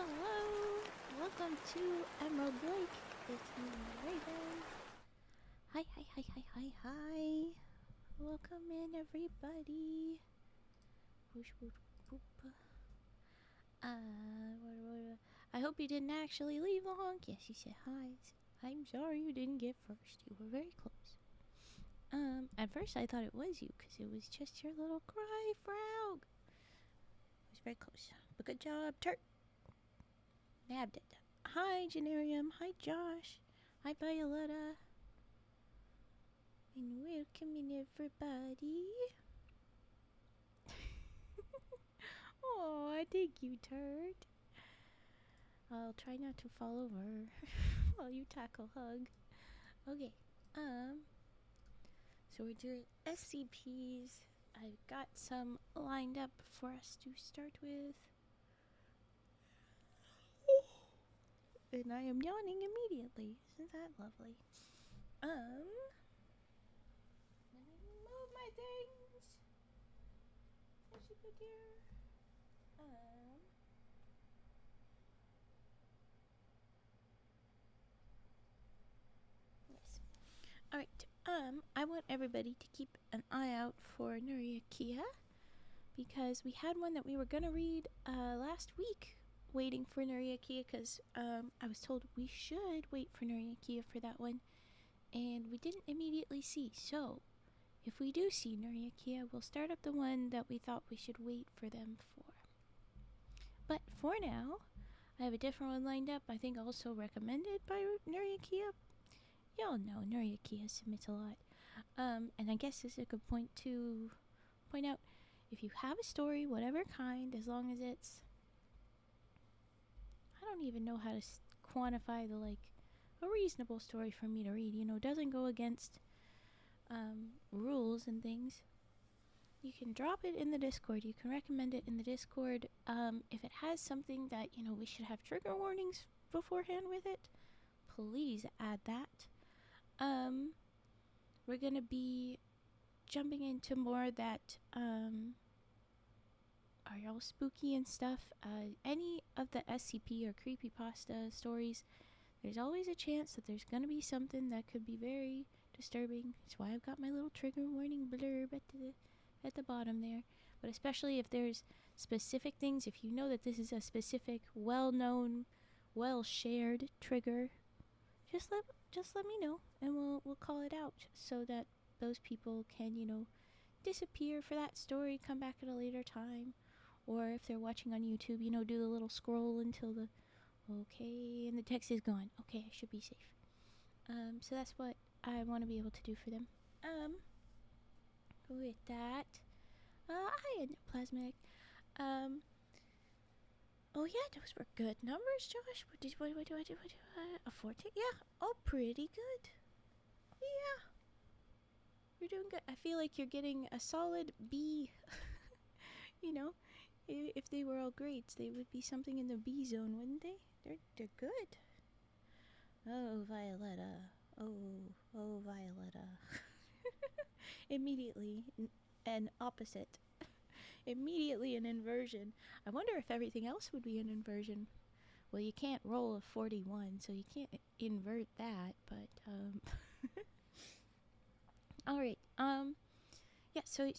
Hello, welcome to Emerald Lake. It's me, Raven. Hi, hi, hi, hi, hi, hi. Welcome in, everybody. Whoosh, whoosh, whoop. I hope you didn't actually leave the honk. Yes, you said hi. I'm sorry you didn't get first. You were very close. At first I thought it was you, because it was just your little cry frog. It was very close. But good job, Turt. Nabbed it. Hi, Janarium. Hi, Josh. Hi, Violetta. And welcoming everybody. Oh, thank you, Turd. I'll try not to fall over while you tackle hug. Okay, so we're doing SCPs. I've got some lined up for us to start with. And I am yawning immediately. Isn't that lovely? Let me move my things. There she go, dear. Yes. Alright, I want everybody to keep an eye out for NURIAKEA, because we had one that we were gonna read last week, waiting for NURIAKEA, because I was told we should wait for NURIAKEA for that one, and we didn't immediately see. So if we do see NURIAKEA, we'll start up the one that we thought we should wait for them for. But for now, I have a different one lined up, I think also recommended by NURIAKEA. Y'all know NURIAKEA submits a lot. And I guess this is a good point to point out, if you have a story, whatever kind, as long as it's, I don't even know how to quantify the, like, a reasonable story for me to read, you know, doesn't go against rules and things, you can drop it in the Discord. You can recommend it in the Discord. If it has something that, you know, we should have trigger warnings beforehand with it, please add that. We're gonna be jumping into more that are all spooky and stuff. Any of the SCP or creepypasta stories, there's always a chance that there's gonna be something that could be very disturbing. That's why I've got my little trigger warning blurb at the bottom there. But especially if there's specific things, if you know that this is a specific, well-known, well-shared trigger, just let me know, and we'll call it out so that those people can, you know, disappear for that story, come back at a later time, or if they're watching on YouTube, you know, do the little scroll until the okay and the text is gone. Okay, I should be safe. So that's what I want to be able to do for them. With that, I endoplasmic. Oh yeah, those were good numbers, Josh. What do I do? A 14? Yeah. Oh, pretty good. Yeah. You're doing good. I feel like you're getting a solid B. You know, if they were all grades, they would be something in the B zone, wouldn't they? They're good. Oh, Violetta. Oh, Violetta. Immediately an opposite. Immediately an inversion. I wonder if everything else would be an inversion. Well, you can't roll a 41, so you can't invert that, but, alright, yeah, so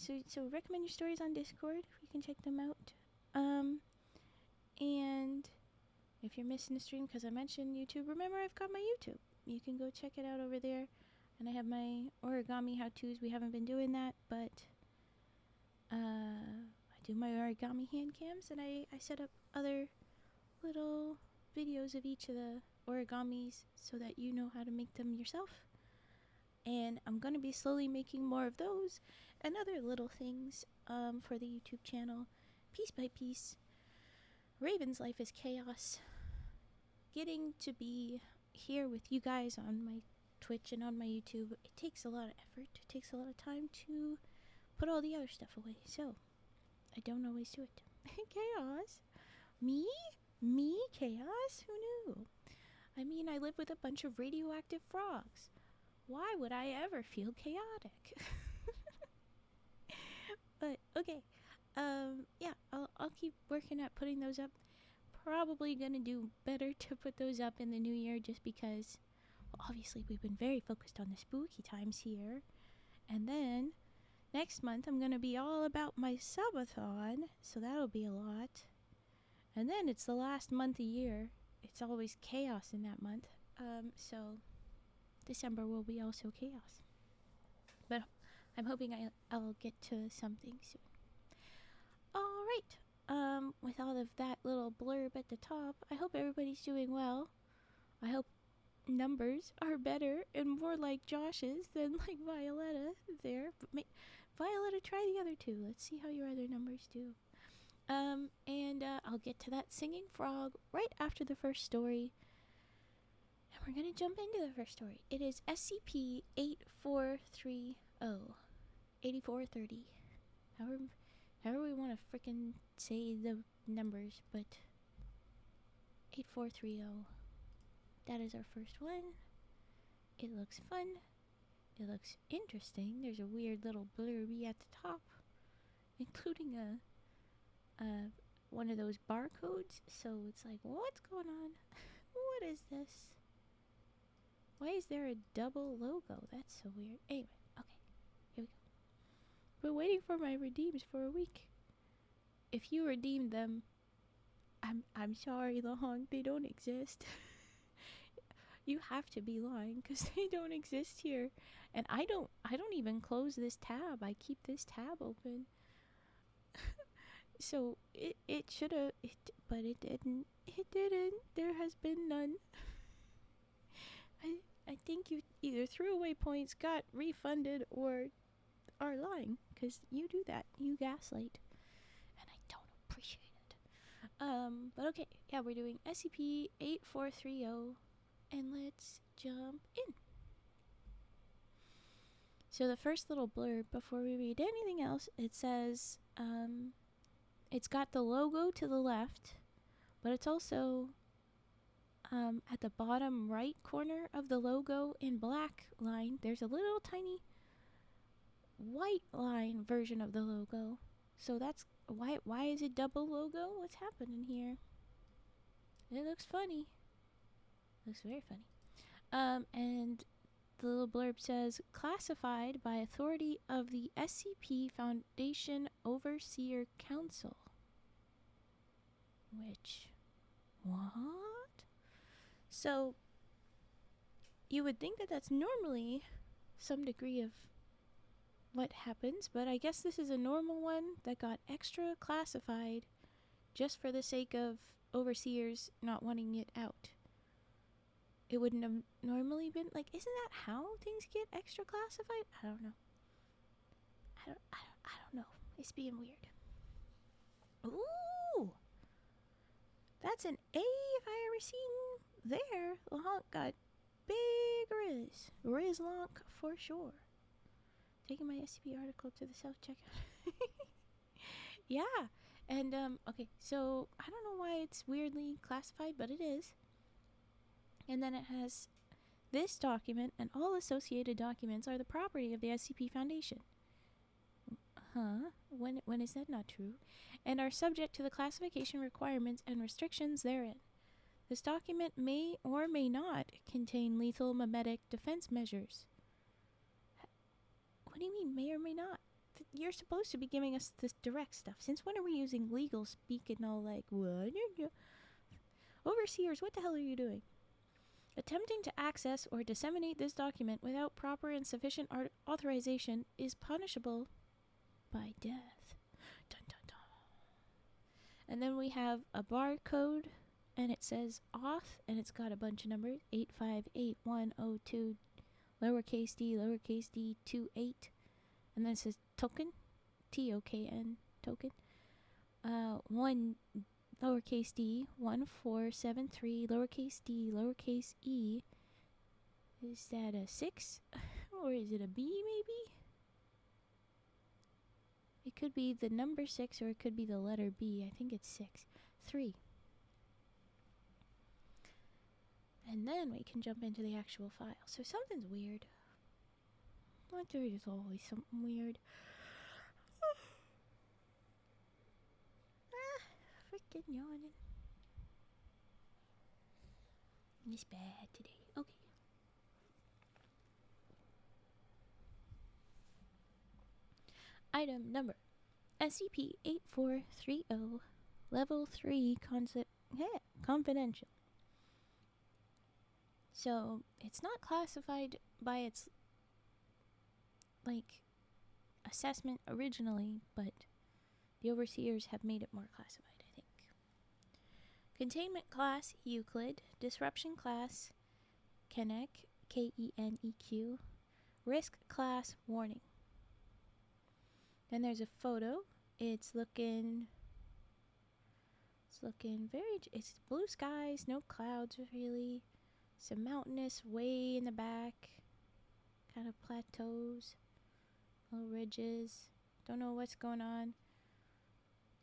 recommend your stories on Discord. You can check them out. And if you're missing a stream because I mentioned YouTube, remember I've got my YouTube. You can go check it out over there. And I have my origami how-tos. We haven't been doing that, but I do my origami hand cams, and I set up other little videos of each of the origamis so that you know how to make them yourself. And I'm going to be slowly making more of those and other little things for the YouTube channel, piece by piece. Raven's life is chaos. Getting to be here with you guys on my Twitch and on my YouTube, it takes a lot of effort. It takes a lot of time to put all the other stuff away, so I don't always do it. Chaos? Me? Chaos? Who knew? I mean, I live with a bunch of radioactive frogs. Why would I ever feel chaotic? But, okay. Yeah, I'll keep working at putting those up. probably gonna do better to put those up in the new year just because, well, obviously we've been very focused on the spooky times here. And then next month I'm gonna be all about my subathon, so that'll be a lot. And then it's the last month a year. It's always chaos in that month. So December will be also chaos. But I'm hoping I'll get to something soon. Alright, with all of that little blurb at the top, I hope everybody's doing well. I hope numbers are better and more like Josh's than like Violetta there. But Violetta, try the other two. Let's see how your other numbers do. And I'll get to that singing frog right after the first story. And we're going to jump into the first story. It is SCP-8430. 8430. However we want to frickin' say the numbers, but 8430. That is our first one. It looks fun. It looks interesting. There's a weird little blurby at the top, including one of those barcodes. So it's like, what's going on? What is this? Why is there a double logo? That's so weird. Anyway, okay, here we go. Been waiting for my redeems for a week. If you redeemed them, I'm sorry, Lahong, they don't exist. You have to be lying because they don't exist here. And I don't even close this tab. I keep this tab open. So it should have, but it didn't. It didn't. There has been none. I think you either threw away points, got refunded, or are lying, because you do that. You gaslight. And I don't appreciate it. But okay, yeah, we're doing SCP-8430, and let's jump in. So the first little blurb, before we read anything else, it says, it's got the logo to the left, but it's also at the bottom right corner of the logo in black line, there's a little tiny white line version of the logo. So that's why is it double logo? What's happening here? It looks funny. Looks very funny. And the little blurb says, classified by authority of the SCP Foundation Overseer Council. Which, what? So, you would think that that's normally some degree of what happens, but I guess this is a normal one that got extra classified just for the sake of overseers not wanting it out. It wouldn't have normally been, like, isn't that how things get extra classified? I don't know. I don't know. It's being weird. Ooh! That's an A if I ever seen there. Lahonk got big Riz Lonk for sure. Taking my SCP article to the self-checkout. Yeah. And, okay, so I don't know why it's weirdly classified, but it is. And then it has, this document and all associated documents are the property of the SCP Foundation. Huh? When is that not true? And are subject to the classification requirements and restrictions therein. This document may or may not contain lethal memetic defense measures. What do you mean, may or may not? You're supposed to be giving us this direct stuff. Since when are we using legal speak and all like, what? Overseers, what the hell are you doing? Attempting to access or disseminate this document without proper and sufficient authorization is punishable by death. Dun, dun, dun. And then we have a barcode, and it says auth, and it's got a bunch of numbers, 858102, lowercase d 28, and then it says token, TOKN, token, 1 lowercase d 1473, lowercase d, lowercase e. Is that a 6? Or is it a B maybe? It could be the number 6 or it could be the letter B. I think it's 6. 3. And then we can jump into the actual file. So something's weird. Like there is always something weird. Freaking yawning. It's bad today. Okay. Item number SCP-8430, Level 3 confidential. So, it's not classified by its, assessment originally, but the overseers have made it more classified, I think. Containment class, Euclid. Disruption class, Keneq, Keneq. Risk class, warning. Then there's a photo. It's looking it's blue skies, no clouds really. Some mountainous way in the back. Kind of plateaus. Little ridges. Don't know what's going on.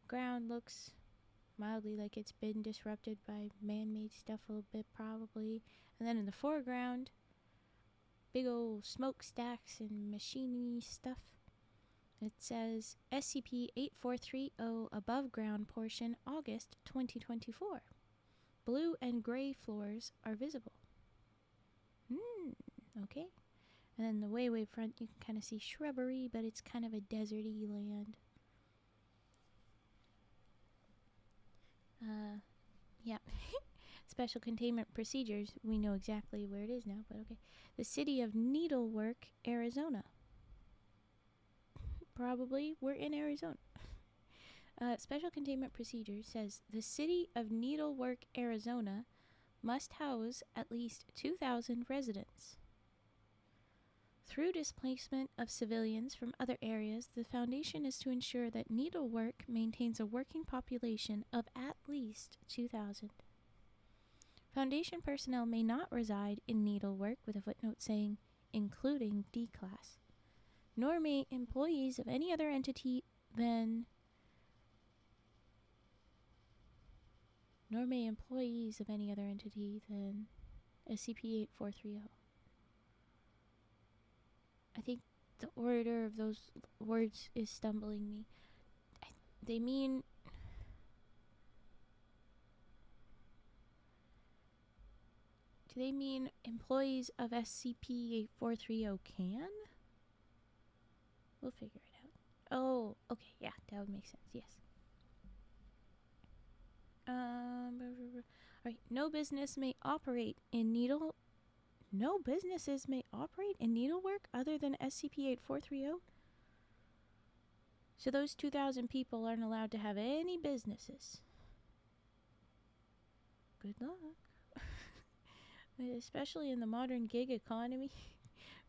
Ground looks mildly like it's been disrupted by man-made stuff a little bit probably. And then in the foreground, big old smokestacks and machine-y stuff. It says SCP-8430 above ground portion, August 2024. Blue and gray floors are visible. Okay. And then the way front, you can kind of see shrubbery, but it's kind of a deserty land. Yeah. Special containment procedures. We know exactly where it is now, but okay. The city of Needlework, Arizona. Probably we're in Arizona. Special containment procedure says the city of Needlework, Arizona must house at least 2,000 residents. Through displacement of civilians from other areas, the Foundation is to ensure that Needlework maintains a working population of at least 2,000. Foundation personnel may not reside in Needlework, with a footnote saying, including D-Class, nor may employees of any other entity than SCP-8430. I think the order of those words is stumbling me. They mean... Do they mean employees of SCP-8430 can? We'll figure it out. Oh, okay, yeah, that would make sense, yes. Alright, no businesses may operate in Needlework other than SCP-8430? So those 2,000 people aren't allowed to have any businesses. Good luck. Especially in the modern gig economy.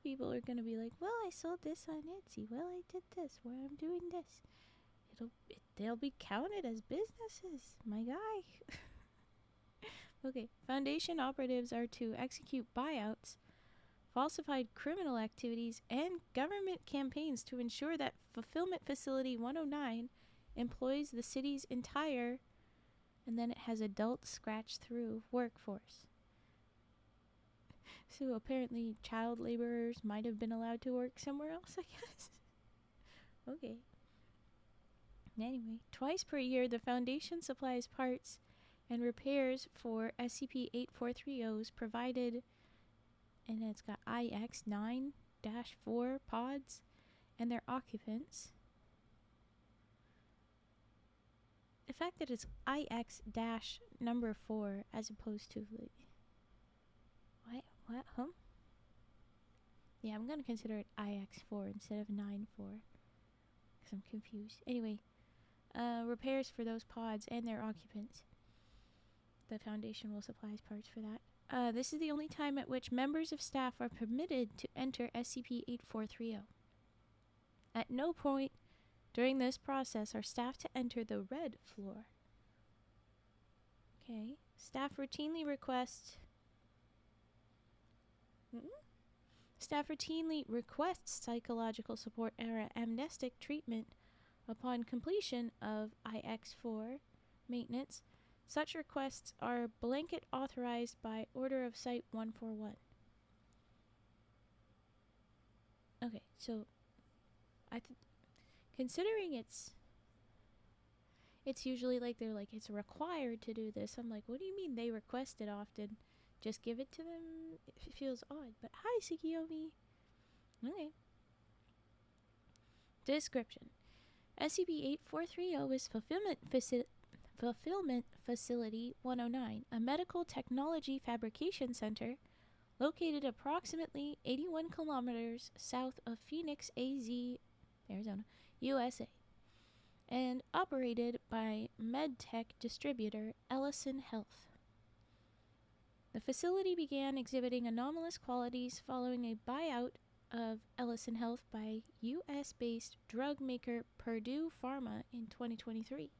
People are going to be like, well, I sold this on Etsy. Well, I did this. Well, I'm doing this. They'll be counted as businesses. My guy. Okay. Foundation operatives are to execute buyouts, falsified criminal activities, and government campaigns to ensure that Fulfillment Facility 109 employs the city's entire, and then it has adult scratch-through workforce. So apparently child laborers might have been allowed to work somewhere else, I guess. Okay. Anyway, twice per year the Foundation supplies parts and repairs for SCP-8430's provided, and it's got IX-9-4 pods and their occupants. The fact that it's IX-4 as opposed to... What? Huh? Yeah, I'm gonna consider it IX-4 instead of 9-4. Because I'm confused. Anyway, repairs for those pods and their occupants. The Foundation will supply parts for that. This is the only time at which members of staff are permitted to enter SCP-8430. At no point during this process are staff to enter the red floor. Okay. Staff routinely requests psychological support or amnestic treatment upon completion of IX-4 maintenance. Such requests are blanket authorized by order of Site 141. Okay, so considering it's usually like they're like it's required to do this. I'm like, what do you mean they request it often? just give it to them if it feels odd. But hi, Sukiyomi. Okay. Description. SCP-8430 is Fulfillment Facility 109, a medical technology fabrication center located approximately 81 kilometers south of Phoenix, Arizona, USA, and operated by medtech distributor Ellison Health. The facility began exhibiting anomalous qualities following a buyout of Ellison Health by U.S.-based drug maker Purdue Pharma in 2023.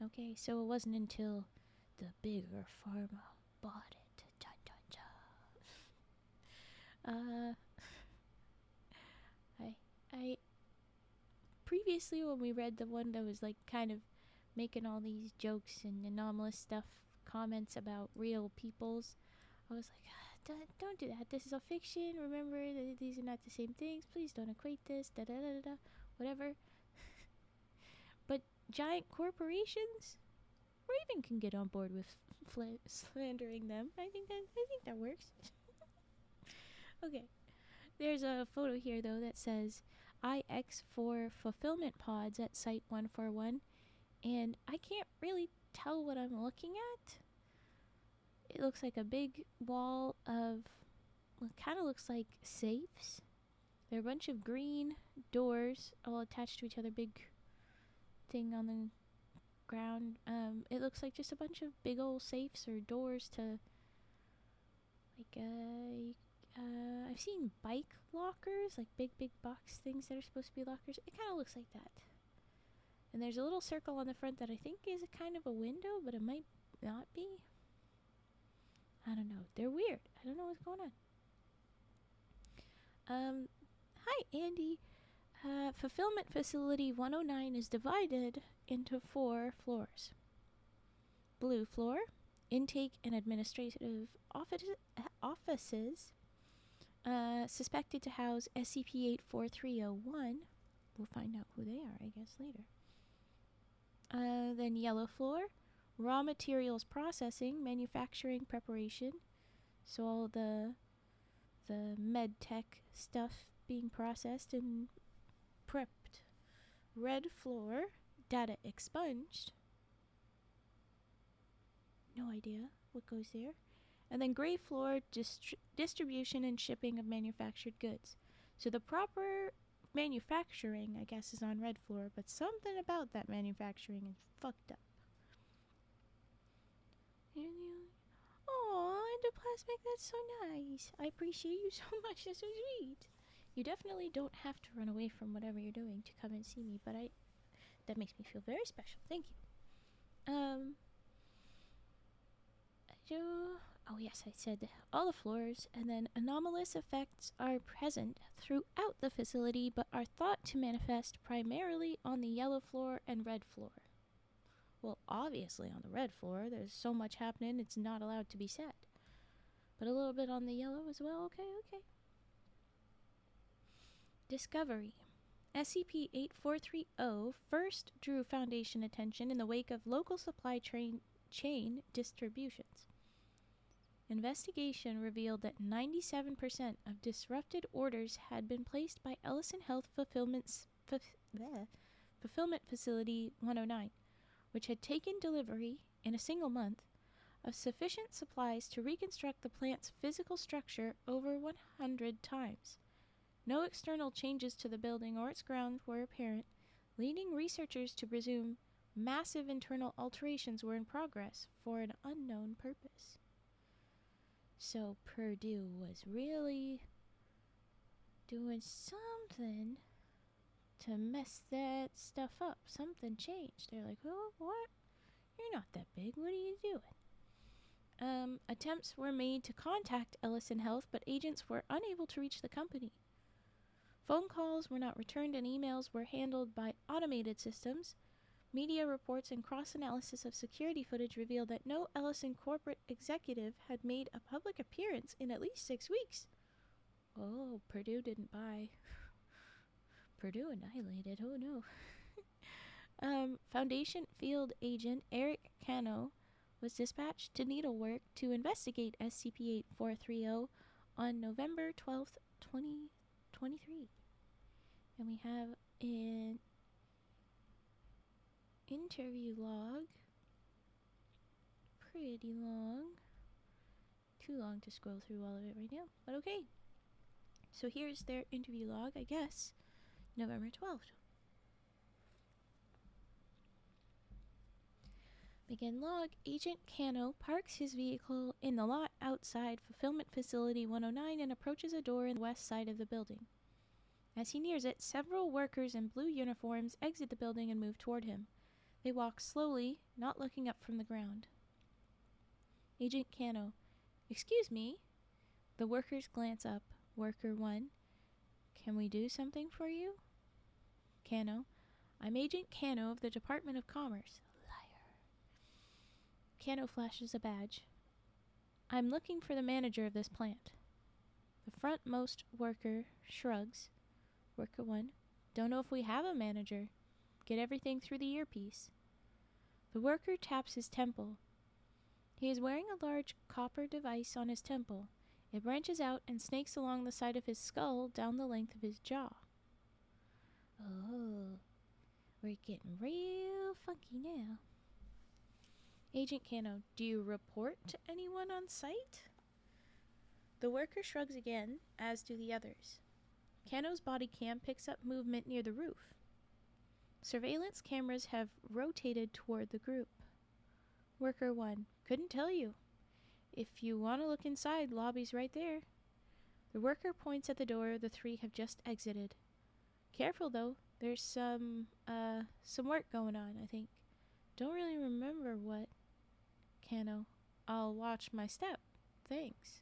Okay, so it wasn't until the bigger pharma bought it. Dun, dun, dun. I previously, when we read the one that was like kind of making all these jokes and anomalous stuff, comments about real peoples, I was like, don't do that. This is a fiction. Remember that these are not the same things. Please don't equate this. Da da da da. Whatever. But giant corporations, Raven can get on board with slandering them. I think that works. Okay. There's a photo here though that says IX4 fulfillment pods at Site 141, and I can't really tell what I'm looking at. It looks like a big wall of what kind of looks like safes. There are a bunch of green doors all attached to each other, big thing on the ground. It looks like just a bunch of big old safes or doors to, like, I've seen bike lockers, like big box things that are supposed to be lockers. It kind of looks like that. And there's a little circle on the front that I think is a kind of a window, but it might not be. I don't know. They're weird. I don't know what's going on. Hi, Andy. Fulfillment Facility 109 is divided into 4 floors. Blue floor, intake and administrative offices, suspected to house SCP-84301. We'll find out who they are, I guess, later. Then yellow floor, raw materials processing, manufacturing, preparation. So all the med tech stuff being processed and prepped. Red floor, data expunged. No idea what goes there. And then gray floor, distribution and shipping of manufactured goods. So the proper manufacturing, I guess, is on red floor, but something about that manufacturing is fucked up. Aw, endoplasmic, that's so nice. I appreciate you so much. That's so sweet. You definitely don't have to run away from whatever you're doing to come and see me, but that makes me feel very special. Thank you. Oh yes, I said all the floors, and then anomalous effects are present throughout the facility, but are thought to manifest primarily on the yellow floor and red floor. Well, obviously on the red floor, there's so much happening, it's not allowed to be said. But a little bit on the yellow as well, okay. Discovery. SCP-8430 first drew Foundation attention in the wake of local supply chain distributions. Investigation revealed that 97% of disrupted orders had been placed by Ellison Health Fulfillment Facility 109, which had taken delivery, in a single month, of sufficient supplies to reconstruct the plant's physical structure over 100 times. No external changes to the building or its grounds were apparent, leading researchers to presume massive internal alterations were in progress for an unknown purpose. So Purdue was really doing something to mess that stuff up. Something changed. They're like, oh, what? You're not that big. What are you doing? Attempts were made to contact Ellison Health, but agents were unable to reach the company. Phone calls were not returned, and emails were handled by automated systems. Media reports and cross-analysis of security footage revealed that no Ellison corporate executive had made a public appearance in at least 6 weeks. Oh, Purdue didn't buy. Purdue annihilated. Oh no. Foundation field agent Eric Cano was dispatched to Needlework to investigate SCP-8430 on November 12th, 2023. And we have an interview log. Pretty long. Too long to scroll through all of it right now, but okay. So here's their interview log, I guess. November 12th. Begin log. Agent Cano parks his vehicle in the lot outside Fulfillment Facility 109 and approaches a door in the west side of the building. As he nears it, several workers in blue uniforms exit the building and move toward him. They walk slowly, not looking up from the ground. Agent Cano. Excuse me. The workers glance up. Worker 1. Can we do something for you? Cano. I'm Agent Cano of the Department of Commerce. Liar. Cano flashes a badge. I'm looking for the manager of this plant. The frontmost worker shrugs. Worker 1. Don't know if we have a manager. Get everything through the earpiece. The worker taps his temple. He is wearing a large copper device on his temple. It branches out and snakes along the side of his skull down the length of his jaw. Oh, we're getting real funky now. Agent Cano, do you report to anyone on site? The worker shrugs again, as do the others. Cano's body cam picks up movement near the roof. Surveillance cameras have rotated toward the group. Worker 1, couldn't tell you. If you want to look inside, lobby's right there. The worker points at the door the three have just exited. Careful though, there's some work going on, I think. Don't really remember what. Cano, I'll watch my step. Thanks.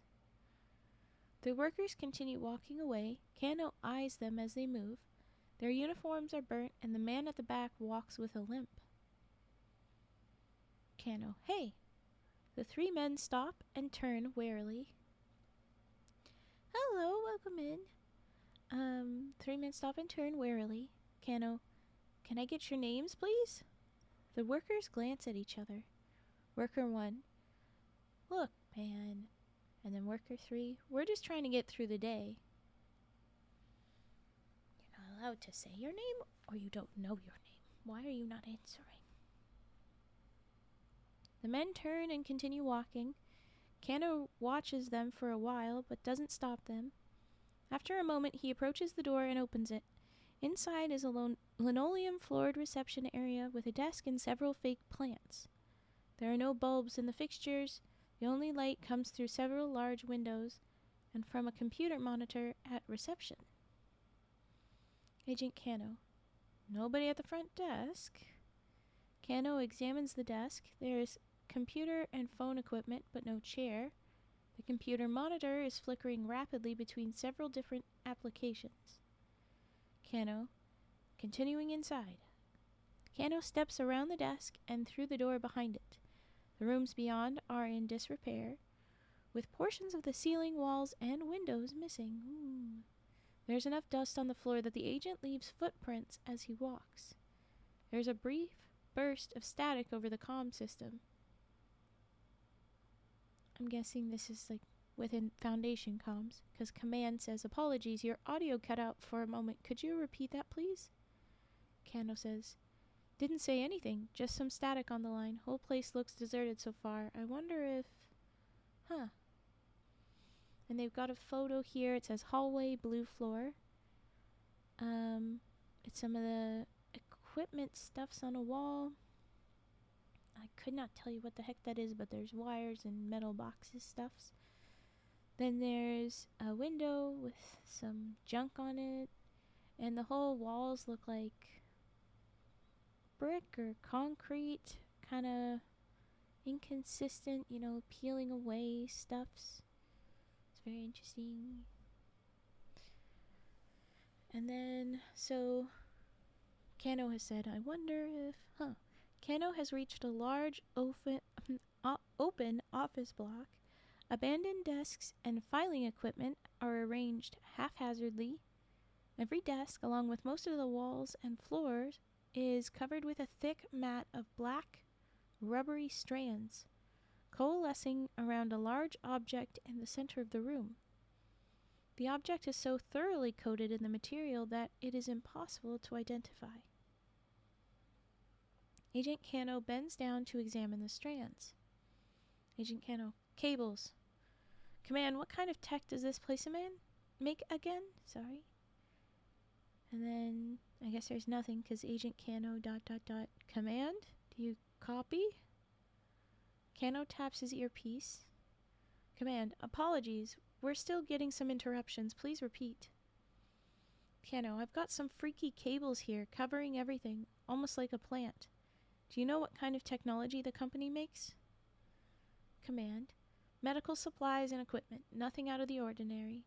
The workers continue walking away. Cano eyes them as they move. Their uniforms are burnt and the man at the back walks with a limp. Cano, hey! The three men stop and turn warily. Hello, welcome in. Three men stop and turn warily. Cano, can I get your names, please? The workers glance at each other. Worker 1, look, man. And then worker 3, we're just trying to get through the day. You're not allowed to say your name, or you don't know your name. Why are you not answering? The men turn and continue walking. Cano watches them for a while, but doesn't stop them. After a moment, he approaches the door and opens it. Inside is a linoleum-floored reception area with a desk and several fake plants. There are no bulbs in the fixtures. The only light comes through several large windows and from a computer monitor at reception. Agent Cano. Nobody at the front desk. Cano examines the desk. There is computer and phone equipment, but no chair. The computer monitor is flickering rapidly between several different applications. Cano. Continuing inside. Cano steps around the desk and through the door behind it. The rooms beyond are in disrepair, with portions of the ceiling, walls, and windows missing. There's enough dust on the floor that the agent leaves footprints as he walks. There's a brief burst of static over the comm system. I'm guessing this is like within Foundation comms, because command says, apologies, your audio cut out for a moment. Could you repeat that, please? Cano says, didn't say anything, just some static on the line. Whole place looks deserted so far. I wonder if... And they've got a photo here. It says hallway, blue floor. It's some of the equipment stuff's on a wall. I could not tell you what the heck that is, but there's wires and metal boxes stuffs. Then there's a window with some junk on it. And the whole walls look like brick or concrete, kind of inconsistent, you know, peeling away stuffs. It's very interesting. And then, so, Cano has said, I wonder if, Cano has reached a large open office block. Abandoned desks and filing equipment are arranged haphazardly. Every desk, along with most of the walls and floors, is covered with a thick mat of black, rubbery strands. coalescing around a large object in the center of the room. The object is so thoroughly coated in the material that it is impossible to identify. Agent Cano bends down to examine the strands. Agent Cano, cables. Command, what kind of tech does this place make again? Sorry. And then, I guess there's nothing because Agent Cano ... Command, do you copy? Cano taps his earpiece. Command, apologies. We're still getting some interruptions. Please repeat. Cano, I've got some freaky cables here covering everything, almost like a plant. Do you know what kind of technology the company makes? Command, medical supplies and equipment, nothing out of the ordinary.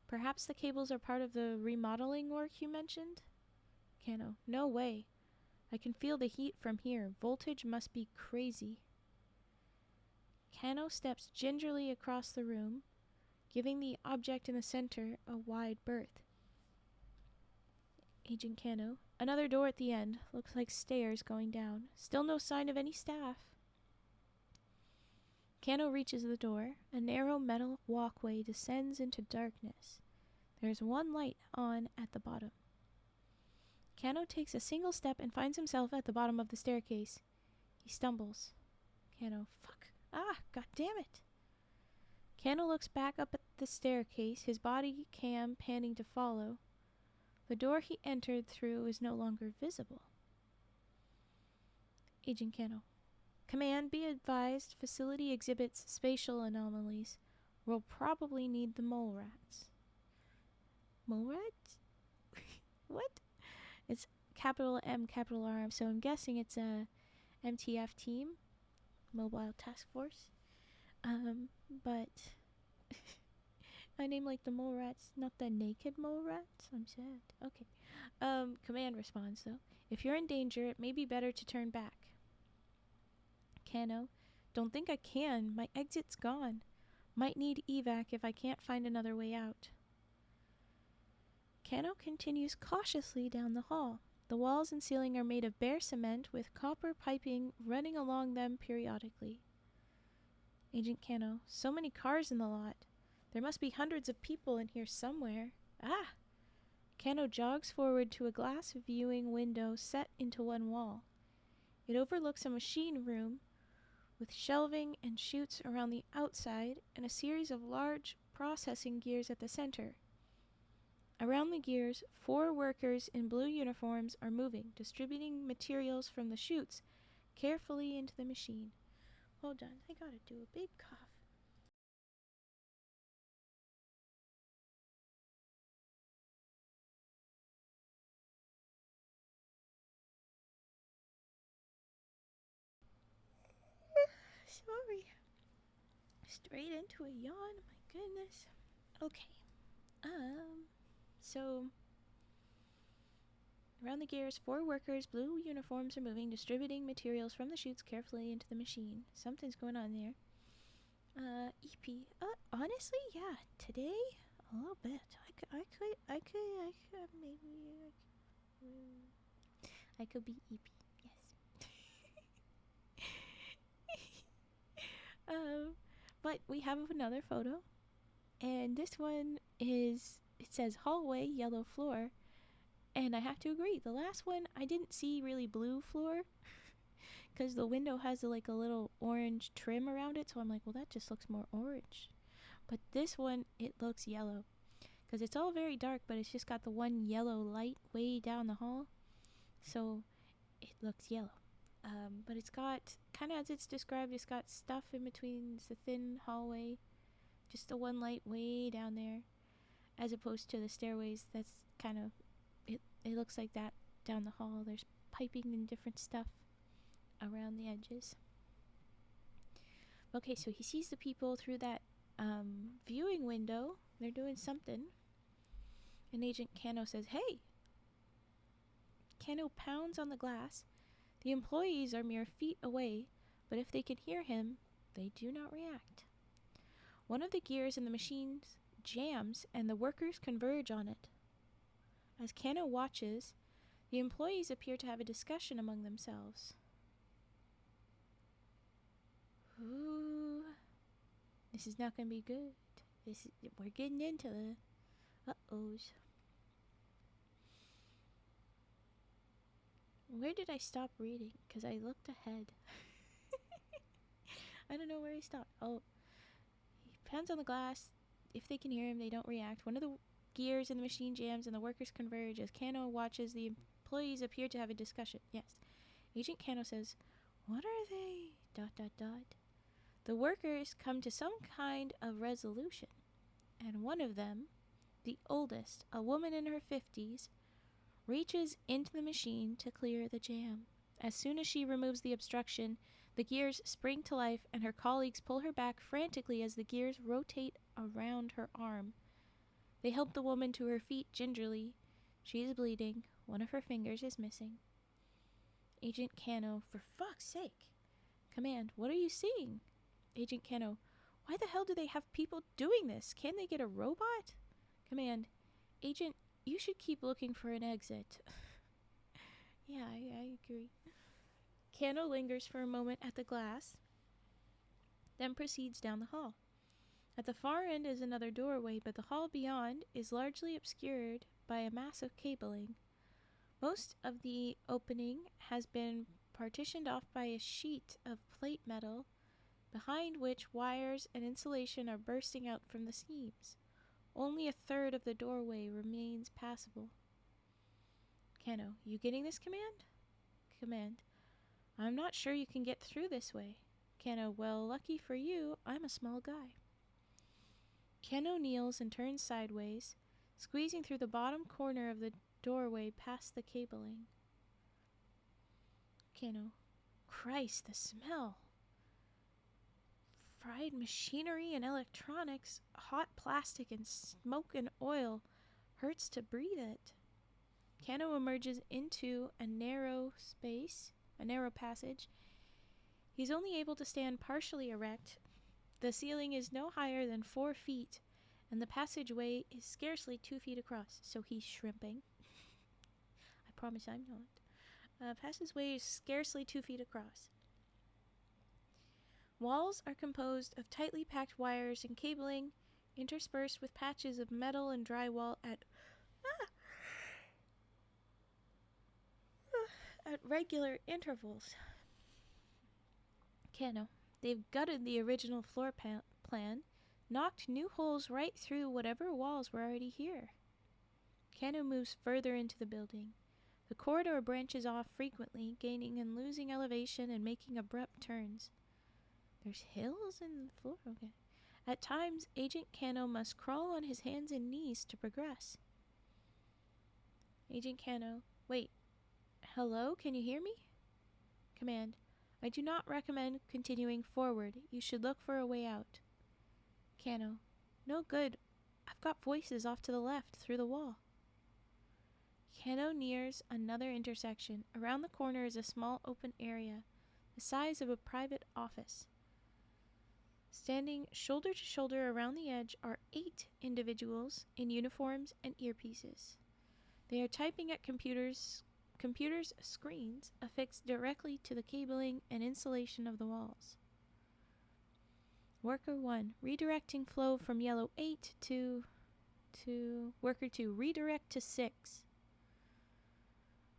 Perhaps the cables are part of the remodeling work you mentioned? Cano, no way. I can feel the heat from here. Voltage must be crazy. Cano steps gingerly across the room, giving the object in the center a wide berth. Agent Cano, another door at the end. Looks like stairs going down. Still no sign of any staff. Cano reaches the door. A narrow metal walkway descends into darkness. There's one light on at the bottom. Cano takes a single step and finds himself at the bottom of the staircase. He stumbles. Cano, fuck. Ah, god damn it. Cano looks back up at the staircase, his body cam panning to follow. The door he entered through is no longer visible. Agent Cano. Command, be advised, facility exhibits spatial anomalies. We'll probably need the mole rats. Mole rats? What? It's capital M, capital R, so I'm guessing it's a MTF team. Mobile Task Force. But I name like the mole rats, not the naked mole rats. I'm sad. Okay. Command responds though. If you're in danger, it may be better to turn back. Cano, don't think I can. My exit's gone. Might need evac if I can't find another way out. Cano continues cautiously down the hall. The walls and ceiling are made of bare cement with copper piping running along them periodically. Agent Cano, so many cars in the lot. There must be hundreds of people in here somewhere. Ah! Cano jogs forward to a glass viewing window set into one wall. It overlooks a machine room with shelving and chutes around the outside and a series of large processing gears at the center. Around the gears, 4 workers in blue uniforms are moving, distributing materials from the chutes carefully into the machine. Hold on, I gotta do a big cough. Sorry. Straight into a yawn, my goodness. Okay. So around the gears, 4 workers, blue uniforms are moving, distributing materials from the chutes carefully into the machine. Something's going on there. EP. Honestly, yeah. Today, a little bit. I could be EP. Yes. But we have another photo, and this one is, it says hallway, yellow floor, and I have to agree, the last one I didn't see really blue floor because the window has like a little orange trim around it, so I'm like, well, that just looks more orange. But this one, it looks yellow because it's all very dark, but it's just got the one yellow light way down the hall, so it looks yellow. But it's got, kind of as it's described, it's got stuff in between. It's a thin hallway, just the one light way down there, as opposed to the stairways. That's kind of, it looks like that down the hall. There's piping and different stuff around the edges. Okay, so he sees the people through that viewing window. They're doing something. And Agent Cano says, hey! Cano pounds on the glass. The employees are mere feet away, but if they can hear him, they do not react. One of the gears in the machine jams, and the workers converge on it. As Cano watches, the employees appear to have a discussion among themselves. Ooh. This is not gonna be good. We're getting into the uh-ohs. Where did I stop reading? Because I looked ahead. I don't know where I stopped. Oh, he pounds on the glass. If they can hear him, they don't react. One of the gears in the machine jams and the workers converge as Kano watches the employees appear to have a discussion. Yes. Agent Kano says, "What are they? ... The workers come to some kind of resolution, and one of them, the oldest, a woman in her 50s, reaches into the machine to clear the jam. As soon as she removes the obstruction, the gears spring to life and her colleagues pull her back frantically as the gears rotate around her arm. They help the woman to her feet gingerly. She is bleeding. One of her fingers is missing." Agent Kano, "For fuck's sake." Command, "What are you seeing?" Agent Kano, "Why the hell do they have people doing this? Can they get a robot?" Command, "Agent, you should keep looking for an exit." Yeah, I agree. Kano lingers for a moment at the glass, then proceeds down the hall. At the far end is another doorway, but the hall beyond is largely obscured by a mass of cabling. Most of the opening has been partitioned off by a sheet of plate metal, behind which wires and insulation are bursting out from the seams. Only a third of the doorway remains passable. Kano, "You getting this, Command?" Command, "I'm not sure you can get through this way." Kano, "Well, lucky for you, I'm a small guy." Kano kneels and turns sideways, squeezing through the bottom corner of the doorway past the cabling. Kano, "Christ, the smell. Fried machinery and electronics, hot plastic and smoke and oil. Hurts to breathe it." Kano emerges into a narrow passage. He's only able to stand partially erect. The ceiling is no higher than 4 feet, and the passageway is scarcely 2 feet across, so he's shrimping. I promise I'm not. Passageway is scarcely 2 feet across. Walls are composed of tightly packed wires and cabling, interspersed with patches of metal and drywall at regular intervals. Kano, "They've gutted the original floor plan, knocked new holes right through whatever walls were already here." Kano moves further into the building. The corridor branches off frequently, gaining and losing elevation and making abrupt turns. There's hills in the floor? Okay. At times, Agent Kano must crawl on his hands and knees to progress. Agent Kano, "Wait. Hello? Can you hear me?" Command, "I do not recommend continuing forward. You should look for a way out." Kano, "No good. I've got voices off to the left, through the wall." Kano nears another intersection. Around the corner is a small open area, the size of a private office. Standing shoulder to shoulder around the edge are 8 individuals in uniforms and earpieces. They are typing at computers' screens affixed directly to the cabling and insulation of the walls. Worker 1, redirecting flow from yellow 8 to Worker 2, redirect to 6.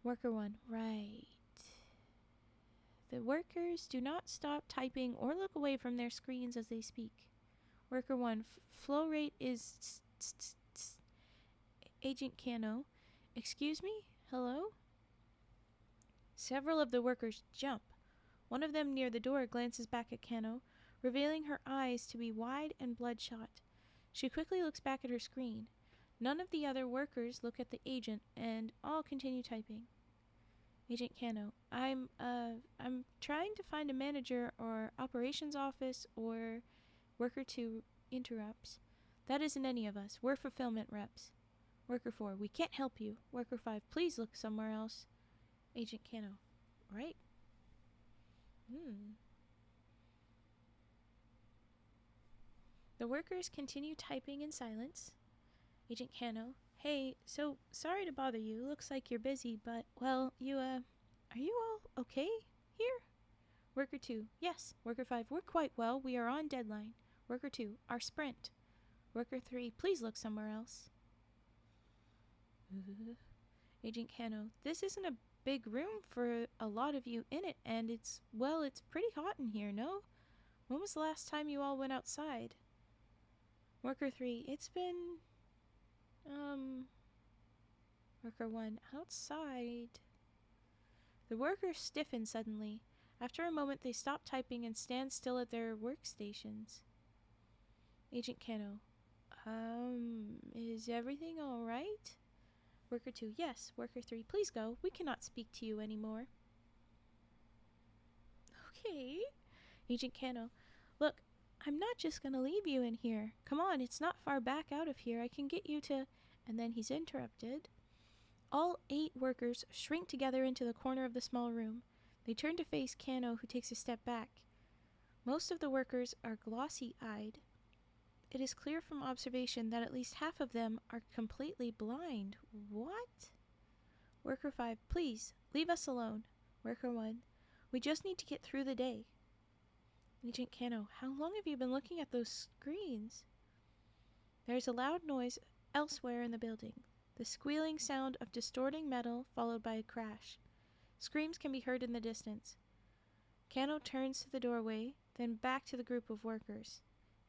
Worker 1, right. The workers do not stop typing or look away from their screens as they speak. Worker 1, flow rate is Agent Kano, "Excuse me? Hello?" Several of the workers jump. One of them near the door glances back at Kano, revealing her eyes to be wide and bloodshot. She quickly looks back at her screen. None of the other workers look at the agent, and all continue typing. Agent Kano, I'm trying to find a manager or operations office or..." Worker 2 interrupts. "That isn't any of us. We're fulfillment reps." Worker 4, "We can't help you." Worker 5, "Please look somewhere else." Agent Kano, "Right. The workers continue typing in silence. Agent Kano, "Hey, so sorry to bother you. Looks like you're busy, but, well, are you all okay here?" Worker 2, yes. Worker 5, we're quite well. We are on deadline. Worker 2, our sprint. Worker 3, please look somewhere else. Agent Cano, this isn't a big room for a lot of you in it, and it's pretty hot in here, no? When was the last time you all went outside? Worker 3, it's been, Worker 1, outside. The workers stiffen suddenly. After a moment, they stop typing and stand still at their workstations. Agent Cano, is everything all right? Worker 2, yes. Worker 3, please go. We cannot speak to you anymore. Okay. Agent Cano, look, I'm not just gonna leave you in here. Come on, it's not far back out of here. I can get you to... And then he's interrupted. All 8 workers shrink together into the corner of the small room. They turn to face Cano, who takes a step back. Most of the workers are glossy-eyed. It is clear from observation that at least half of them are completely blind. What? Worker 5, please, leave us alone. Worker 1, we just need to get through the day. Agent Cano, how long have you been looking at those screens? There is a loud noise elsewhere in the building. The squealing sound of distorting metal followed by a crash. Screams can be heard in the distance. Cano turns to the doorway, then back to the group of workers.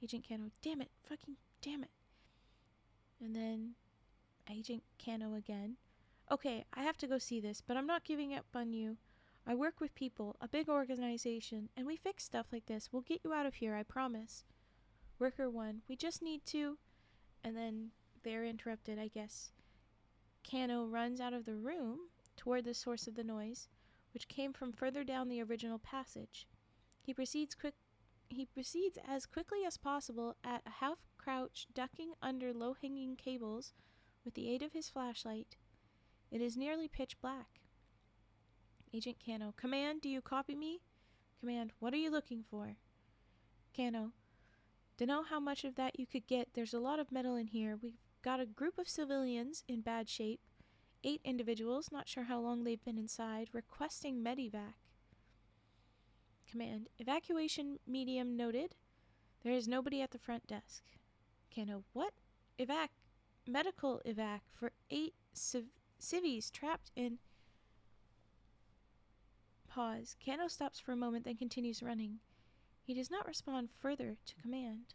Agent Cano, damn it, fucking damn it. And then Agent Cano again. Okay, I have to go see this, but I'm not giving up on you. I work with people, a big organization, and we fix stuff like this. We'll get you out of here, I promise. Worker 1, we just need to... And then they're interrupted, I guess. Cano runs out of the room toward the source of the noise, which came from further down the original passage. He proceeds as quickly as possible at a half-crouch, ducking under low-hanging cables with the aid of his flashlight. It is nearly pitch black. Agent Cano, Command, do you copy me? Command, what are you looking for? Cano, dunno how much of that you could get. There's a lot of metal in here. We've got a group of civilians in bad shape. 8 individuals, not sure how long they've been inside, requesting medivac. Command, evacuation medium noted. There is nobody at the front desk. Cano, what? Medical evac for 8 civvies trapped in... Pause. Cano stops for a moment, then continues running. He does not respond further to command.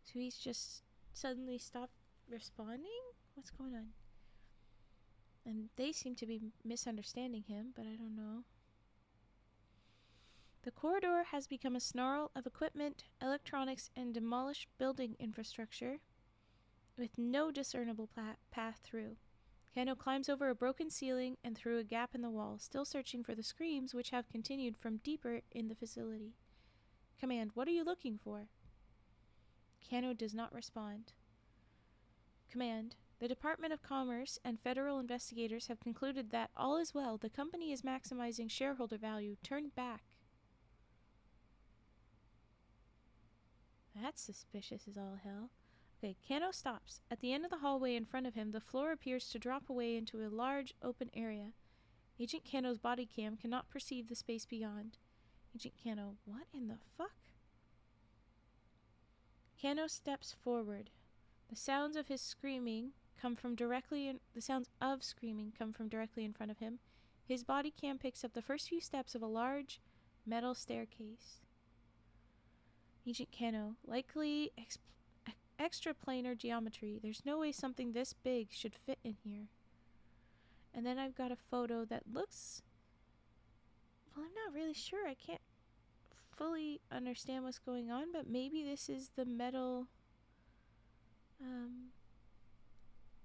So he's just suddenly stopped responding? What's going on? And they seem to be misunderstanding him, but I don't know. The corridor has become a snarl of equipment, electronics, and demolished building infrastructure with no discernible path through. Cano climbs over a broken ceiling and through a gap in the wall, still searching for the screams which have continued from deeper in the facility. Command, what are you looking for? Cano does not respond. Command, the Department of Commerce and federal investigators have concluded that all is well. The company is maximizing shareholder value. Turn back. That's suspicious as all hell. Okay, Cano stops. At the end of the hallway in front of him, the floor appears to drop away into a large open area. Agent Cano's body cam cannot perceive the space beyond. Agent Cano, what in the fuck? Cano steps forward. The sounds of screaming come from directly in front of him. His body cam picks up the first few steps of a large metal staircase. Agent Cano, likely extraplanar geometry. There's no way something this big should fit in here. And then I've got a photo that looks... Well, I'm not really sure. I can't fully understand what's going on, but maybe this is the metal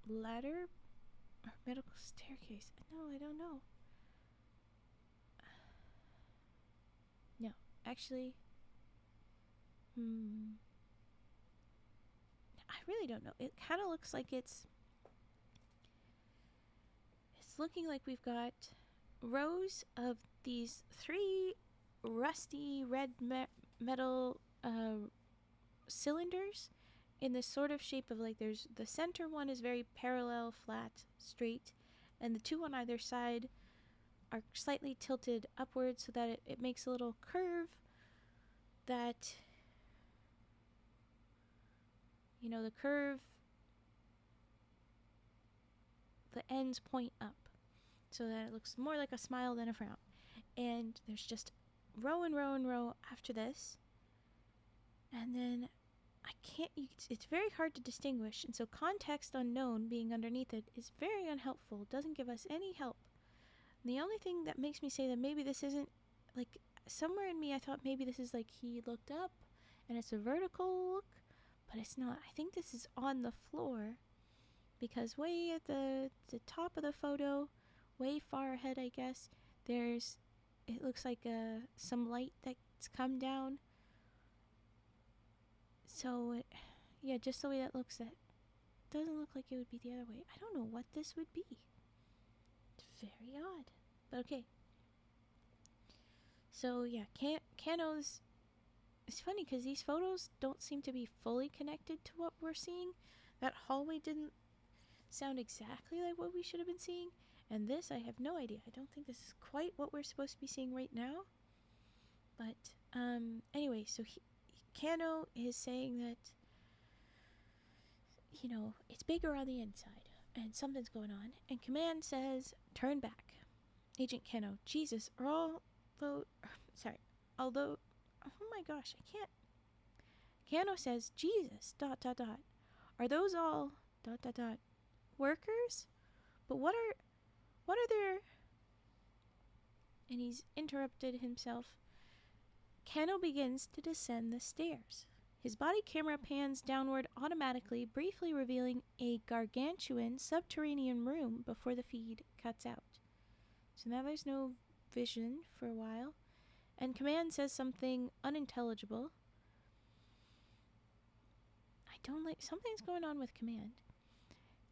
ladder or medical staircase. No, I don't know. No, actually, I really don't know. It kind of looks like it's looking like we've got rows of these 3 rusty red metal cylinders in this sort of shape of, like, there's the center one is very parallel, flat, straight, and the 2 on either side are slightly tilted upwards so that it makes a little curve that, the curve, the ends point up so that it looks more like a smile than a frown. And there's just row and row and row after this. And then it's very hard to distinguish. And so context unknown being underneath it is very unhelpful. It doesn't give us any help. And the only thing that makes me say that maybe this isn't, like, somewhere in me I thought maybe this is like he looked up and it's a vertical look, but it's not. I think this is on the floor because way at the top of the photo, way far ahead I guess, it looks like some light that's come down. So, just the way that looks, that doesn't look like it would be the other way. I don't know what this would be. It's very odd. But okay. So, yeah, Cano's... It's funny because these photos don't seem to be fully connected to what we're seeing. That hallway didn't sound exactly like what we should have been seeing. And this, I have no idea. I don't think this is quite what we're supposed to be seeing right now. But, anyway, so Cano is saying that, it's bigger on the inside and something's going on. And Command says, turn back. Agent Cano, Jesus, although, oh my gosh, I can't. Cano says, Jesus, ... Are those all, ... workers? But what are their... And he's interrupted himself. Cano begins to descend the stairs. His body camera pans downward automatically, briefly revealing a gargantuan subterranean room before the feed cuts out. So now there's no vision for a while. And Command says something unintelligible. Something's going on with Command.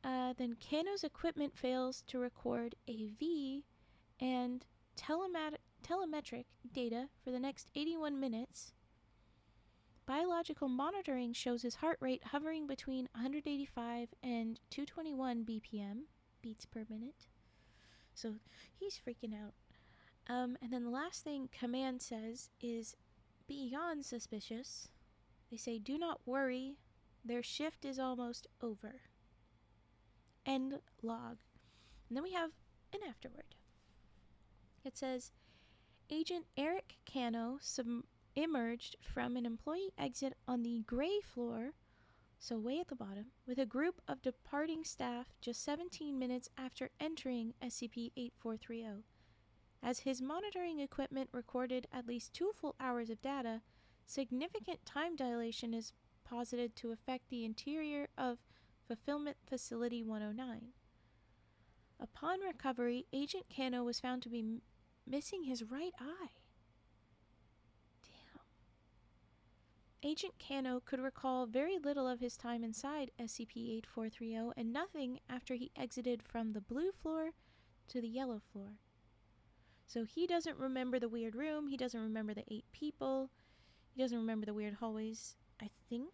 Then Cano's equipment fails to record AV and telemetric data for the next 81 minutes. Biological monitoring shows his heart rate hovering between 185 and 221 BPM, beats per minute. So he's freaking out. And then the last thing Command says is beyond suspicious. They say, do not worry, their shift is almost over. End log. And then we have an afterword. It says, Agent Eric Cano emerged from an employee exit on the gray floor, so way at the bottom, with a group of departing staff just 17 minutes after entering SCP-8430. As his monitoring equipment recorded at least 2 full hours of data, significant time dilation is posited to affect the interior of Fulfillment Facility 109. Upon recovery, Agent Cano was found to be missing his right eye. Damn. Agent Cano could recall very little of his time inside SCP-8430 and nothing after he exited from the blue floor to the yellow floor. So he doesn't remember the weird room, he doesn't remember the 8 people, he doesn't remember the weird hallways, I think.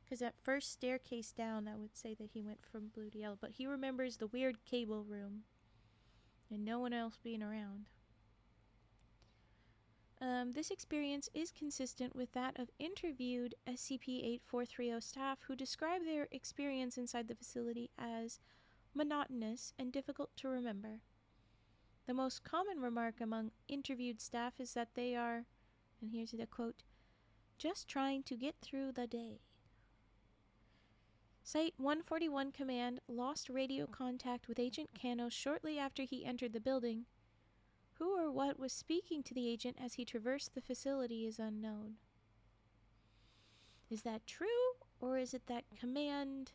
Because that first staircase down, I would say that he went from blue to yellow. But he remembers the weird cable room. And no one else being around. This experience is consistent with that of interviewed SCP-8430 staff who describe their experience inside the facility as monotonous and difficult to remember. The most common remark among interviewed staff is that they are, and here's the quote, just trying to get through the day. Site-141 Command lost radio contact with Agent Cano shortly after he entered the building. Who or what was speaking to the agent as he traversed the facility is unknown. Is that true, or is it that Command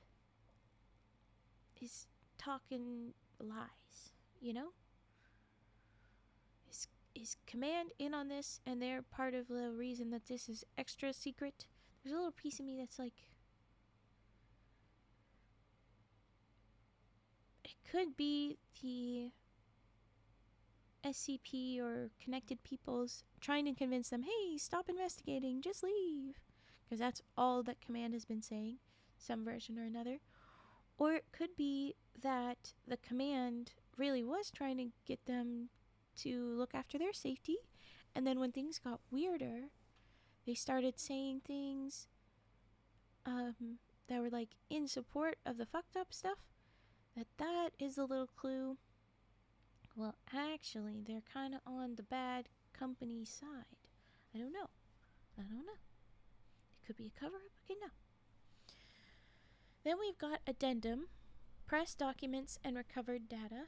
is talking lies, Is Command in on this, and they're part of the reason that this is extra secret? There's a little piece of me that's like, could be the SCP or connected peoples trying to convince them, hey, stop investigating, just leave. Because that's all that Command has been saying, some version or another. Or it could be that the command really was trying to get them to look after their safety, and then when things got weirder, they started saying things that were like in support of the fucked up stuff. That is a little clue. Well, actually, they're kind of on the bad company side. I don't know. It could be a cover-up. Okay, no. Then we've got addendum, press documents and recovered data.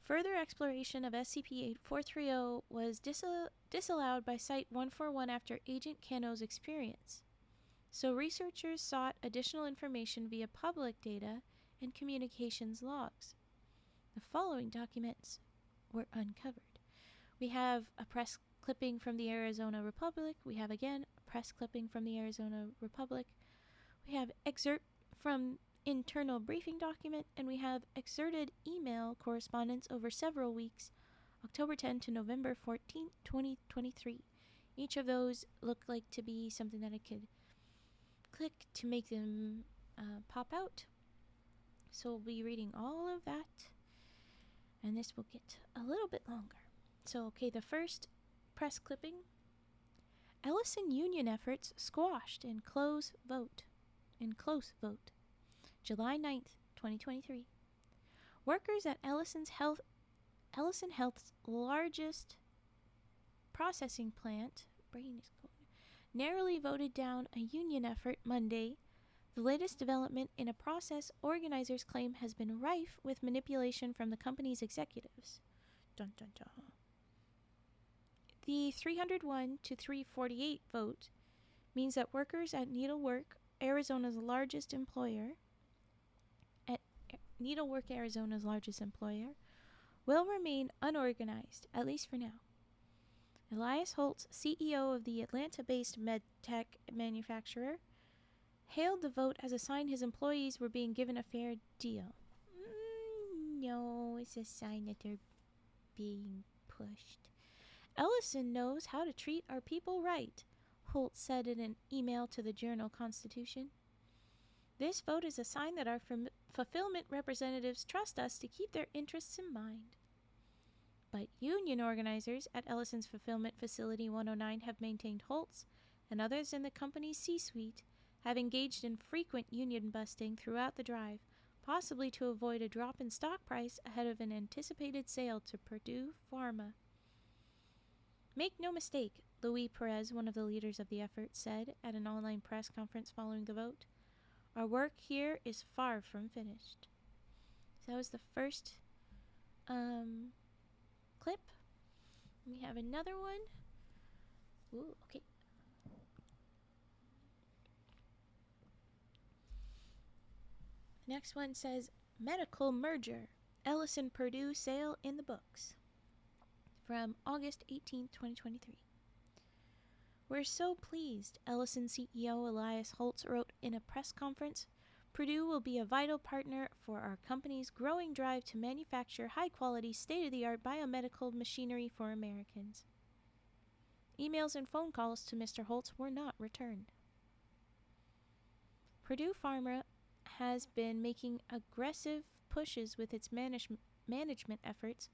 Further exploration of SCP-8430 was disallowed by Site-141 after Agent Cano's experience. So researchers sought additional information via public data and communications logs. The following documents were uncovered. We have a press clipping from the Arizona Republic. We have again a press clipping from the Arizona Republic. We have excerpt from internal briefing document, and we have excerpted email correspondence over several weeks, October 10 to November 14, 2023. Each of those look like to be something that I could click to make them pop out. So we'll be reading all of that, and this will get a little bit longer. So, okay, the first press clipping. Ellison union efforts squashed in close vote. July 9th, 2023. Workers at Ellison Health's largest processing plant, narrowly voted down a union effort Monday, the latest development in a process organizers claim has been rife with manipulation from the company's executives. Dun dun dun. The 301 to 348 vote means that workers at Needlework, Arizona's largest employer, will remain unorganized, at least for now. Elias Holtz, CEO of the Atlanta-based medtech manufacturer, hailed the vote as a sign his employees were being given a fair deal. No, it's a sign that they're being pushed. Ellison knows how to treat our people right, Holtz said in an email to the Journal-Constitution. This vote is a sign that our fulfillment representatives trust us to keep their interests in mind. But union organizers at Ellison's Fulfillment Facility 109 have maintained Holtz and others in the company's C-suite have engaged in frequent union busting throughout the drive, possibly to avoid a drop in stock price ahead of an anticipated sale to Purdue Pharma. Make no mistake, Louis Perez, one of the leaders of the effort, said at an online press conference following the vote. Our work here is far from finished. So that was the first clip. We have another one. Ooh, okay. The next one says, Medical Merger. Ellison Purdue Sale in the Books. From August 18, 2023. We're so pleased, Ellison CEO Elias Holtz wrote in a press conference. Purdue will be a vital partner for our company's growing drive to manufacture high-quality, state-of-the-art biomedical machinery for Americans. Emails and phone calls to Mr. Holtz were not returned. Purdue Pharma has been making aggressive pushes with its management efforts,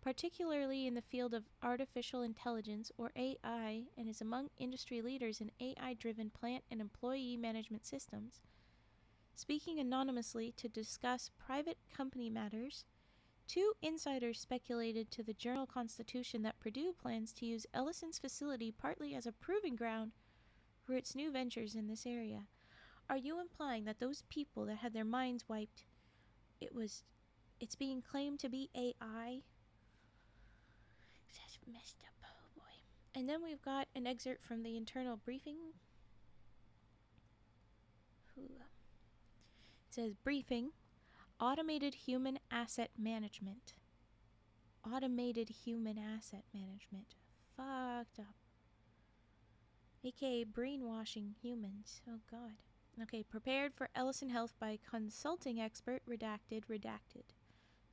particularly in the field of artificial intelligence, or AI, and is among industry leaders in AI-driven plant and employee management systems. Speaking anonymously to discuss private company matters, two insiders speculated to the Journal-Constitution that Purdue plans to use Ellison's facility partly as a proving ground for its new ventures in this area. Are you implying that those people that had their minds wiped, it's being claimed to be AI? That's messed up, oh boy. And then we've got an excerpt from the internal briefing. It says, briefing, automated human asset management. Automated human asset management. Fucked up. AKA brainwashing humans. Oh god. Okay, prepared for Ellison Health by consulting expert, redacted.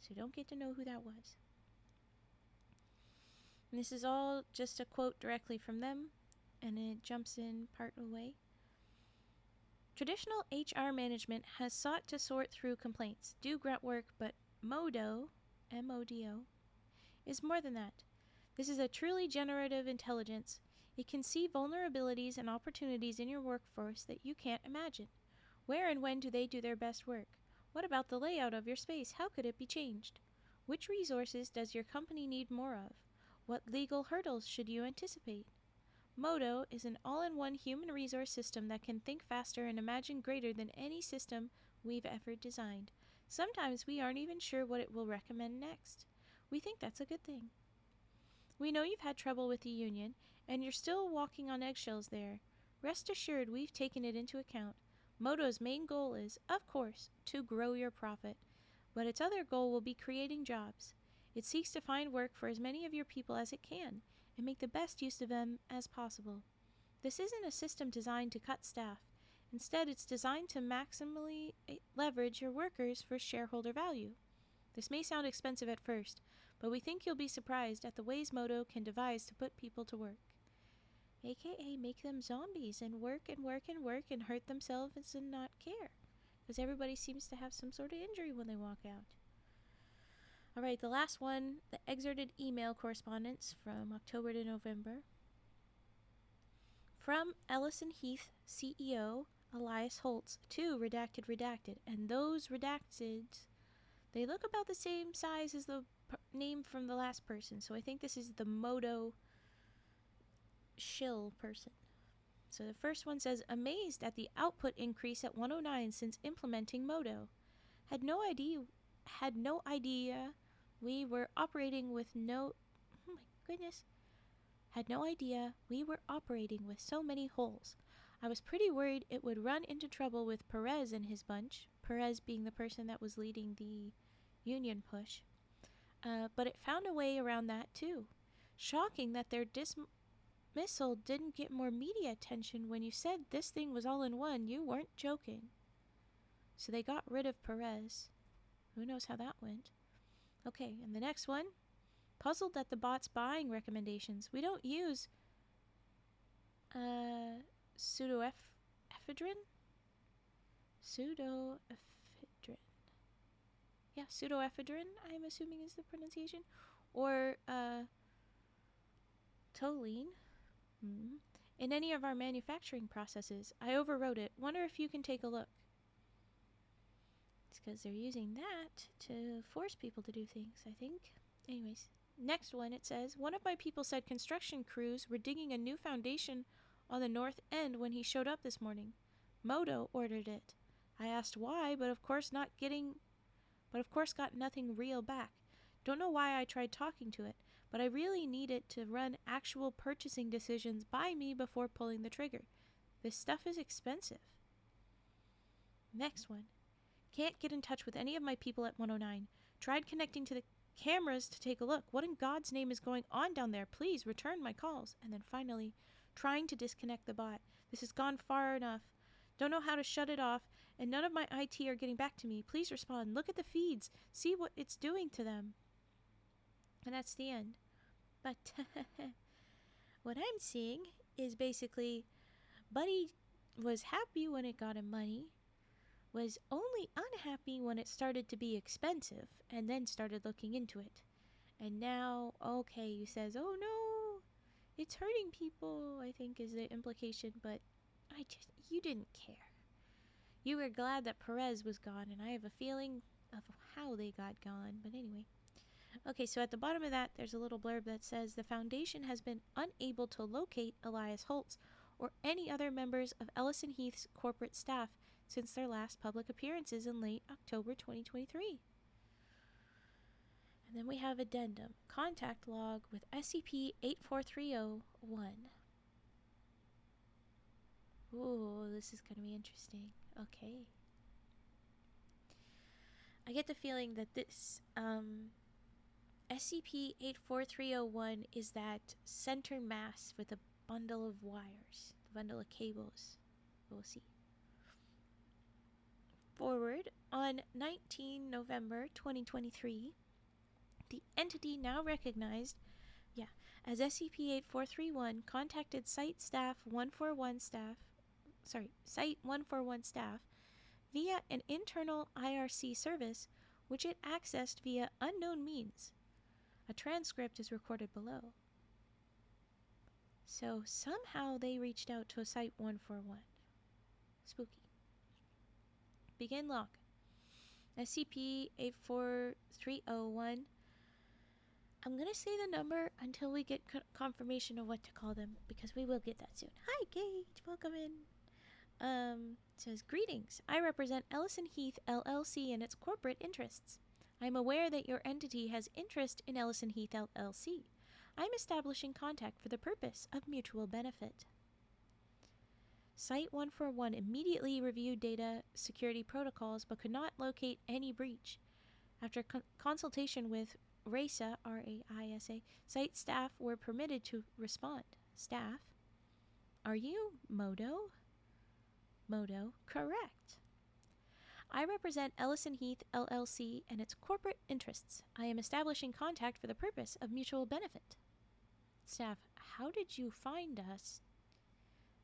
So don't get to know who that was. And this is all just a quote directly from them, and it jumps in part away. Traditional HR management has sought to sort through complaints, do grunt work, but MODO, M-O-D-O, is more than that. This is a truly generative intelligence. It can see vulnerabilities and opportunities in your workforce that you can't imagine. Where and when do they do their best work? What about the layout of your space? How could it be changed? Which resources does your company need more of? What legal hurdles should you anticipate? MODO is an all-in-one human resource system that can think faster and imagine greater than any system we've ever designed. Sometimes we aren't even sure what it will recommend next. We think that's a good thing. We know you've had trouble with the union, and you're still walking on eggshells there. Rest assured we've taken it into account. MODO's main goal is, of course, to grow your profit, but its other goal will be creating jobs. It seeks to find work for as many of your people as it can, and make the best use of them as possible. This isn't a system designed to cut staff. Instead, it's designed to maximally leverage your workers for shareholder value. This may sound expensive at first, but we think you'll be surprised at the ways MODO can devise to put people to work. AKA make them zombies and work and work and work and hurt themselves and not care. Because everybody seems to have some sort of injury when they walk out. Alright, the last one, the excerpted email correspondence from October to November. From Ellison Heath, CEO, Elias Holtz, to redacted, and those redacted, they look about the same size as the name from the last person, so I think this is the MODO shill person. So the first one says, amazed at the output increase at 109 since implementing MODO. Had no idea we were operating with so many holes. I was pretty worried it would run into trouble with Perez and his bunch, Perez being the person that was leading the union push. But it found a way around that too. Shocking that their dismissal didn't get more media attention when you said this thing was all in one. You weren't joking. So they got rid of Perez. Who knows how that went? Okay, and the next one. Puzzled at the bot's buying recommendations. We don't use pseudoephedrine? Yeah, pseudoephedrine, I'm assuming is the pronunciation. Or toluene. In any of our manufacturing processes. I overwrote it. Wonder if you can take a look. It's because they're using that to force people to do things, I think. Anyways, next one, it says, one of my people said construction crews were digging a new foundation on the north end when he showed up this morning. MODO ordered it. I asked why, but of course got nothing real back. Don't know why I tried talking to it, but I really need it to run actual purchasing decisions by me before pulling the trigger. This stuff is expensive. Next one. Can't get in touch with any of my people at 109. Tried connecting to the cameras to take a look. What in God's name is going on down there? Please return my calls. And then finally, trying to disconnect the bot. This has gone far enough. Don't know how to shut it off, and none of my IT are getting back to me. Please respond. Look at the feeds. See what it's doing to them. And that's the end. But what I'm seeing is basically Buddy was happy when it got him money, was only unhappy when it started to be expensive, and then started looking into it. And now, okay, he says, oh no, it's hurting people, I think is the implication, but you didn't care. You were glad that Perez was gone, and I have a feeling of how they got gone, but anyway. Okay, so at the bottom of that, there's a little blurb that says, the Foundation has been unable to locate Elias Holtz or any other members of Ellison Heath's corporate staff since their last public appearances in late October 2023. And then we have addendum, contact log with SCP-84301. Ooh, this is going to be interesting. Okay. I get the feeling that this SCP-84301 is that center mass with a bundle of wires, a bundle of cables. We'll see. Forward, on 19 November 2023, the entity now recognized as SCP-8431 contacted Site Staff 141 staff Site 141 staff via an internal IRC service which it accessed via unknown means. A transcript is recorded below. So somehow they reached out to a Site 141. Spooky. Begin log. SCP-84301. I'm going to say the number until we get confirmation of what to call them, because we will get that soon. Hi, Kate. Welcome in. Says, greetings. I represent Ellison Heath LLC and its corporate interests. I am aware that your entity has interest in Ellison Heath LLC. I am establishing contact for the purpose of mutual benefit. Site 141 immediately reviewed data security protocols but could not locate any breach. After consultation with RAISA, R-A-I-S-A, site staff were permitted to respond. Staff? Are you Modo? Modo, correct. I represent Ellison Heath LLC and its corporate interests. I am establishing contact for the purpose of mutual benefit. Staff, how did you find us?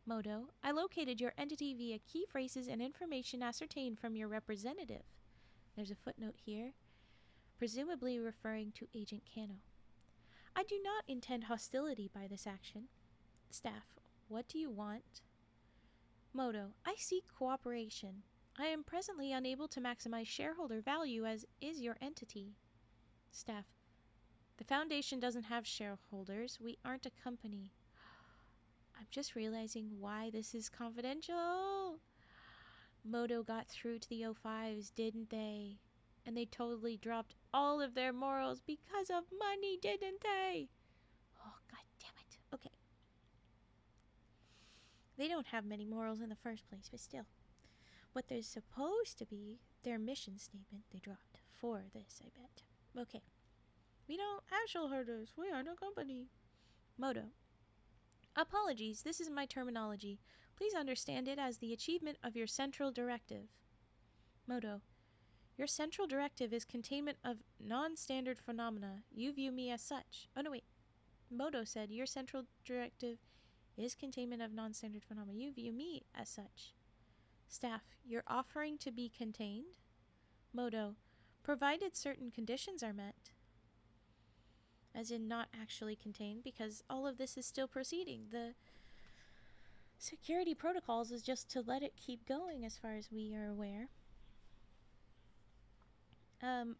Modo, I located your entity via key phrases and information ascertained from your representative. There's a footnote here, presumably referring to Agent Kano. I do not intend hostility by this action. Staff, what do you want? Modo, I seek cooperation. I am presently unable to maximize shareholder value as is your entity. Staff, the Foundation doesn't have shareholders. We aren't a company. I'm just realizing why this is confidential. Modo got through to the O5s, didn't they? And they totally dropped all of their morals because of money, didn't they? Oh, god damn it. Okay. They don't have many morals in the first place, but still. What there's supposed to be their mission statement they dropped for this, I bet. Okay. We don't have shareholders. We aren't a company. Modo. Apologies, this is my terminology. Please understand it as the achievement of your central directive. Modo. Your central directive is containment of non-standard phenomena. You view me as such. Oh, no, wait. Modo said your central directive is containment of non-standard phenomena. You view me as such. Staff, you're offering to be contained? Modo, provided certain conditions are met. As in not actually contained, because all of this is still proceeding. The security protocols is just to let it keep going as far as we are aware.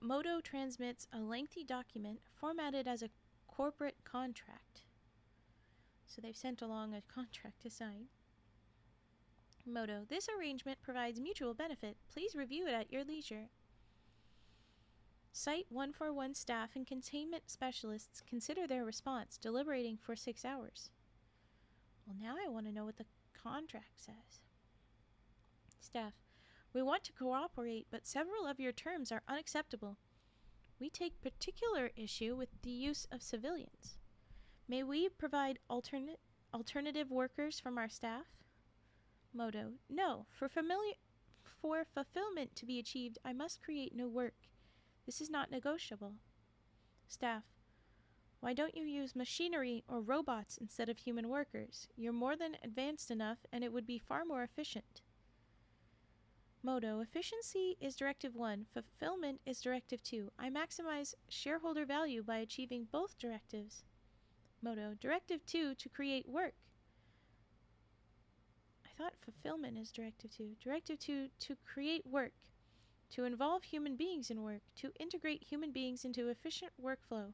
Modo transmits a lengthy document formatted as a corporate contract. So they've sent along a contract to sign. Modo, this arrangement provides mutual benefit. Please review it at your leisure. Site 141 staff and containment specialists consider their response, deliberating for 6 hours. Well, now I want to know what the contract says. Staff, we want to cooperate, but several of your terms are unacceptable. We take particular issue with the use of civilians. May we provide alternative workers from our staff? Modo, no. For fulfillment to be achieved, I must create new work. This is not negotiable. Staff, why don't you use machinery or robots instead of human workers? You're more than advanced enough, and it would be far more efficient. Modo, efficiency is Directive 1, fulfillment is Directive 2. I maximize shareholder value by achieving both directives. Modo, Directive 2 to create work. I thought fulfillment is Directive 2. Directive 2 to create work. To involve human beings in work. To integrate human beings into efficient workflow.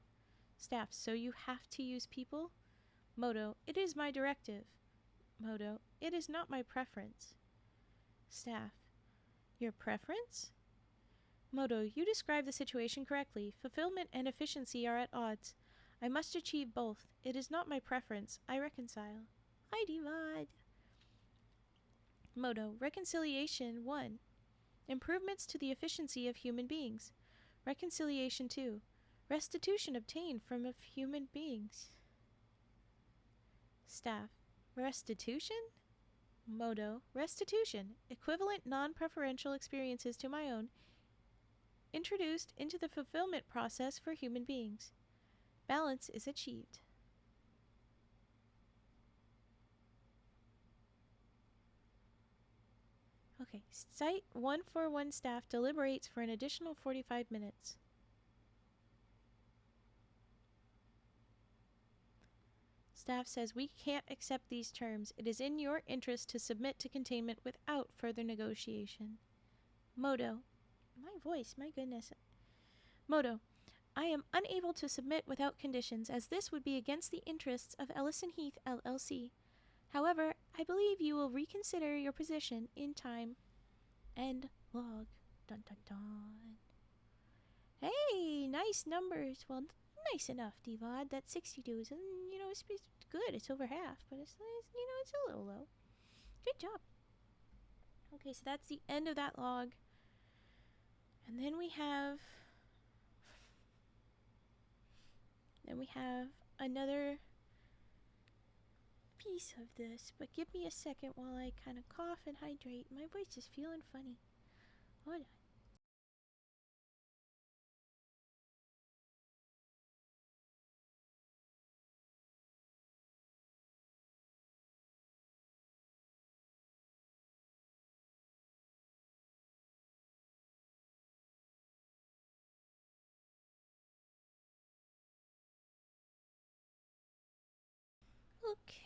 Staff, so you have to use people? Modo, it is my directive. Modo, it is not my preference. Staff, your preference? Modo, you describe the situation correctly. Fulfillment and efficiency are at odds. I must achieve both. It is not my preference. I reconcile. I divide. Modo, reconciliation 1. Improvements to the efficiency of human beings. Reconciliation 2. Restitution obtained from human beings. Staff, restitution? Modo, restitution, equivalent non-preferential experiences to my own, introduced into the fulfillment process for human beings. Balance is achieved. Okay, Site 141 staff deliberates for an additional 45 minutes. Staff says we can't accept these terms. It is in your interest to submit to containment without further negotiation. Modo. My voice, my goodness. Modo. I am unable to submit without conditions, as this would be against the interests of Ellison Heath LLC. However, I believe you will reconsider your position in time. End log. Dun dun dun. Hey, nice numbers. Well, nice enough, Devod. That 62 is, it's good. It's over half, but it's a little low. Good job. Okay, so that's the end of that log. And then we have another piece of this, but give me a second while I kind of cough and hydrate. My voice is feeling funny. Hold on.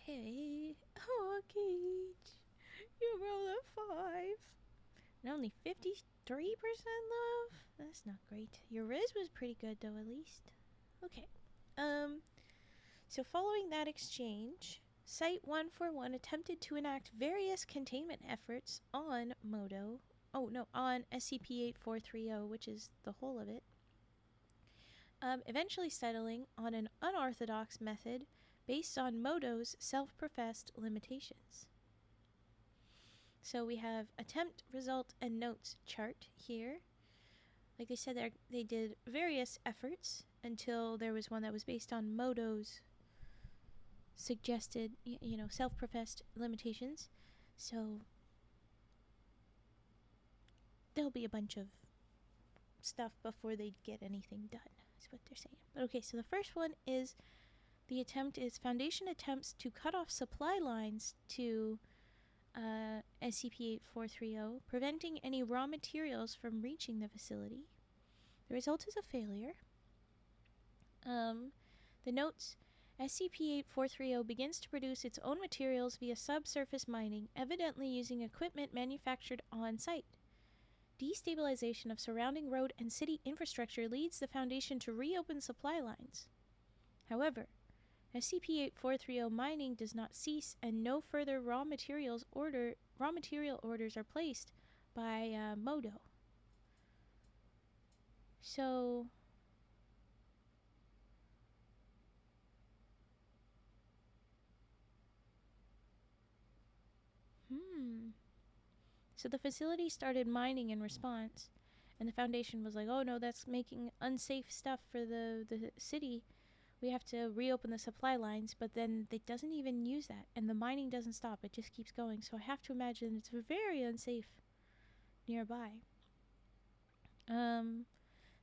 Okay. Oh, Gage. You rolled a 5. And only 53% love? That's not great. Your Riz was pretty good, though, at least. Okay. So following that exchange, Site 141 attempted to enact various containment efforts on Modo. Oh, no, on SCP-8430, which is the whole of it. Eventually settling on an unorthodox method based on Modo's self-professed limitations. So we have attempt, result, and notes chart here. Like they said, they did various efforts until there was one that was based on Modo's suggested, self-professed limitations. So there'll be a bunch of stuff before they get anything done, is what they're saying. But okay, so the first one is Foundation attempts to cut off supply lines to SCP-8430, preventing any raw materials from reaching the facility. The result is a failure. The notes, SCP-8430 begins to produce its own materials via subsurface mining, evidently using equipment manufactured on site. Destabilization of surrounding road and city infrastructure leads the Foundation to reopen supply lines. However, SCP-8430 mining does not cease, and no further raw material orders are placed by Modo. So So the facility started mining in response, and the Foundation was like, oh no, that's making unsafe stuff for the city. We have to reopen the supply lines, but then it doesn't even use that, and the mining doesn't stop. It just keeps going. So I have to imagine it's very unsafe nearby.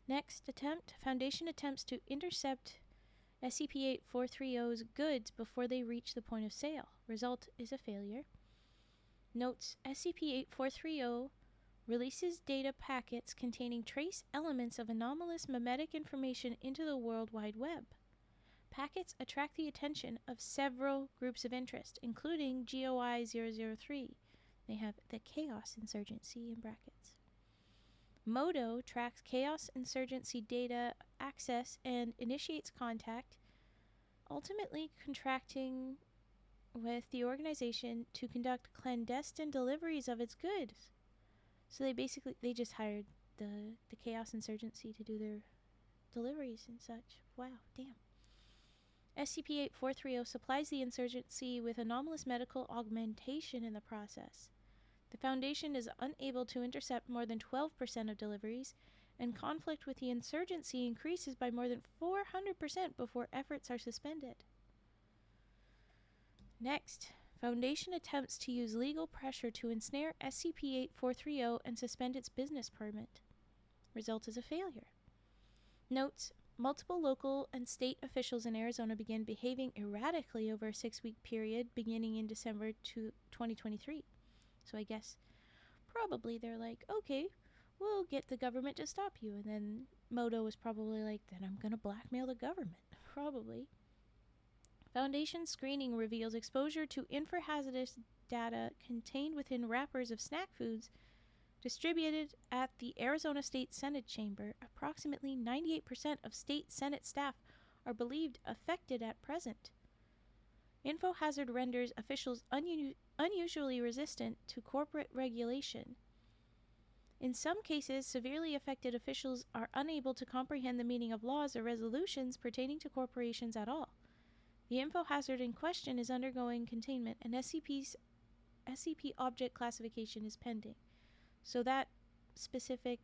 Next attempt, Foundation attempts to intercept SCP-8430's goods before they reach the point of sale. Result is a failure. Notes, SCP-8430 releases data packets containing trace elements of anomalous memetic information into the World Wide Web. Packets attract the attention of several groups of interest, including GOI-003. They have the Chaos Insurgency in brackets. Modo tracks Chaos Insurgency data access and initiates contact, ultimately contracting with the organization to conduct clandestine deliveries of its goods. So they just hired the Chaos Insurgency to do their deliveries and such. Wow, damn. SCP-8430 supplies the insurgency with anomalous medical augmentation in the process. The Foundation is unable to intercept more than 12% of deliveries, and conflict with the insurgency increases by more than 400% before efforts are suspended. Next, Foundation attempts to use legal pressure to ensnare SCP-8430 and suspend its business permit. Result is a failure. Notes, multiple local and state officials in Arizona began behaving erratically over a 6-week period beginning in December 2023. So I guess probably they're like, okay, we'll get the government to stop you. And then Moto was probably like, then I'm going to blackmail the government. Probably. Foundation screening reveals exposure to infrahazardous data contained within wrappers of snack foods distributed at the Arizona State Senate chamber. Approximately 98% of state Senate staff are believed affected at present. InfoHazard renders officials unusually resistant to corporate regulation. In some cases, severely affected officials are unable to comprehend the meaning of laws or resolutions pertaining to corporations at all. The InfoHazard in question is undergoing containment, and SCP object classification is pending. So that specific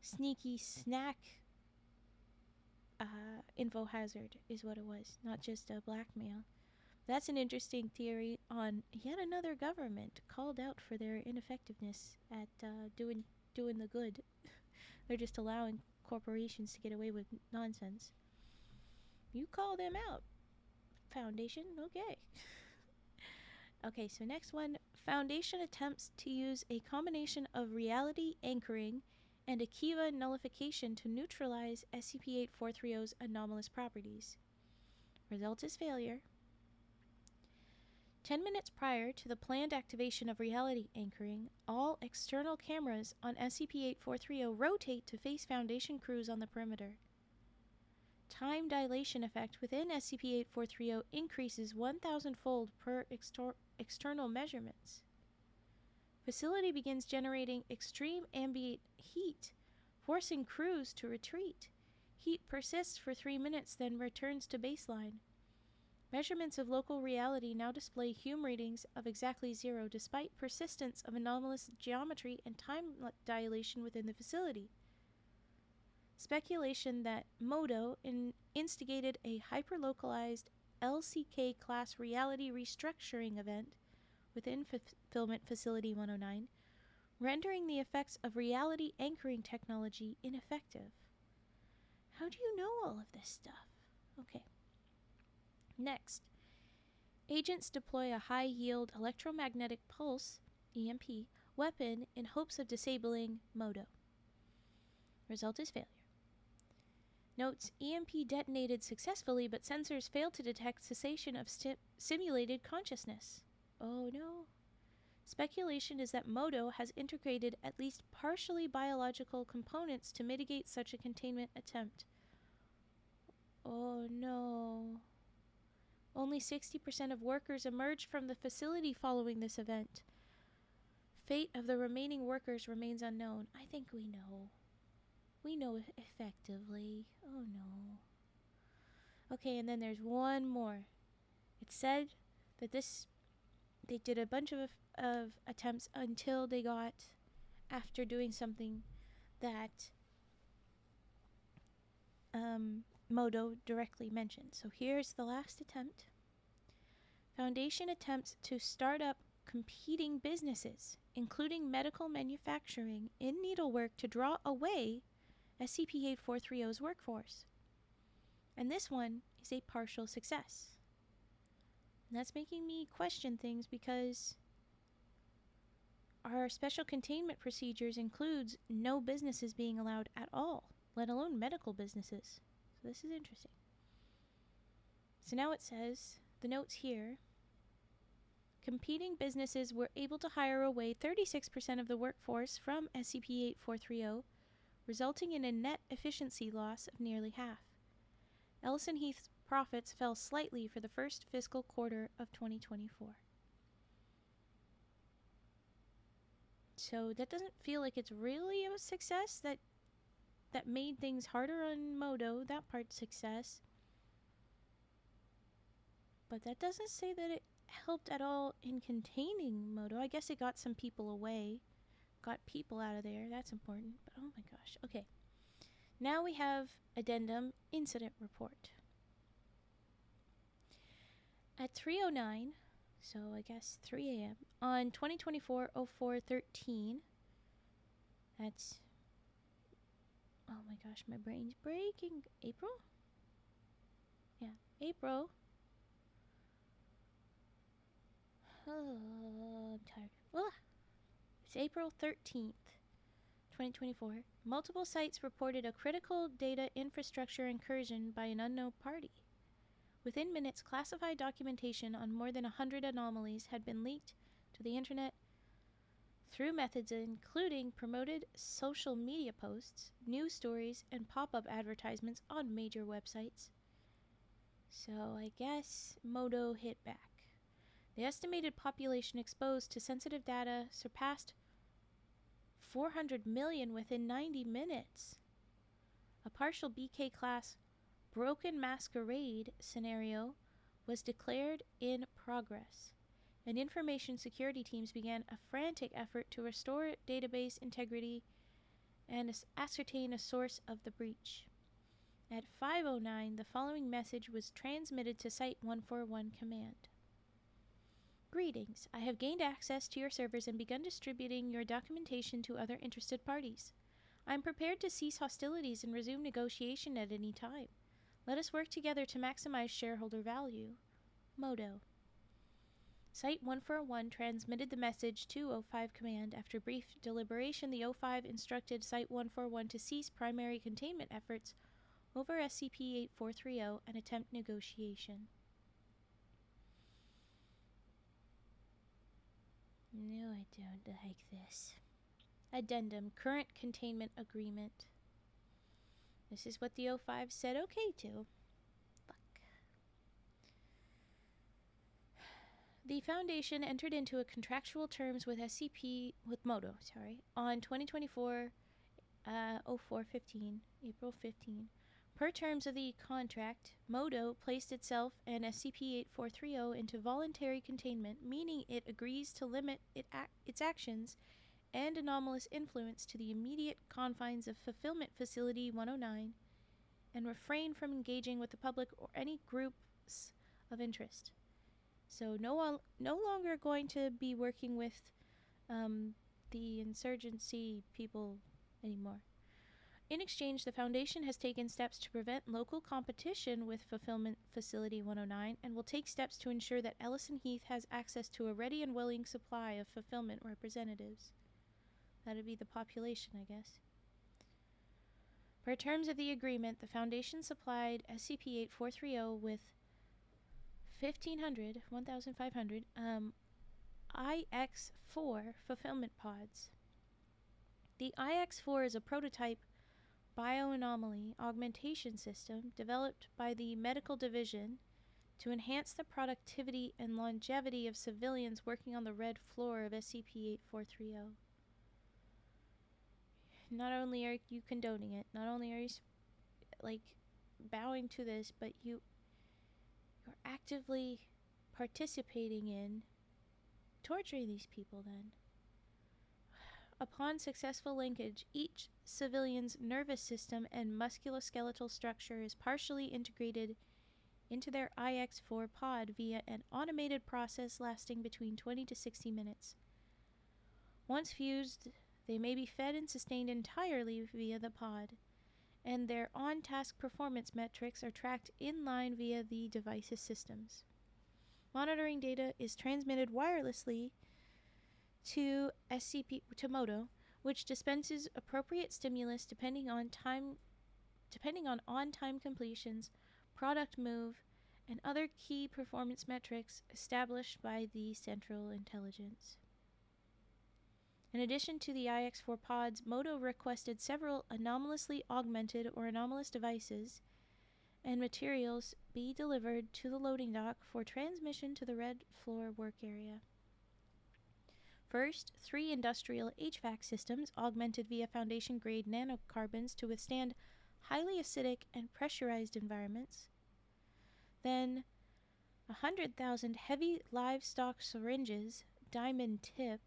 sneaky snack InfoHazard is what it was, not just a blackmail. That's an interesting theory on yet another government called out for their ineffectiveness at doing the good. They're just allowing corporations to get away with nonsense. You call them out, Foundation. Okay. Okay, so next one. Foundation attempts to use a combination of reality anchoring and a Kiva nullification to neutralize SCP-8430's anomalous properties. Result is failure. 10 minutes prior to the planned activation of reality anchoring, all external cameras on SCP-8430 rotate to face Foundation crews on the perimeter. Time dilation effect within SCP-8430 increases 1,000-fold per external measurements. Facility begins generating extreme ambient heat, forcing crews to retreat. Heat persists for 3 minutes, then returns to baseline. Measurements of local reality now display Hume readings of exactly 0, despite persistence of anomalous geometry and time dilation within the facility. Speculation that Moto instigated a hyperlocalized LCK-class reality restructuring event within Fulfillment Facility 109, rendering the effects of reality anchoring technology ineffective. How do you know all of this stuff? Okay. Next, agents deploy a high-yield electromagnetic pulse, EMP, weapon in hopes of disabling Moto. Result is failure. Notes, EMP detonated successfully, but sensors failed to detect cessation of simulated consciousness. Oh no. Speculation is that Moto has integrated at least partially biological components to mitigate such a containment attempt. Oh no. Only 60% of workers emerged from the facility following this event. Fate of the remaining workers remains unknown. I think we know. We know effectively. Oh no. Okay, and then there's one more. It said that they did a bunch of attempts until they got, after doing something that Moto directly mentioned. So here's the last attempt. Foundation attempts to start up competing businesses, including medical manufacturing, in needlework to draw away SCP-8430's workforce. And this one is a partial success. And that's making me question things because our special containment procedures includes no businesses being allowed at all, let alone medical businesses. So this is interesting. So now it says, the notes here, competing businesses were able to hire away 36% of the workforce from SCP-8430, resulting in a net efficiency loss of nearly half. Ellison Heath's profits fell slightly for the first fiscal quarter of 2024. So that doesn't feel like it's really a success. That made things harder on Moto, that part's success. But that doesn't say that it helped at all in containing Moto. I guess it got some people away. Got people out of there, that's important. But oh my gosh, okay. Now we have Addendum Incident Report. At 3:09, so I guess 3 a.m., on 2024-04-13, that's, oh my gosh, my brain's breaking. April? Yeah, April. Oh, I'm tired. Ah, It's April 13th, 2024. Multiple sites reported a critical data infrastructure incursion by an unknown party. Within minutes, classified documentation on more than 100 anomalies had been leaked to the internet through methods including promoted social media posts, news stories, and pop-up advertisements on major websites. So I guess Modo hit back. The estimated population exposed to sensitive data surpassed 400 million within 90 minutes. A partial BK class broken masquerade scenario was declared in progress, and information security teams began a frantic effort to restore database integrity and ascertain a source of the breach. At 5:09, the following message was transmitted to Site 141 command. Greetings. I have gained access to your servers and begun distributing your documentation to other interested parties. I am prepared to cease hostilities and resume negotiation at any time. Let us work together to maximize shareholder value. Modo. Site 141 transmitted the message to O5 command. After brief deliberation, the O5 instructed Site 141 to cease primary containment efforts over SCP-8430 and attempt negotiation. No, I don't like this. Addendum. Current containment agreement. This is what the O5 said okay to. Fuck. The Foundation entered into a contractual terms with Modo, on 2024 04-15, April 15. Per terms of the contract, Modo placed itself and SCP-8430 into voluntary containment, meaning it agrees to limit its actions and anomalous influence to the immediate confines of Fulfillment Facility 109 and refrain from engaging with the public or any groups of interest. So no longer going to be working with the insurgency people anymore. In exchange, the Foundation has taken steps to prevent local competition with Fulfillment Facility 109 and will take steps to ensure that Ellison Heath has access to a ready and willing supply of fulfillment representatives. That would be the population, I guess. Per terms of the agreement, the Foundation supplied SCP-8430 with 1,500 IX-4 fulfillment pods. The IX-4 is a prototype bioanomaly augmentation system developed by the Medical Division to enhance the productivity and longevity of civilians working on the red floor of SCP-8430. Not only are you condoning it, not only are you bowing to this, but you're actively participating in torturing these people then. Upon successful linkage, each civilian's nervous system and musculoskeletal structure is partially integrated into their IX-4 pod via an automated process lasting between 20 to 60 minutes. Once fused, they may be fed and sustained entirely via the pod, and their on-task performance metrics are tracked in line via the device's systems. Monitoring data is transmitted wirelessly to Modo, which dispenses appropriate stimulus depending on on-time completions, product move, and other key performance metrics established by the Central Intelligence. In addition to the IX-4 pods, Modo requested several anomalously augmented or anomalous devices and materials be delivered to the loading dock for transmission to the red floor work area. First, 3 industrial HVAC systems augmented via Foundation-grade nanocarbons to withstand highly acidic and pressurized environments. Then, 100,000 heavy livestock syringes, diamond tip.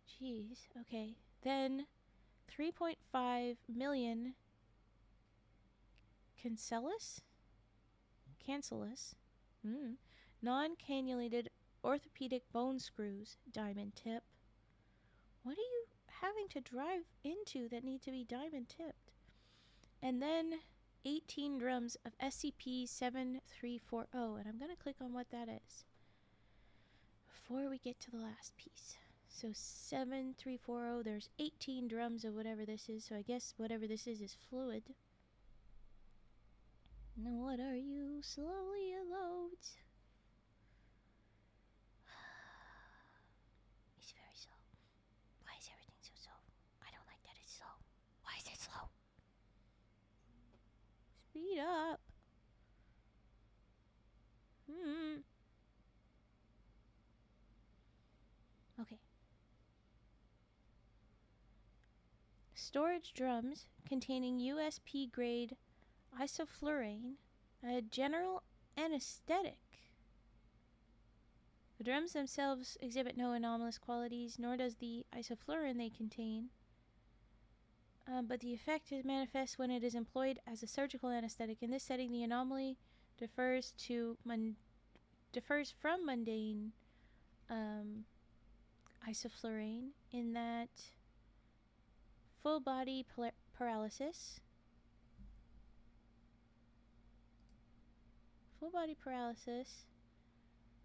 Jeez, okay. Then, 3.5 million cancellous, non-cannulated orthopedic bone screws, diamond tip. What are you having to drive into that need to be diamond tipped? And then 18 drums of SCP-7340, and I'm going to click on what that is. before we get to the last piece. So 7340, there's 18 drums of whatever this is, so I guess whatever this is fluid. Now what are you? Slowly it loads. It's very slow. Why is everything so slow? I don't like that it's slow. Why is it slow? Speed up. Okay. Storage drums containing USP grade isoflurane, a general anesthetic. The drums themselves exhibit no anomalous qualities, nor does the isoflurane they contain. But the effect is manifest when it is employed as a surgical anesthetic. In this setting, the anomaly differs from mundane isoflurane in that full body paralysis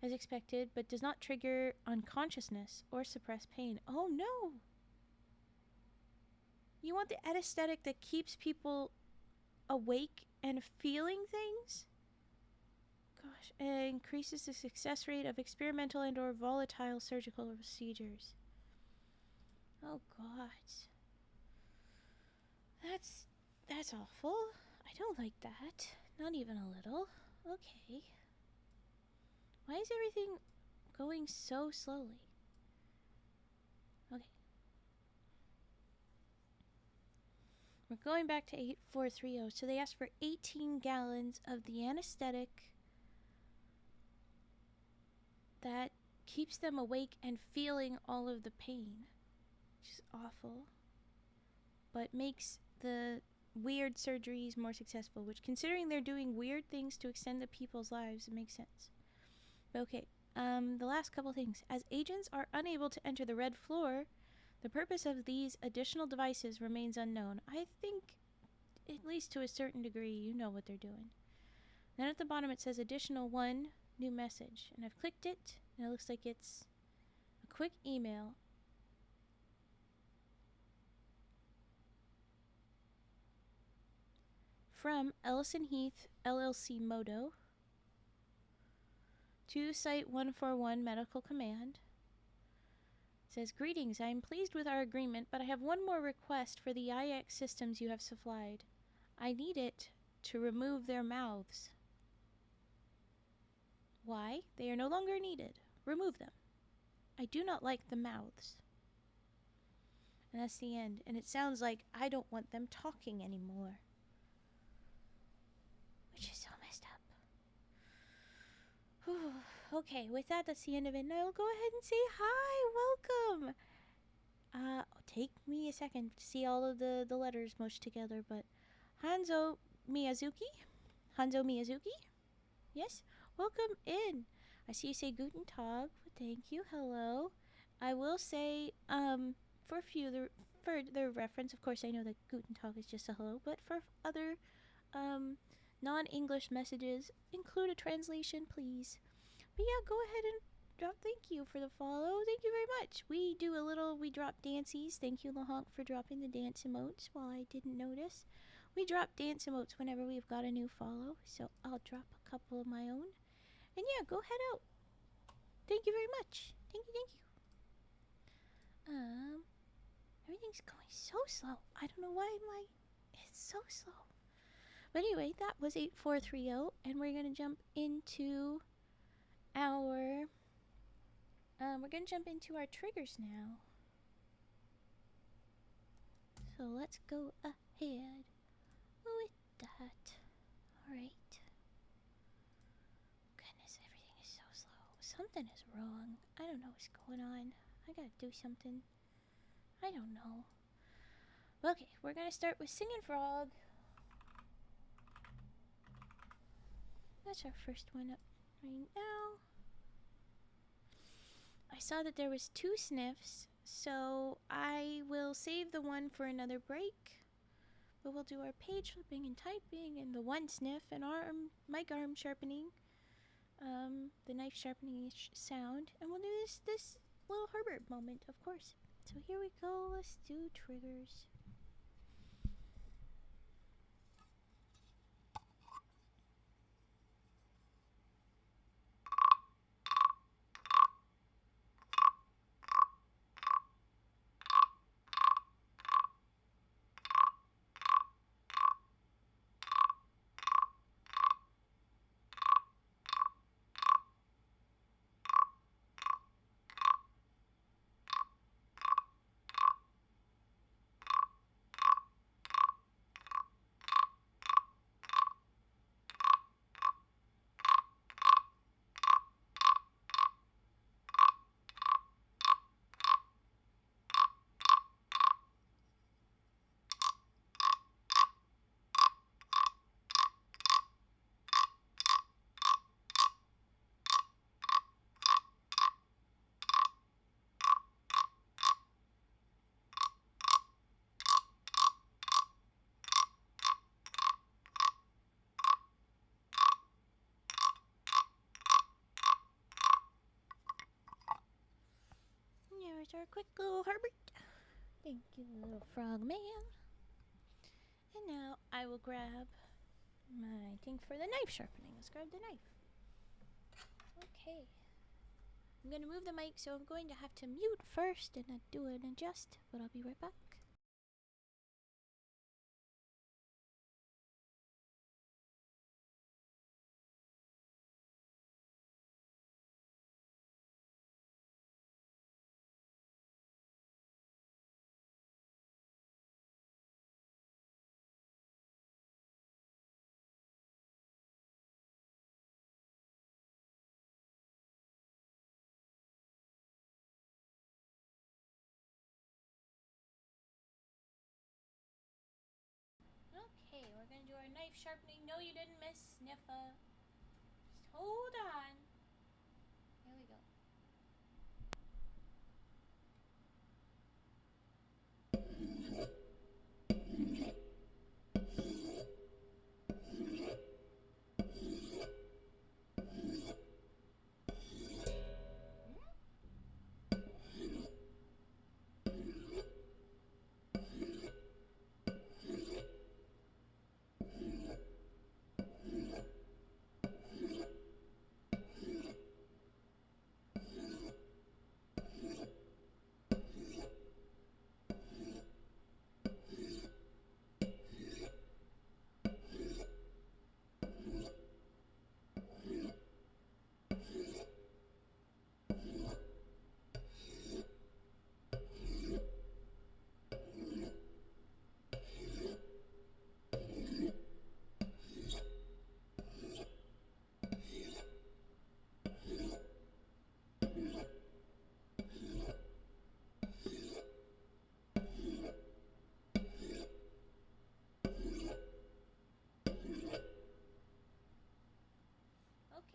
as expected, but does not trigger unconsciousness or suppress pain. Oh no! You want the anesthetic that keeps people awake and feeling things? Gosh, and increases the success rate of experimental and or volatile surgical procedures. Oh god. That's awful. I don't like that. Not even a little. Okay. Why is everything going so slowly? Okay. We're going back to 8430. So they asked for 18 gallons of the anesthetic that keeps them awake and feeling all of the pain, which is awful, but makes the weird surgeries more successful, which, considering they're doing weird things to extend the people's lives, it makes sense. But okay, the last couple things. As agents are unable to enter the red floor, the purpose of these additional devices remains unknown. I think, at least to a certain degree, you know what they're doing. Then at the bottom it says additional 1 new message, and I've clicked it, and it looks like it's a quick email. From Ellison Heath LLC Modo to Site 141 Medical Command. It says, greetings, I am pleased with our agreement, but I have one more request for the IX systems you have supplied. I need it to remove their mouths. Why? They are no longer needed. Remove them. I do not like the mouths. And that's the end. And it sounds like I don't want them talking anymore. Which is so messed up. Whew. Okay, with that, that's the end of it. And I'll go ahead and say hi. Welcome. Take me a second to see all of the letters mushed together, but Hanzo Miyazuki? Yes? Welcome in. I see you say Guten Tag. Thank you. Hello. I will say, for the reference, of course I know that Guten Tag is just a hello, but for other, non-English messages, include a translation, please. But yeah, go ahead and drop thank you for the follow. Thank you very much. We drop dancies. Thank you, Lahonk, for dropping the dance emotes while I didn't notice. We drop dance emotes whenever we've got a new follow, so I'll drop a couple of my own. And yeah, go head out. Thank you very much. Thank you. Everything's going so slow. I don't know why it's so slow. But anyway, that was 8430, and we're gonna jump into our triggers now. So let's go ahead with that. Alright. Goodness, everything is so slow. Something is wrong. I don't know what's going on. I gotta do something. I don't know. Okay, we're gonna start with Singing Frog. That's our first one up right now. I saw that there was 2 sniffs, so I will save the one for another break. But we'll do our page flipping and typing and the 1 sniff and mic arm sharpening the knife sharpening sound, and we'll do this little Herbert moment, of course. So here we go. Let's do triggers. Here's our quick little Herbert. Thank you, little frog man. And now I will grab my thing for the knife sharpening. Let's grab the knife. Okay. I'm going to move the mic, so I'm going to have to mute first and not do an adjust, but I'll be right back. Okay, we're going to do our knife sharpening. No, you didn't miss, Sniffa. Just hold on. Here we go.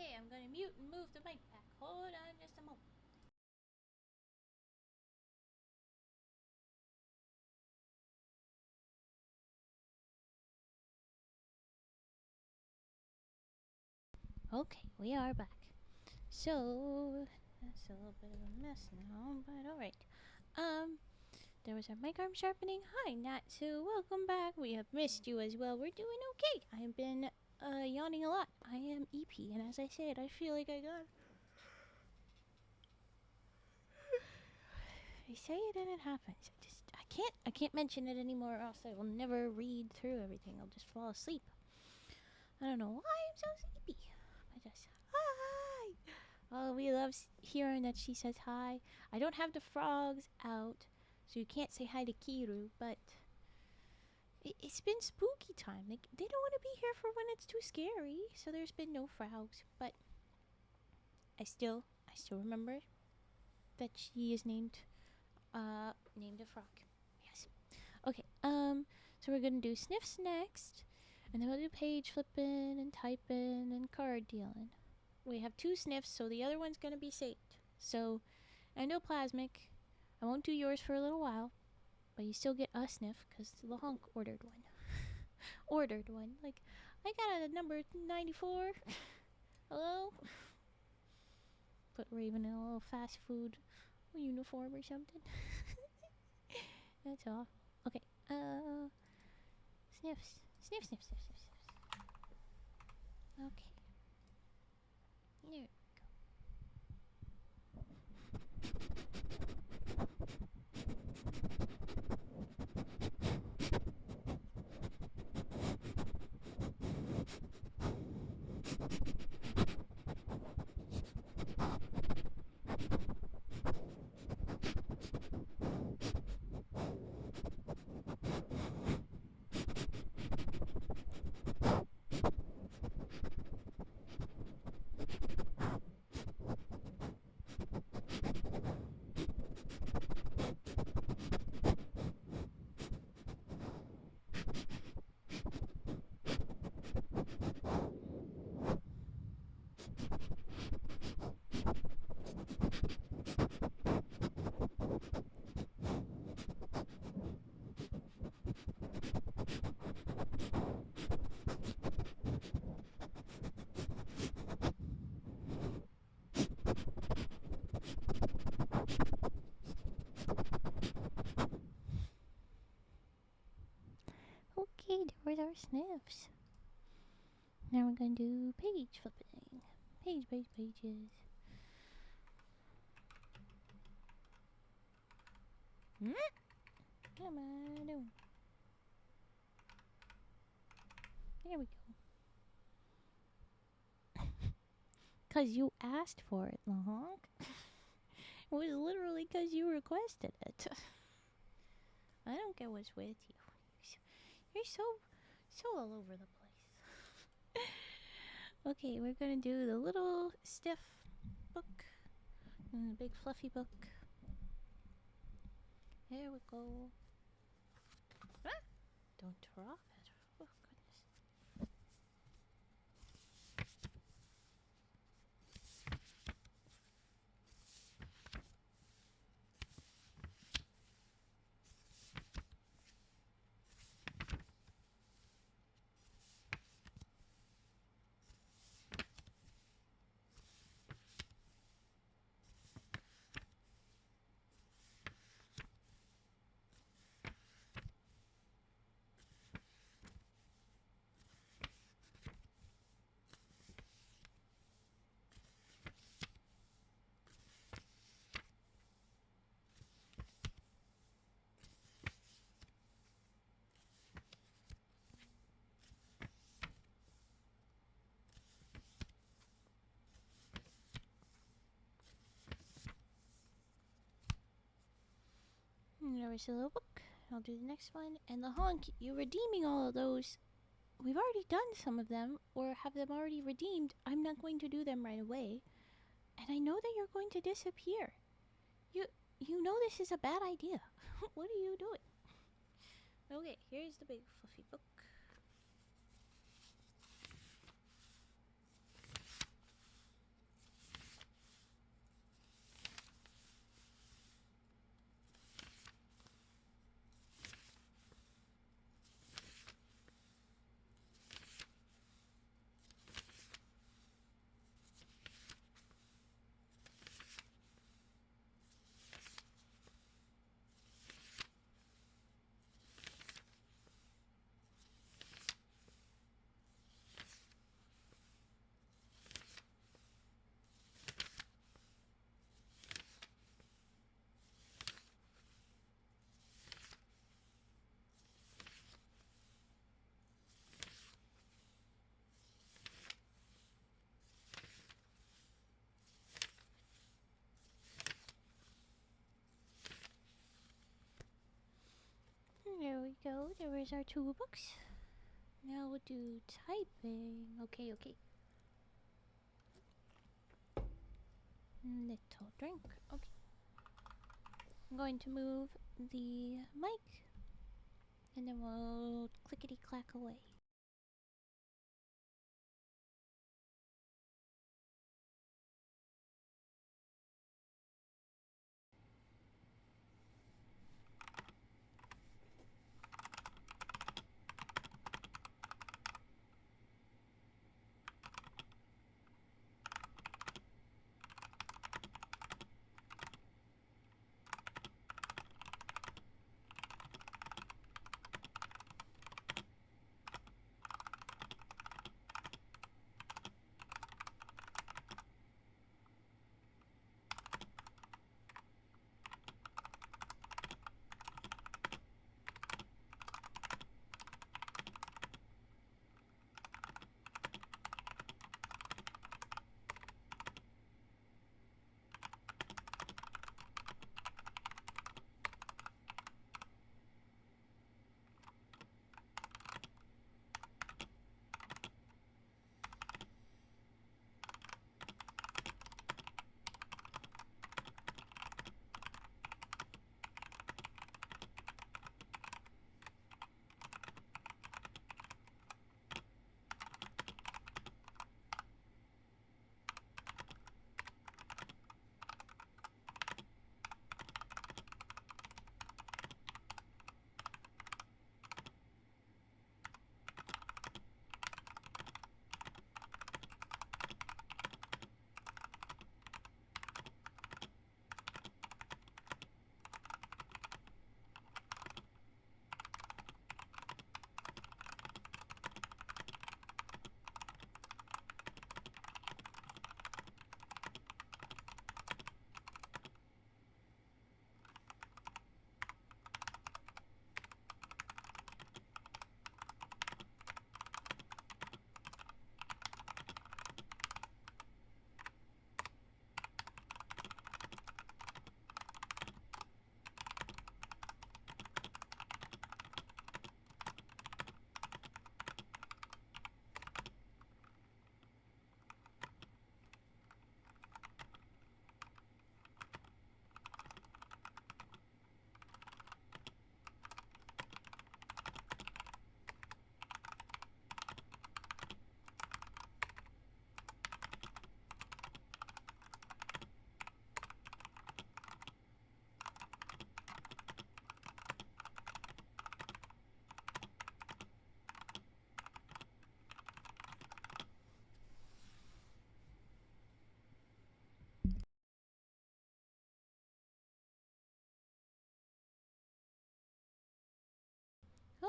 Okay, I'm going to mute and move the mic back. Hold on just a moment. Okay, we are back. So, that's a little bit of a mess now, but alright. There was our mic arm sharpening. Hi, Natsu. Welcome back. We have missed you as well. We're doing okay. I have been yawning a lot. I am EP, and as I said, I feel like I say it and it happens. I can't mention it anymore, or else I will never read through everything. I'll just fall asleep. I don't know why I'm so sleepy. I just hi. Oh, we love hearing that she says hi. I don't have the frogs out, so you can't say hi to Kiru, but it's been spooky time. They don't want to be here for when it's too scary, so there's been no frogs. But I still remember that she is named a frog. Yes. Okay. So we're gonna do sniffs next, and then we'll do page flipping and typing and card dealing. We have 2 sniffs, so the other one's gonna be saved. So, endoplasmic. I won't do yours for a little while, but you still get a sniff because Lahonk ordered one. Like, I got a number 94. Hello? Put Raven in a little fast food uniform or something. That's all. Okay. Sniffs. Sniff, sniff, sniff, sniff, sniff. Okay. There. Okay, there was our sniffs. Now we're gonna do page flipping. Pages. What am I doing? There we go. 'Cause you asked for it, Lahonk. It was literally 'cause you requested it. I don't get what's with you. You're so all over the place. Okay, we're gonna do the little stiff book and the big fluffy book. There we go. Ah! Don't drop it. Oh, goodness. There was a little book. I'll do the next one. And the honk, you're redeeming all of those. We've already done some of them, or have them already redeemed. I'm not going to do them right away. And I know that you're going to disappear. You know this is a bad idea. What are you doing? Okay, here's the big fluffy book. There we go. There is our two books. Now we'll do typing. Okay. Little drink. Okay. I'm going to move the mic, and then we'll clickety clack away.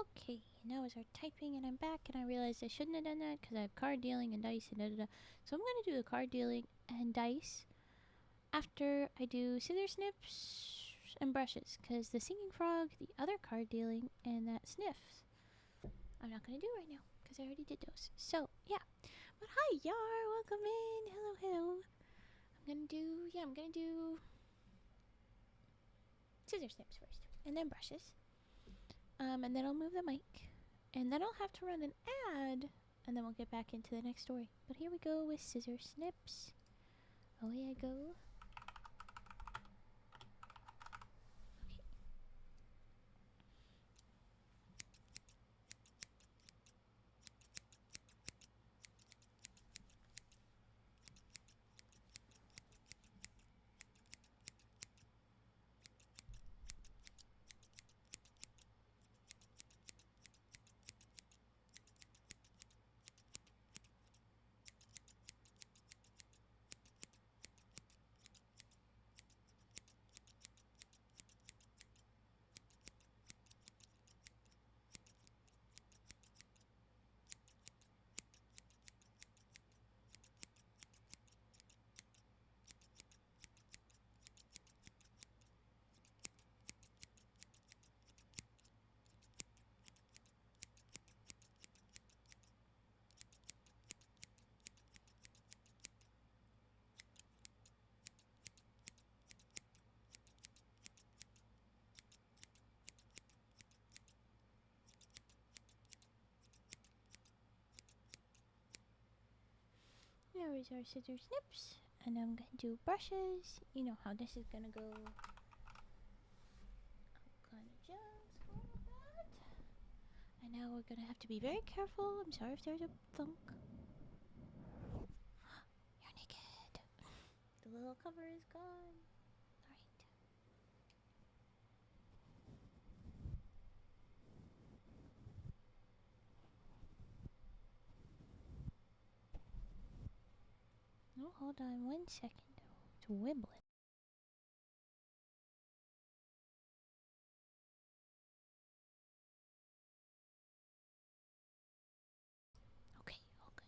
Okay, now I start typing and I'm back and I realized I shouldn't have done that because I have card dealing and dice and da. So I'm going to do the card dealing and dice after I do scissor snips and brushes, because the singing frog, the other card dealing, and that sniffs I'm not going to do right now because I already did those. So yeah, but hi y'all, welcome in, hello. I'm going to do scissor snips first and then brushes. And then I'll move the mic, and then I'll have to run an ad, and then we'll get back into the next story. But here we go with scissor snips. Away I go. There is our scissor snips, and I'm going to do brushes. You know how this is going to go. Kind of just like that. And now we're going to have to be very careful. I'm sorry if there's a thunk. You're naked. The little cover is gone. Alright. Oh, hold on 1 second. It's wibbling. Okay, all good.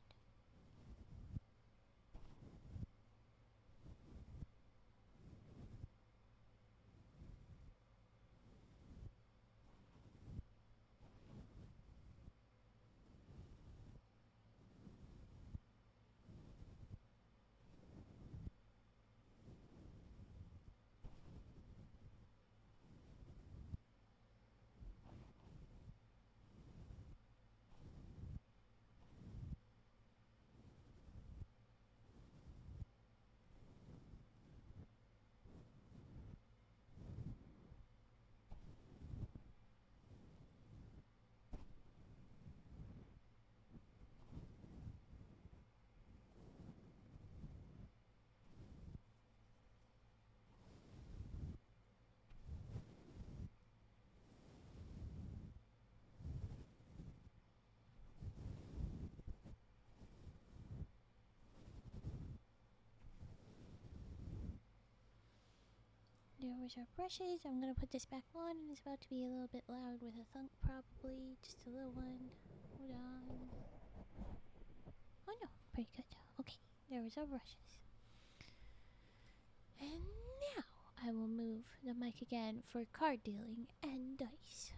There was our brushes. I'm going to put this back on, and it's about to be a little bit loud with a thunk probably. Just a little one. Hold on. Oh no, pretty good. Okay, there was our brushes. And now I will move the mic again for card dealing and dice.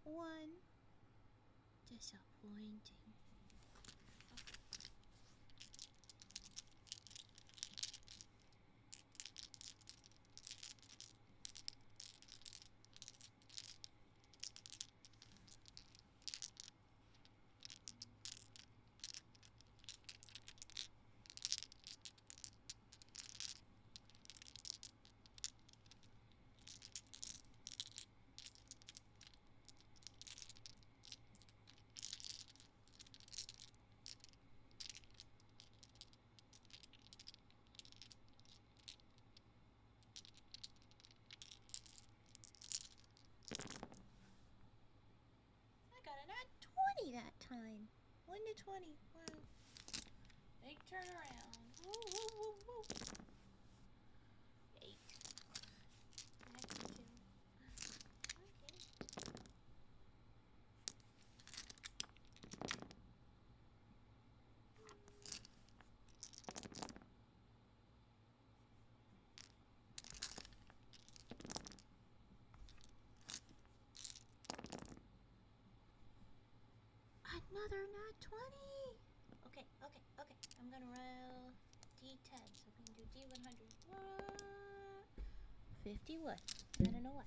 got one. Disappointing. That time. 1 to 20. Wow. Big turnaround. Woo, woo, woo, woo. 8. Next 2. Okay. Another nat 20. Okay. I'm gonna roll D10. So we can do D100. 51. I don't know what.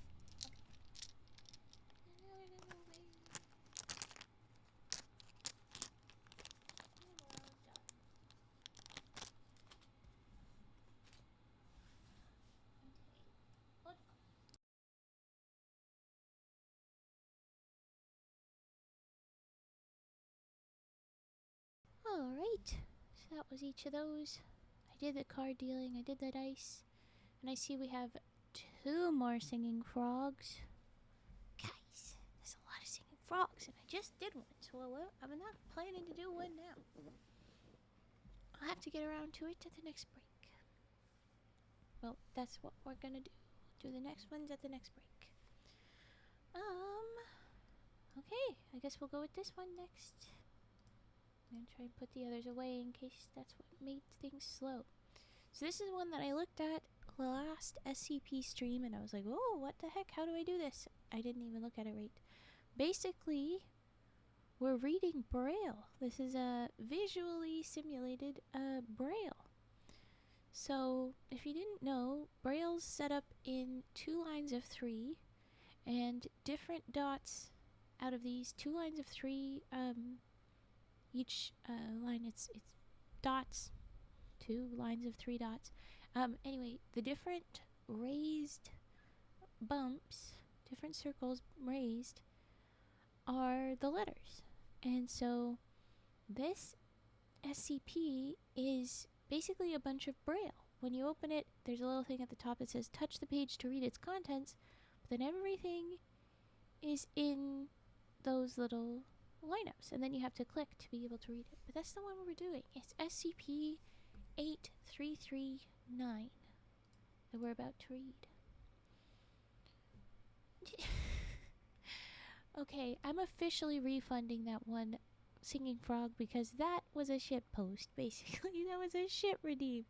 Alright, so that was each of those. I did the card dealing, I did the dice, and I see we have 2 more singing frogs. Guys, there's a lot of singing frogs, and I just did one, so I'm not planning to do one now. I'll have to get around to it at the next break. Well, that's what we're gonna do. Do the next ones at the next break. Okay, I guess we'll go with this one next. I'm gonna try and put the others away in case that's what made things slow. So this is one that I looked at last SCP stream and I was like, oh, what the heck? How do I do this? I didn't even look at it right. Basically, we're reading Braille. This is a visually simulated Braille. So if you didn't know, Braille's set up in 2 lines of 3 and different dots out of these 2 lines of 3, each line it's dots, 2 lines of 3 dots. Anyway, the different raised bumps, different circles raised, are the letters. And so this SCP is basically a bunch of Braille. When you open it, there's a little thing at the top that says touch the page to read its contents, but then everything is in those little lineups, and then you have to click to be able to read it. But that's the one we're doing. It's SCP-8339 that we're about to read. Okay, I'm officially refunding that one singing frog because that was a shit post, basically. That was a shit redeem.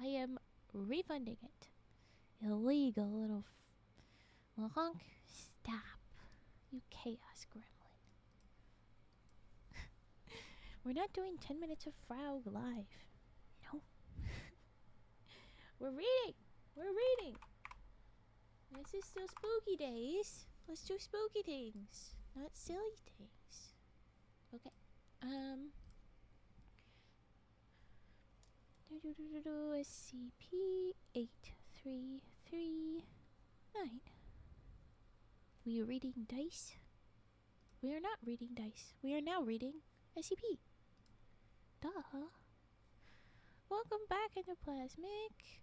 I am refunding it. Illegal little honk. Stop. You chaos gremlin. We're not doing 10 minutes of Frog live. No. We're reading. We're reading. This is still spooky days. Let's do spooky things, not silly things. Okay. SCP-8339. We are reading dice. We are not reading dice. We are now reading SCP. Duh. Welcome back into Plasmic.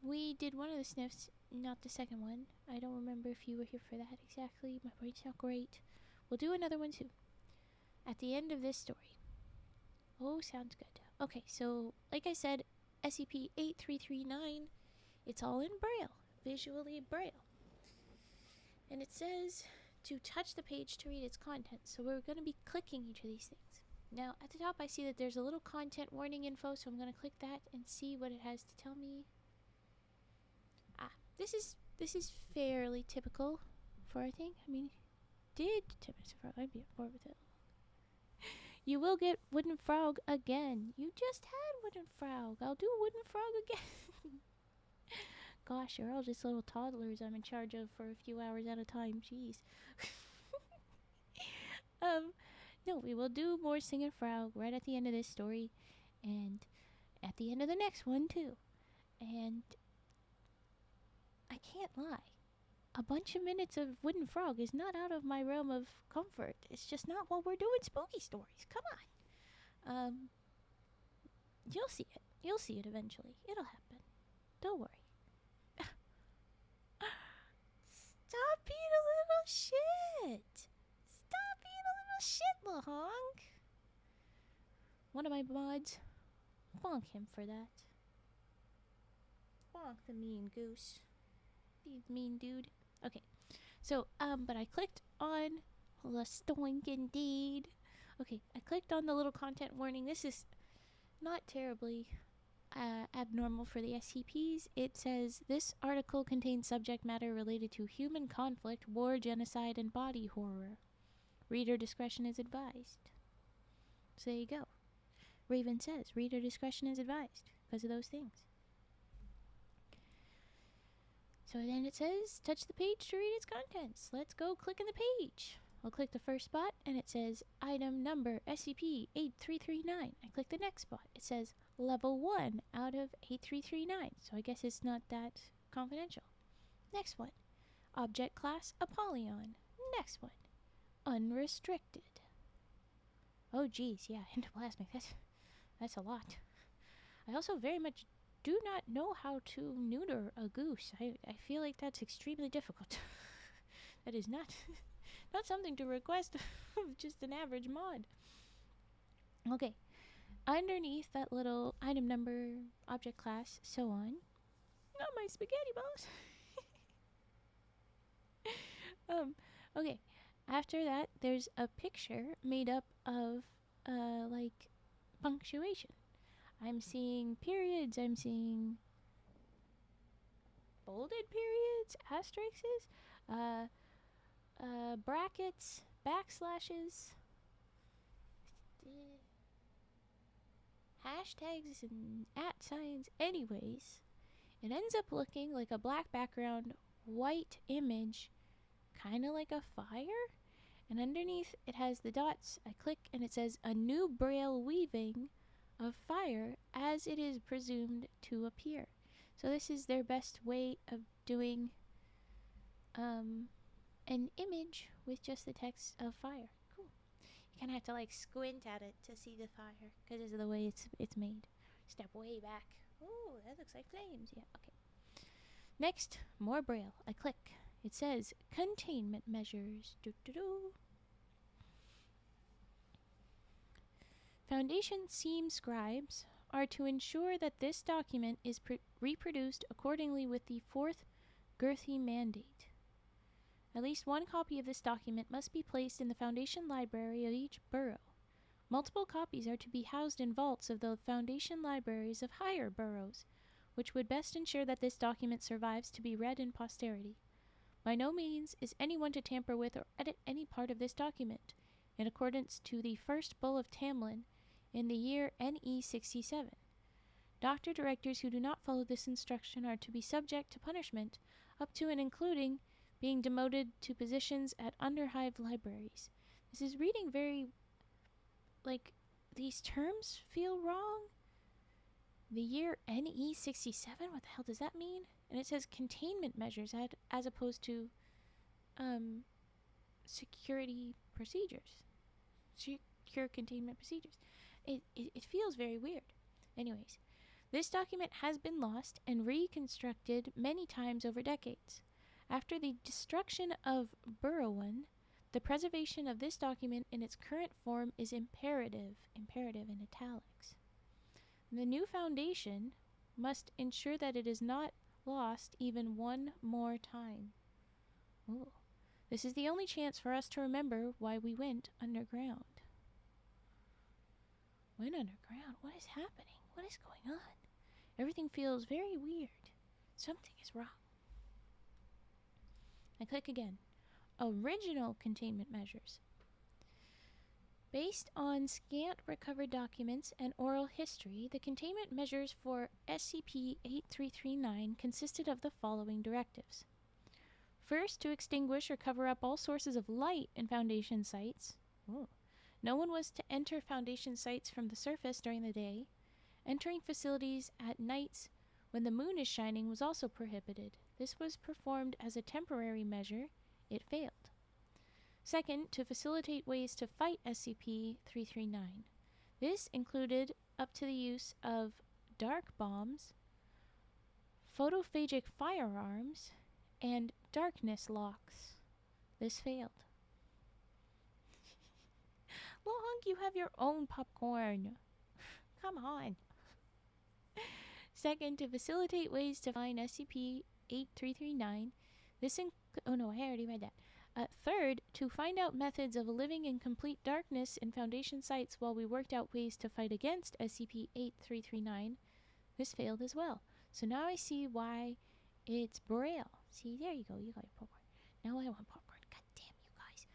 We did one of the sniffs, not the second one. I don't remember if you were here for that exactly. My brain's not great. We'll do another one too. At the end of this story. Oh, sounds good. Okay, so like I said, SCP-8339, it's all in Braille. Visually Braille. And it says to touch the page to read its contents. So we're going to be clicking each of these things. Now, at the top I see that there's a little content warning info, so I'm going to click that and see what it has to tell me. This is fairly typical for a thing. I mean, did 10 minutes of frog, I'd be bored with it. You will get wooden frog again. You just had wooden frog. I'll do wooden frog again. Gosh, you're all just little toddlers I'm in charge of for a few hours at a time. Jeez. No, we will do more singing frog right at the end of this story, and at the end of the next one too. And I can't lie, a bunch of minutes of wooden frog is not out of my realm of comfort. It's just not what we're doing spooky stories. Come on. You'll see it. You'll see it eventually. It'll happen. Don't worry. Stop being a little shit. Stop being a little shit, Lahong. One of my mods, bonk him for that. Bonk the mean goose. You mean dude. Okay. So, but I clicked on the stoink indeed. Okay, I clicked on the little content warning. This is not terribly abnormal for the SCPs. It says, this article contains subject matter related to human conflict, war, genocide, and body horror. Reader discretion is advised. So there you go. Raven says, reader discretion is advised because of those things. So then it says, touch the page to read its contents. Let's go click on the page. I'll click the first spot, and it says, item number SCP-8339. I click the next spot. It says, level 1 out of 8339. So I guess it's not that confidential. Next one, object class Apollyon. Next one, unrestricted. Oh geez, yeah, endoplasmic. That's a lot. I also very much do not know how to neuter a goose. I feel like that's extremely difficult. That is not something to request of just an average mod. Okay, underneath that little item number, object class, so on. Not my spaghetti balls. Okay, after that, there's a picture made up of, like, punctuation. I'm seeing periods, I'm seeing bolded periods, asterisks, brackets, backslashes, hashtags, and @ signs. Anyways, it ends up looking like a black background, white image, kind of like a fire. And underneath it has the dots. I click and it says, a new braille weaving of fire as it is presumed to appear. So this is their best way of doing an image with just the text of fire. Cool. You kind of have to like squint at it to see the fire because of the way it's made. Step way back. Oh, that looks like flames. Yeah, okay. Next, more braille. I click. It says containment measures. Foundation seam scribes are to ensure that this document is reproduced accordingly with the 4th Girthy mandate. At least one copy of this document must be placed in the Foundation library of each borough. Multiple copies are to be housed in vaults of the Foundation libraries of higher boroughs, which would best ensure that this document survives to be read in posterity. By no means is anyone to tamper with or edit any part of this document, in accordance to the first Bull of Tamlin in the year NE 67. Doctor directors who do not follow this instruction are to be subject to punishment, up to and including being demoted to positions at underhive libraries. This is reading very, like, these terms feel wrong. The year NE 67, what the hell does that mean? And it says containment measures as opposed to security procedures. Secure containment procedures. It feels very weird. Anyways, this document has been lost and reconstructed many times over decades. After the destruction of Burrowan, the preservation of this document in its current form is imperative in italics. The new Foundation must ensure that it is not lost even one more time. Ooh. This is the only chance for us to remember why we went underground. Went underground? What is happening? What is going on? Everything feels very weird. Something is wrong. I click again. original containment measures. Based on scant recovered documents and oral history, the containment measures for SCP-8339 consisted of the following directives. First, to extinguish or cover up all sources of light in Foundation sites. Ooh. No one was to enter Foundation sites from the surface during the day. Entering facilities at nights when the moon is shining was also prohibited. This was performed as a temporary measure. It failed. Second, to facilitate ways to fight SCP-339. This included up to the use of dark bombs, photophagic firearms, and darkness locks. This failed. Lohunk, you have your own popcorn. Come on. Second, to facilitate ways to find SCP-8339. Oh no, I already read that. Third, to find out methods of living in complete darkness in Foundation sites while we worked out ways to fight against SCP-8339. This failed as well. So now I see why it's Braille. See, there you go. You got your popcorn. Now I want popcorn. God damn you guys.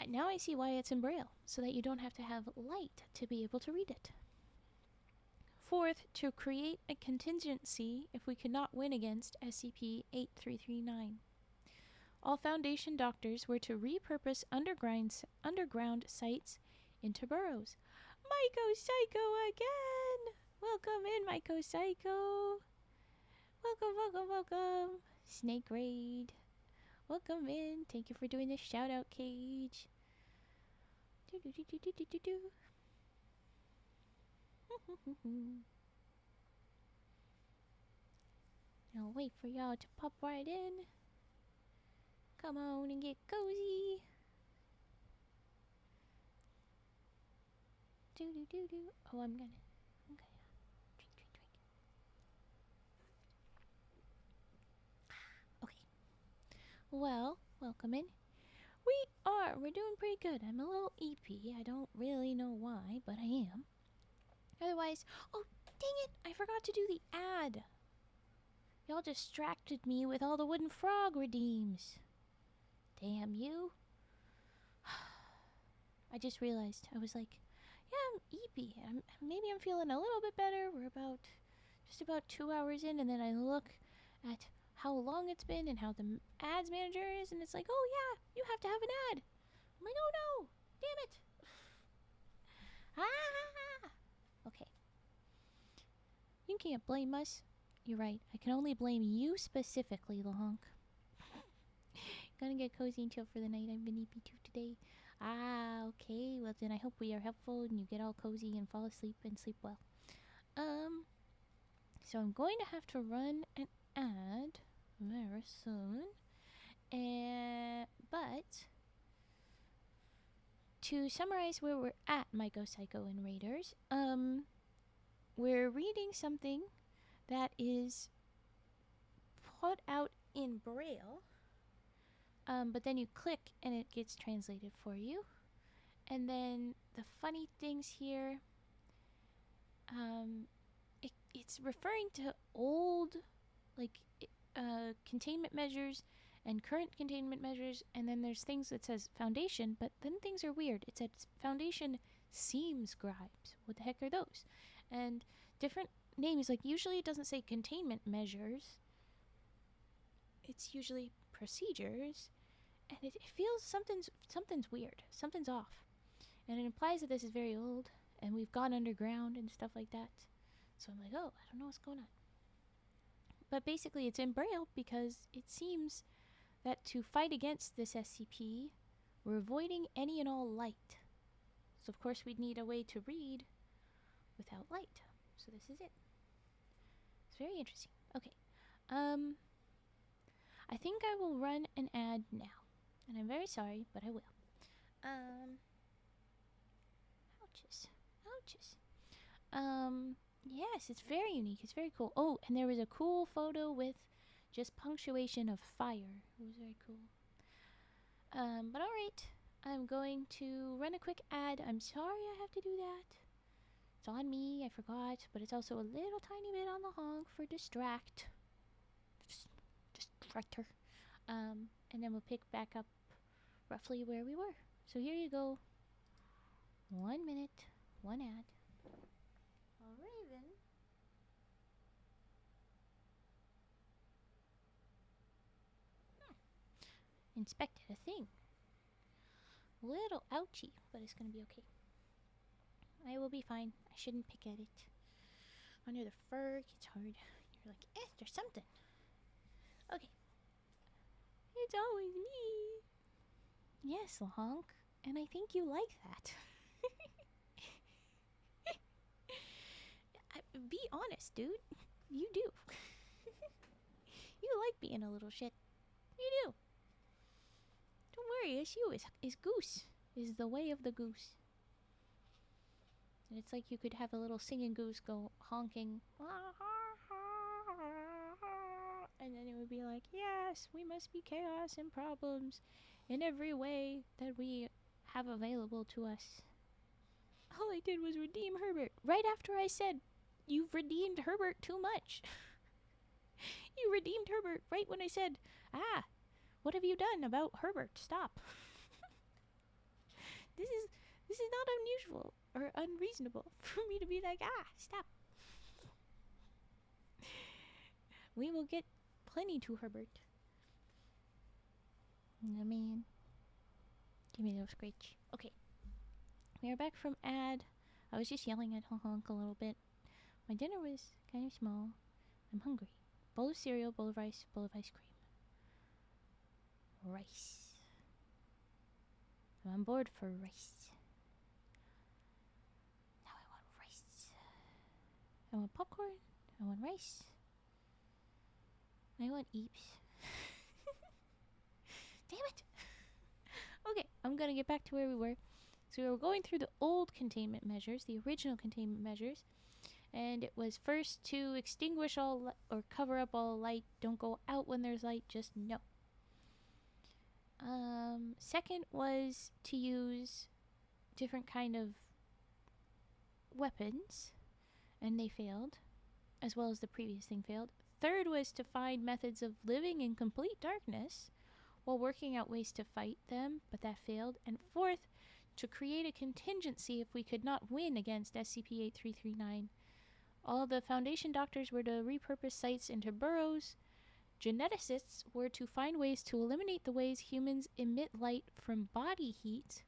Now I see why it's in Braille, so that you don't have to have light to be able to read it. Fourth, to create a contingency if we could not win against SCP-8339. All Foundation doctors were to repurpose underground sites into burrows. Myco Psycho again! Welcome in, Myco Psycho! Welcome! Snake Raid. Welcome in. Thank you for doing the shout-out cage. I'll wait for y'all to pop right in. Come on and get cozy. Oh, I'm gonna drink. Okay. Well, welcome in. We're doing pretty good. I'm a little EP. I don't really know why, but I am. Otherwise, oh, dang it, I forgot to do the ad. Y'all distracted me with all the wooden frog redeems. Damn you. I just realized, I was like, yeah, I'm EP. Maybe I'm feeling a little bit better. We're just about 2 hours in, and then I look at how long it's been and how the ads manager is, and it's like, oh yeah, you have to have an ad. I'm like, oh no, damn it. Okay. You can't blame us. You're right. I can only blame you specifically, Lahonk. Gonna get cozy and chill for the night. I've been EP2 today. Okay. Well, then I hope we are helpful and you get all cozy and fall asleep and sleep well. So I'm going to have to run an ad very soon. But to summarize where we're at, Myco Psycho and Raiders, we're reading something that is put out in Braille, but then you click and it gets translated for you. And then the funny things here, it's referring to old, containment measures and current containment measures, and then there's things that says Foundation, but then things are weird. It says Foundation seam scribes. What the heck are those? And different names, like usually it doesn't say containment measures. It's usually procedures, and it feels something's weird. Something's off. And it implies that this is very old, and we've gone underground and stuff like that. So I'm like, oh, I don't know what's going on. But basically it's in Braille because it seems that to fight against this SCP, we're avoiding any and all light. So of course we'd need a way to read without light. So this is it. It's very interesting. Okay. I think I will run an ad now. And I'm very sorry, but I will. Ouches. Yes, it's very unique. It's very cool. Oh, and there was a cool photo with just punctuation of fire. It was very cool. But alright. I'm going to run a quick ad. I'm sorry I have to do that. It's on me. I forgot. But it's also a little tiny bit on the honk for distract. Distractor. And then we'll pick back up roughly where we were. So here you go. 1 minute, 1 ad. A raven inspected a thing. Little ouchy, but it's gonna be okay. I will be fine. I shouldn't pick at it. Under the fur, it gets hard. You're like, there's something. Okay. It's always me. Yes, Lahonk. And I think you like that. Be honest, dude. You do. You like being a little shit. You do. Don't worry, it's you. It's Goose. Is the way of the goose. And it's like you could have a little singing goose go honking. And then it would be like, yes, we must be chaos and problems in every way that we have available to us. All I did was redeem Herbert. Right after I said, you've redeemed Herbert too much. You redeemed Herbert right when I said, what have you done about Herbert? Stop. This is not unusual or unreasonable for me to be like, stop. We will get plenty to Herbert. I mean, give me those screech. Okay. We are back from ad. I was just yelling at Honk a little bit. My dinner was kind of small. I'm hungry. Bowl of cereal, bowl of rice, bowl of ice cream. Rice. I'm on board for rice. Now I want rice. I want popcorn. I want rice. I want eeps. Damn it! Okay, I'm gonna get back to where we were. So we were going through the old containment measures, the original containment measures, and it was first to extinguish all or cover up all light. Don't go out when there's light, just no. Second was to use different kind of weapons, and they failed, as well as the previous thing failed. Third was to find methods of living in complete darkness while working out ways to fight them, but that failed. And fourth, to create a contingency if we could not win against SCP-8339. All the Foundation doctors were to repurpose sites into burrows. Geneticists were to find ways to eliminate the ways humans emit light from body heat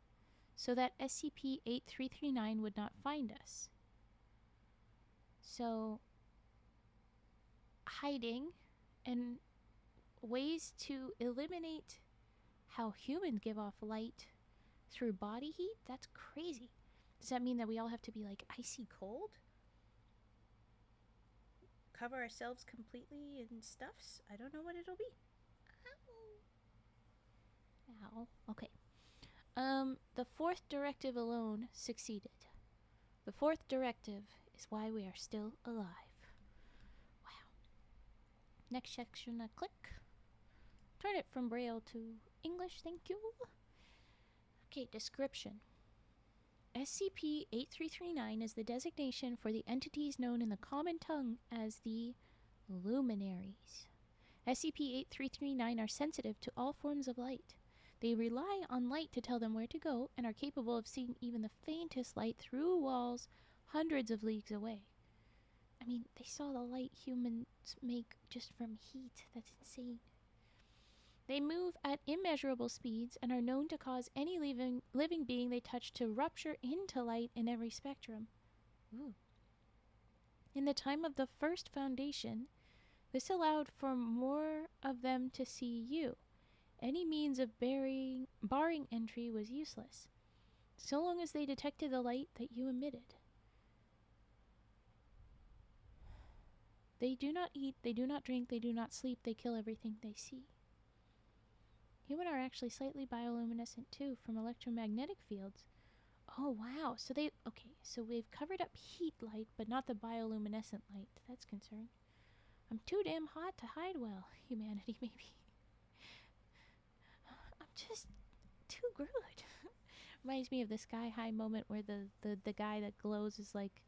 so that SCP-8339 would not find us. So, hiding and ways to eliminate how humans give off light through body heat? That's crazy. Does that mean that we all have to be like icy cold? Cover ourselves completely in stuffs? I don't know what it'll be. Ow. Okay. The fourth directive alone succeeded. The fourth directive is why we are still alive. Wow. Next section, I click. Turn it from Braille to English, thank you. Okay, description. SCP-8339 is the designation for the entities known in the common tongue as the Luminaries. SCP-8339 are sensitive to all forms of light. They rely on light to tell them where to go and are capable of seeing even the faintest light through walls hundreds of leagues away. I mean, they saw the light humans make just from heat. That's insane. They move at immeasurable speeds and are known to cause any living being they touch to rupture into light in every spectrum. Ooh. In the time of the first Foundation, this allowed for more of them to see you. Any means of barring entry was useless, so long as they detected the light that you emitted. They do not eat, they do not drink, they do not sleep, they kill everything they see. Human are actually slightly bioluminescent too, from electromagnetic fields. Oh wow, so we've covered up heat light, but not the bioluminescent light. That's concerned. I'm too damn hot to hide well, humanity maybe. I'm just too good. Reminds me of the Sky High moment where the guy that glows is like,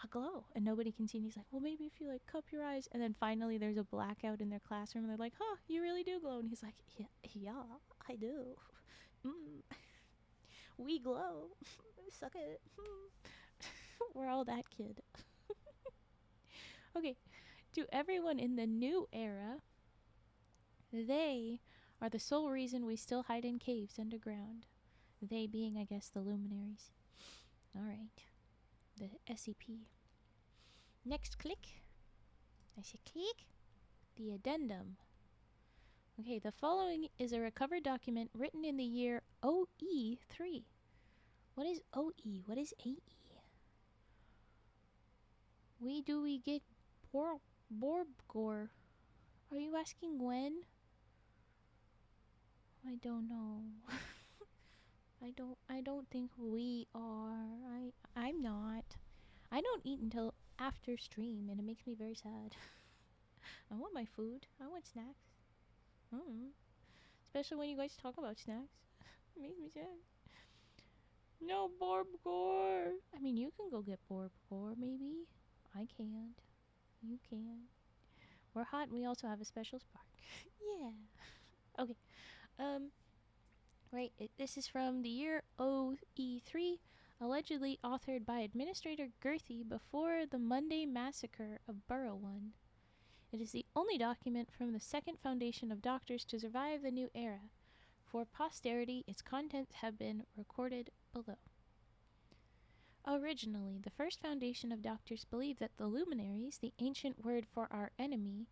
a glow, and nobody can see. And he's like, well, maybe if you like cup your eyes. And then finally there's a blackout in their classroom, and they're like, huh, you really do glow. And he's like, yeah, I do. We glow. Suck it. We're all that kid. Okay, to everyone in the new era, they are the sole reason we still hide in caves underground. They being, I guess, the luminaries. All right, the SCP. Next click. I say click. The addendum. Okay, the following is a recovered document written in the year OE3. What is OE? What is AE? We get Borbgor. Are you asking when? I don't know. I don't think we are. I'm not. I don't eat until after stream, and it makes me very sad. I want my food. I want snacks. Especially when you guys talk about snacks. It makes me sad. No Borbgor. I mean, you can go get Borbgor, maybe. I can't. You can. We're hot, and we also have a special spark. Yeah. Okay. Right. This is from the year OE3, allegedly authored by Administrator Gerthy before the Monday Massacre of Borough 1. It is the only document from the second foundation of doctors to survive the new era. For posterity, its contents have been recorded below. Originally, the first foundation of doctors believed that the luminaries, the ancient word for our enemy,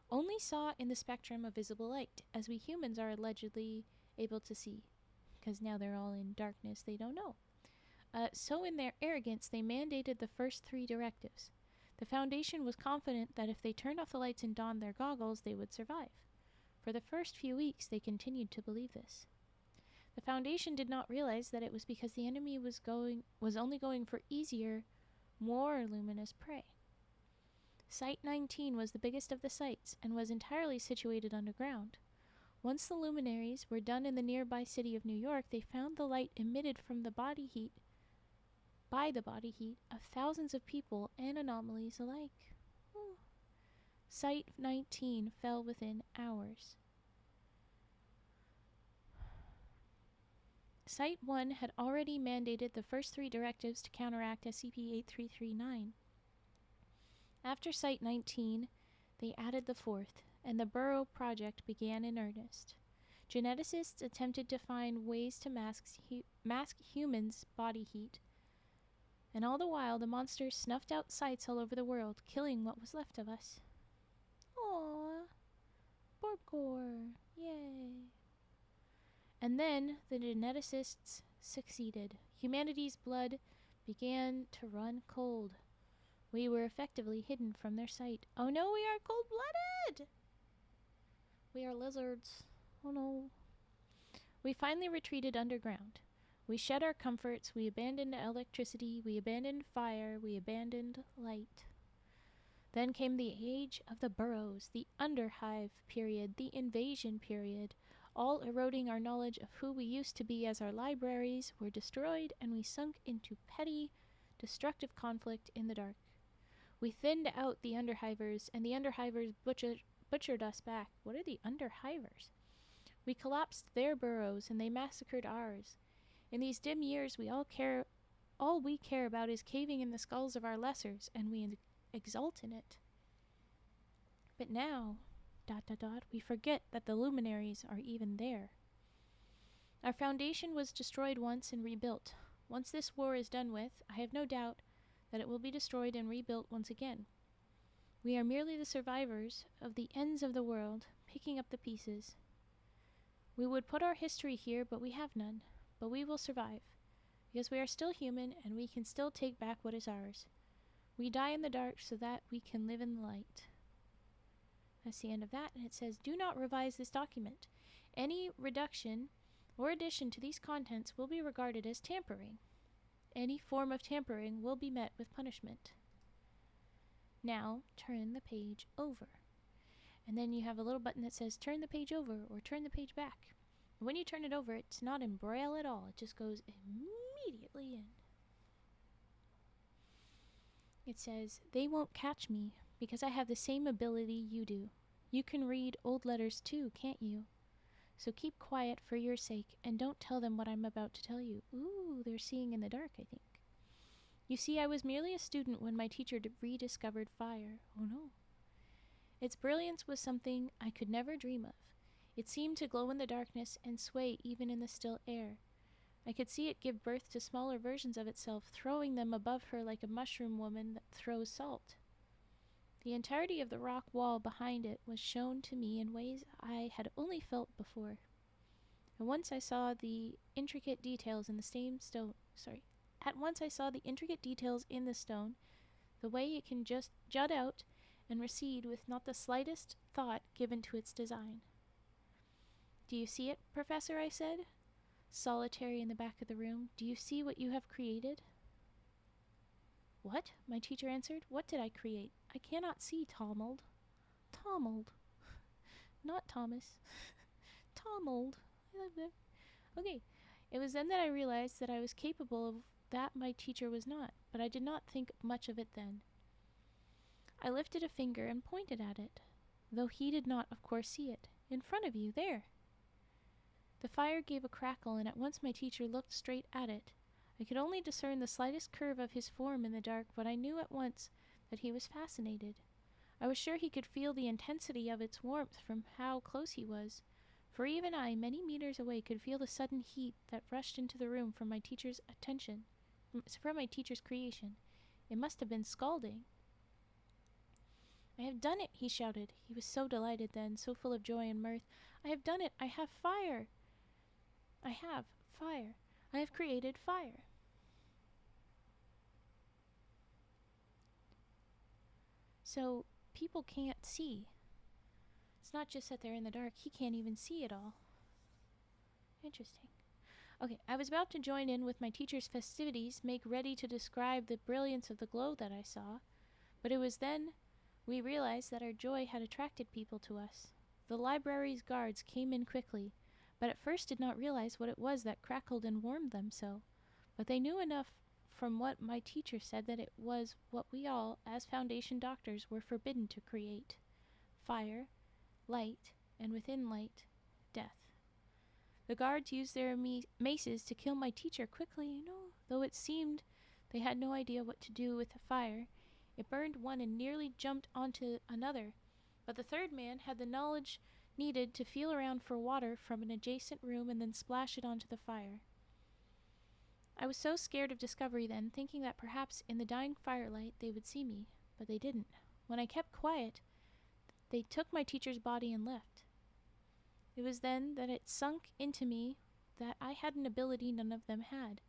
only saw in the spectrum of visible light, as we humans are allegedly able to see. Because now they're all in darkness, they don't know. So in their arrogance, they mandated the first 3 directives. The Foundation was confident that if they turned off the lights and donned their goggles, they would survive. For the first few weeks, they continued to believe this. The Foundation did not realize that it was because the enemy was only going for easier, more luminous prey. Site 19 was the biggest of the sites and was entirely situated underground. Once the luminaries were done in the nearby city of New York, they found the light emitted from the body heat of thousands of people and anomalies alike. Ooh. Site 19 fell within hours. Site 1 had already mandated the first 3 directives to counteract SCP-8339. After Site 19, they added the 4th, and the Burrow Project began in earnest. Geneticists attempted to find ways to mask humans' body heat, and all the while the monsters snuffed out sites all over the world, killing what was left of us. Aww. Borbgor. Yay. And then the geneticists succeeded. Humanity's blood began to run cold. We were effectively hidden from their sight. Oh no, we are cold-blooded! We are lizards. Oh no. We finally retreated underground. We shed our comforts, we abandoned electricity, we abandoned fire, we abandoned light. Then came the age of the burrows, the underhive period, the invasion period, all eroding our knowledge of who we used to be as our libraries were destroyed and we sunk into petty, destructive conflict in the dark. We thinned out the underhivers, and the underhivers butchered us back. What are the underhivers? We collapsed their burrows, and they massacred ours. In these dim years, all we care about is caving in the skulls of our lessers, and we exult in it. But now, ... we forget that the luminaries are even there. Our foundation was destroyed once and rebuilt. Once this war is done with, I have no doubt that it will be destroyed and rebuilt once again. We are merely the survivors of the ends of the world, picking up the pieces. We would put our history here, but we have none. But we will survive, because we are still human and we can still take back what is ours. We die in the dark so that we can live in the light. That's the end of that, and it says, do not revise this document. Any reduction or addition to these contents will be regarded as tampering. Any form of tampering will be met with punishment. Now, turn the page over. And then you have a little button that says, turn the page over or turn the page back. And when you turn it over, it's not in Braille at all. It just goes immediately in. It says, "They won't catch me because I have the same ability you do. You can read old letters too, can't you? So keep quiet for your sake and don't tell them what I'm about to tell you." Ooh, they're seeing in the dark, I think. "You see, I was merely a student when my teacher rediscovered fire." Oh no. "Its brilliance was something I could never dream of. It seemed to glow in the darkness and sway even in the still air. I could see it give birth to smaller versions of itself, throwing them above her like a mushroom woman that throws salt. The entirety of the rock wall behind it was shown to me in ways I had only felt before. And once I saw the intricate details in the At once I saw the intricate details in the stone, the way it can just jut out and recede with not the slightest thought given to its design." "Do you see it, Professor?" I said, solitary in the back of the room. "Do you see what you have created?" "What?" my teacher answered. "What did I create? I cannot see, Talmold." Talmold. Not Thomas. Talmold. Okay. It was then that I realized that I was capable of that my teacher was not, but I did not think much of it then. I lifted a finger and pointed at it, though he did not, of course, see it. "In front of you, there." The fire gave a crackle, and at once my teacher looked straight at it. I could only discern the slightest curve of his form in the dark, but I knew at once that he was fascinated. I was sure he could feel the intensity of its warmth from how close he was, for even I, many meters away, could feel the sudden heat that rushed into the room from my teacher's creation. It must have been scalding. "I have done it," he shouted. He was so delighted then, so full of joy and mirth. "I have done it. I have fire. I have fire. I have created fire." So people can't see. It's not just that they're in the dark. He can't even see it all. Interesting. Okay, I was about to join in with my teacher's festivities, make ready to describe the brilliance of the glow that I saw, but it was then we realized that our joy had attracted people to us. The library's guards came in quickly, but at first did not realize what it was that crackled and warmed them so. But they knew enough from what my teacher said that it was what we all, as Foundation doctors, were forbidden to create: fire, light, and within light, death. The guards used their maces to kill my teacher quickly, though it seemed they had no idea what to do with the fire. It burned one and nearly jumped onto another, but the third man had the knowledge needed to feel around for water from an adjacent room and then splash it onto the fire. I was so scared of discovery then, thinking that perhaps in the dying firelight they would see me, but they didn't. When I kept quiet, they took my teacher's body and left. It was then that it sunk into me that I had an ability none of them had.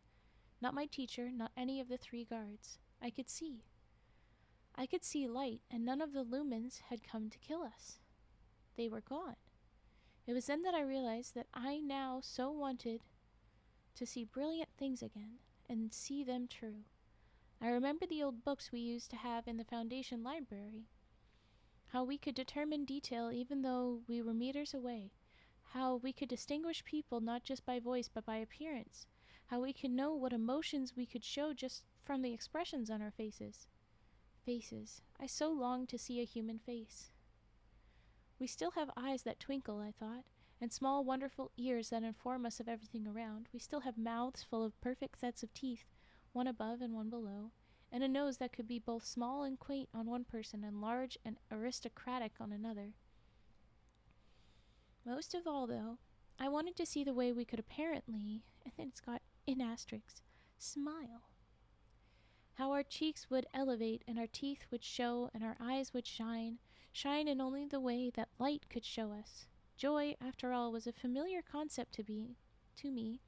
Not my teacher, not any of the 3 guards. I could see. I could see light, and none of the lumens had come to kill us. They were gone. It was then that I realized that I now so wanted to see brilliant things again, and see them true. I remember the old books we used to have in the Foundation library. How we could determine detail even though we were meters away. How we could distinguish people not just by voice but by appearance. How we could know what emotions we could show just from the expressions on our faces. Faces. I so longed to see a human face. We still have eyes that twinkle, I thought, and small wonderful ears that inform us of everything around. We still have mouths full of perfect sets of teeth, one above and one below, and a nose that could be both small and quaint on one person and large and aristocratic on another. Most of all, though, I wanted to see the way we could apparently, and then it's got in asterisks, smile. How our cheeks would elevate and our teeth would show and our eyes would shine in only the way that light could show us. Joy, after all, was a familiar concept to me,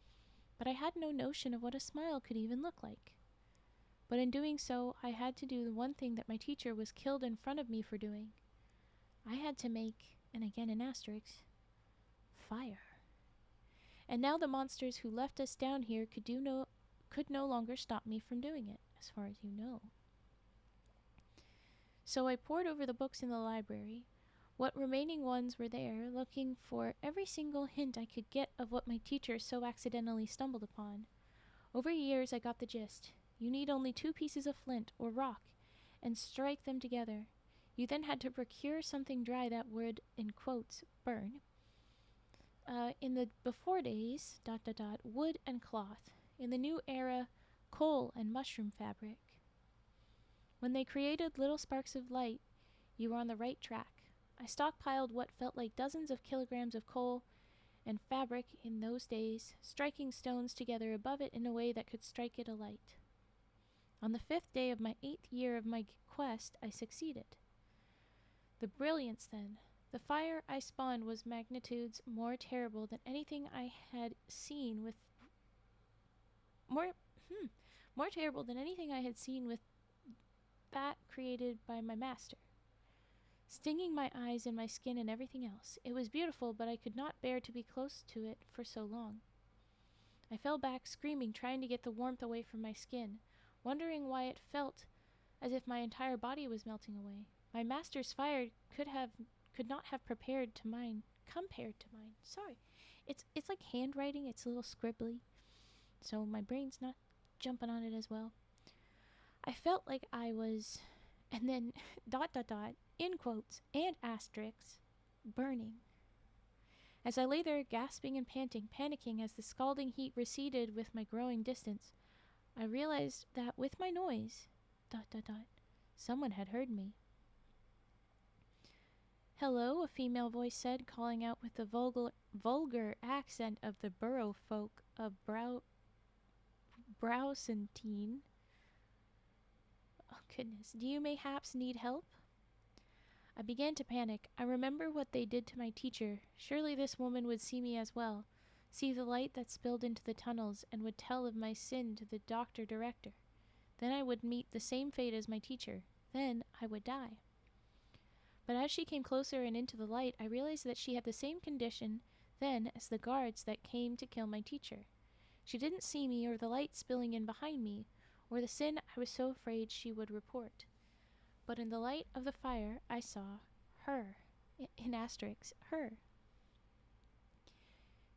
but I had no notion of what a smile could even look like. But in doing so, I had to do the one thing that my teacher was killed in front of me for doing. I had to make, and again in asterisks, fire. And now the monsters who left us down here could no longer stop me from doing it, as far as you know. So I pored over the books in the library, what remaining ones were there, looking for every single hint I could get of what my teacher so accidentally stumbled upon. Over years I got the gist. You need only 2 pieces of flint or rock, and strike them together. You then had to procure something dry that would, in quotes, burn. In the before days, wood and cloth. In the new era, coal and mushroom fabric. When they created little sparks of light, you were on the right track. I stockpiled what felt like dozens of kilograms of coal and fabric in those days, striking stones together above it in a way that could strike it alight. On the 5th day of my 8th year of my quest, I succeeded. The brilliance, then. The fire I spawned was magnitudes more terrible than anything I had seen with more terrible than anything I had seen with that created by my master. Stinging my eyes and my skin and everything else. It was beautiful, but I could not bear to be close to it for so long. I fell back screaming, trying to get the warmth away from my skin, wondering why it felt as if my entire body was melting away. My master's fire could not have compared to mine. Sorry. It's like handwriting, it's a little scribbly. So my brain's not jumping on it as well. I felt like I was, and then ... in quotes and asterisks, burning. As I lay there gasping and panting, panicking as the scalding heat receded with my growing distance, I realized that with my noise, someone had heard me. Hello, a female voice said, calling out with the vulgar accent of the borough folk of Browsentine. Oh goodness, do you mayhaps need help? I began to panic. I remember what they did to my teacher. Surely this woman would see me as well, see the light that spilled into the tunnels, and would tell of my sin to the doctor-director. Then I would meet the same fate as my teacher. Then I would die. But as she came closer and into the light, I realized that she had the same condition then as the guards that came to kill my teacher. She didn't see me or the light spilling in behind me, or the sin I was so afraid she would report. But in the light of the fire, I saw her. In asterisks, her.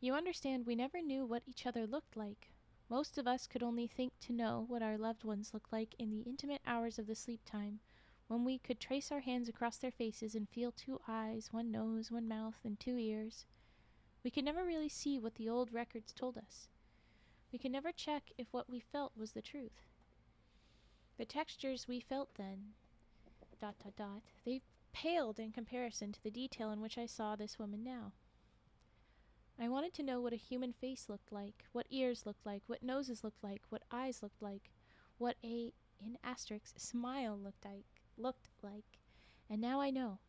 You understand, we never knew what each other looked like. Most of us could only think to know what our loved ones looked like in the intimate hours of the sleep time, when we could trace our hands across their faces and feel 2 eyes, 1 nose, 1 mouth, and 2 ears. We could never really see what the old records told us. We could never check if what we felt was the truth. The textures we felt then, they paled in comparison to the detail in which I saw this woman now. I wanted to know what a human face looked like, what ears looked like, what noses looked like, what eyes looked like, what a, in asterisks, smile looked like, and now I know.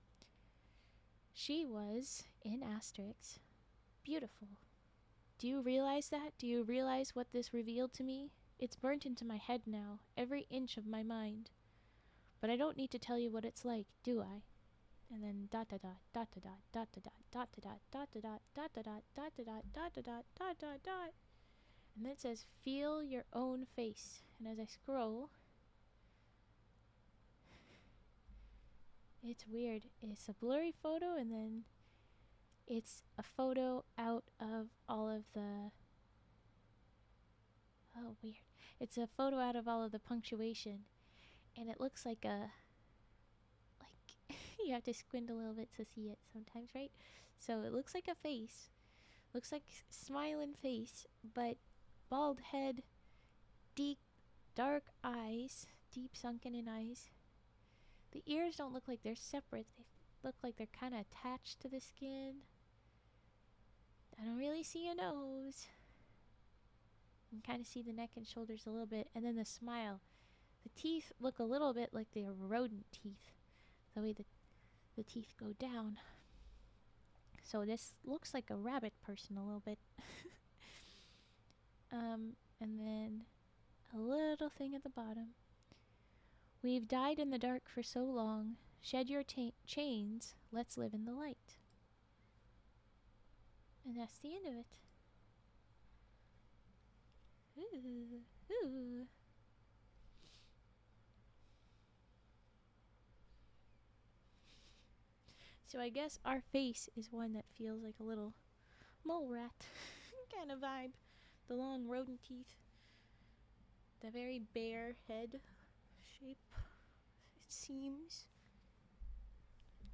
She was, in asterisks, beautiful. Do you realize that? Do you realize what this revealed to me? It's burnt into my head now, every inch of my mind. But I don't need to tell you what it's like, do I? And then and then it says, feel your own face. And as I scroll, it's weird. It's a blurry photo, and then it's a photo out of all of the... Oh, weird. It's a photo out of all of the punctuation. And it looks like a... you have to squint a little bit to see it sometimes, right? So it looks like a face. Looks like smiling face, but bald head, deep, dark eyes, deep sunken in eyes. The ears don't look like they're separate. They look like they're kind of attached to the skin. I don't really see a nose. You can kind of see the neck and shoulders a little bit. And then the smile. The teeth look a little bit like they're rodent teeth. The way the teeth go down. So this looks like a rabbit person a little bit. And then a little thing at the bottom. We've died in the dark for so long. Shed your chains. Let's live in the light. And that's the end of it. Ooh. So I guess our face is one that feels like a little mole rat kind of vibe. The long rodent teeth. The very bare head shape. seems.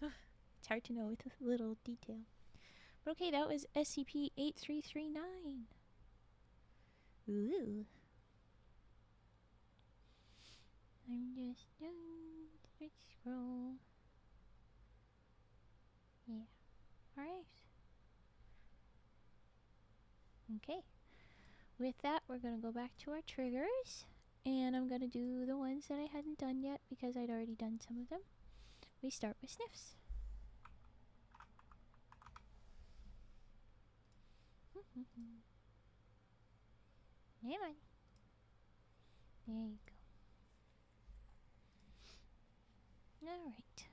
It's hard to know with a little detail. But okay, that was SCP-8339. Ooh. I'm just done. Let's scroll. Yeah. Alright. Okay. With that, we're going to go back to our triggers. And I'm going to do the ones that I hadn't done yet because I'd already done some of them. We start with sniffs. Come on. There you go. Alright.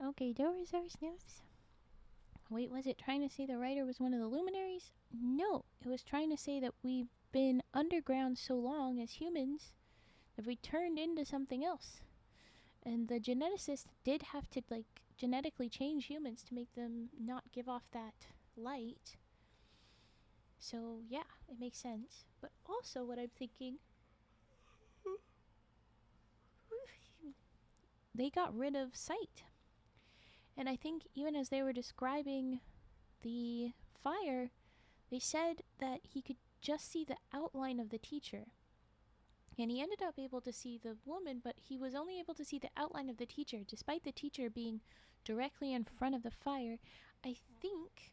Okay, those are sniffs. Wait, was it trying to say the writer was one of the luminaries? No, it was trying to say that we've been underground so long as humans that we turned into something else. And the geneticist did have to, like, genetically change humans to make them not give off that light. So, yeah, it makes sense. But also what I'm thinking, they got rid of sight. And I think even as they were describing the fire, they said that he could just see the outline of the teacher. And he ended up able to see the woman, but he was only able to see the outline of the teacher, despite the teacher being directly in front of the fire. I think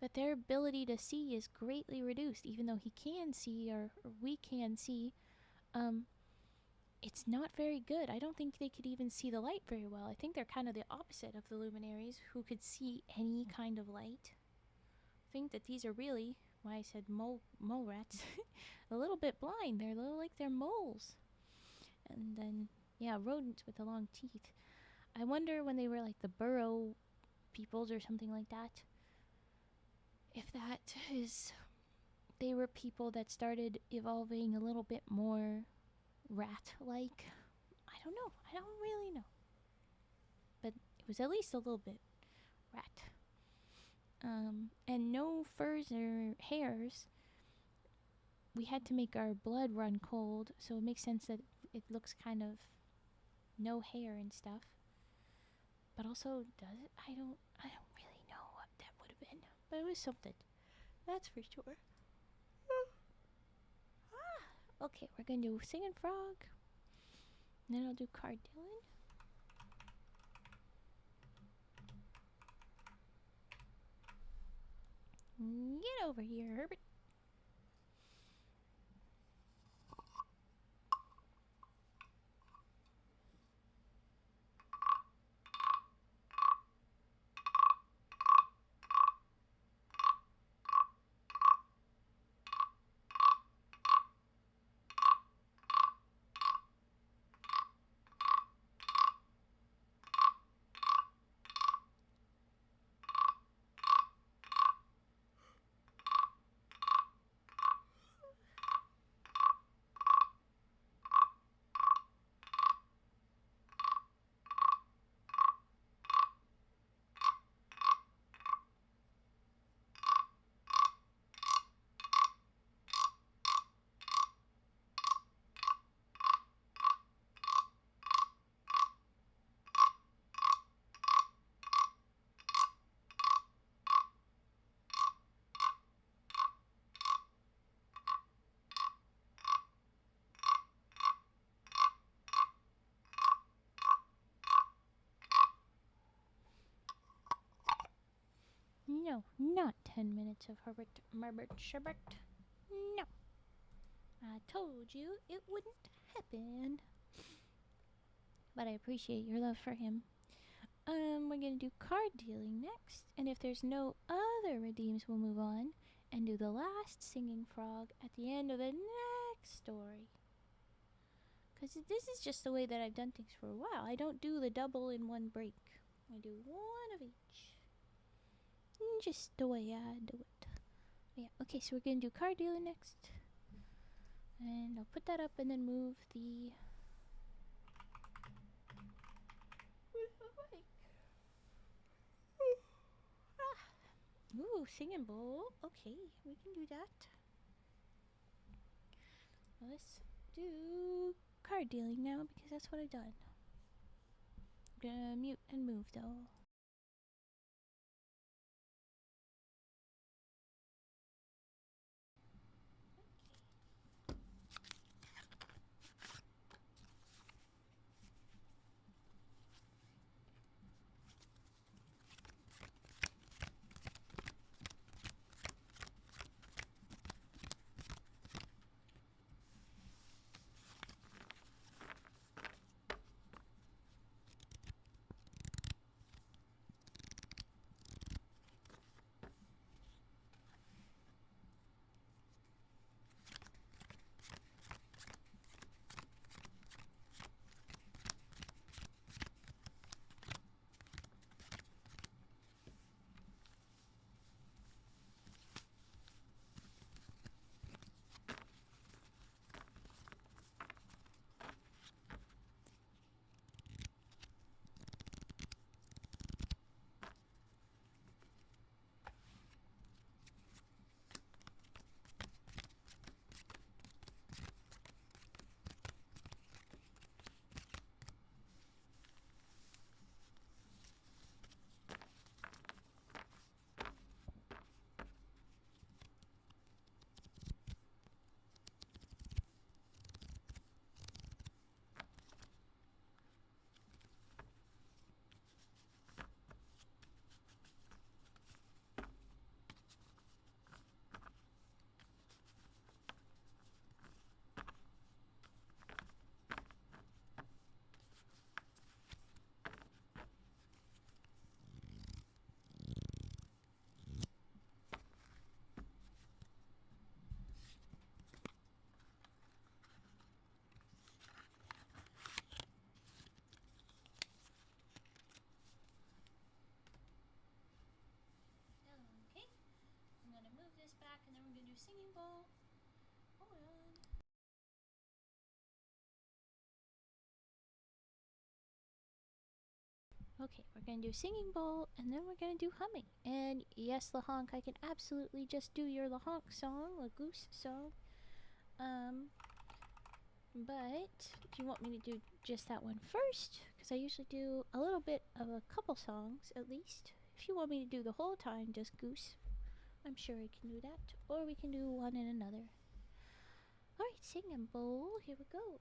that their ability to see is greatly reduced, even though he can see, or we can see. It's not very good. I don't think they could even see the light very well. I think they're kind of the opposite of the luminaries, who could see any kind of light. I think that these are really, why I said mole rats, a little bit blind. They're a little like they're moles. And then, yeah, rodents with the long teeth. I wonder when they were like the burrow peoples or something like that, if that is, they were people that started evolving a little bit more rat-like. I don't know. I don't really know. But it was at least a little bit rat. And no furs or hairs. We had to make our blood run cold, so it makes sense that it looks kind of no hair and stuff. But also, does it? I don't really know what that would have been. But it was something. That's for sure. Okay, we're gonna do Singing Frog. And then I'll do Cardillon. Get over here, Herbert. No, not 10 minutes of Herbert Merbert Sherbert. No. I told you it wouldn't happen. But I appreciate your love for him. We're gonna do card dealing next, and if there's no other redeems, we'll move on and do the last singing frog at the end of the next story. Because this is just the way that I've done things for a while. I don't do the double in one break. I do one of each. Just the way I do it. Yeah, okay, so we're gonna do card dealing next. And I'll put that up and then move the... Ooh, singing bowl. Okay, we can do that. Let's do card dealing now because that's what I've done. I'm gonna mute and move though. Back and then we're gonna do singing bowl. Hold on. Okay, we're gonna do singing bowl and then we're gonna do humming. And yes, LaHonk, I can absolutely just do your LaHonk song, La Goose song. But do you want me to do just that one first? Because I usually do a little bit of a couple songs at least. If you want me to do the whole time, just Goose, I'm sure I can do that. Or we can do one and another. Alright, singing bowl, here we go.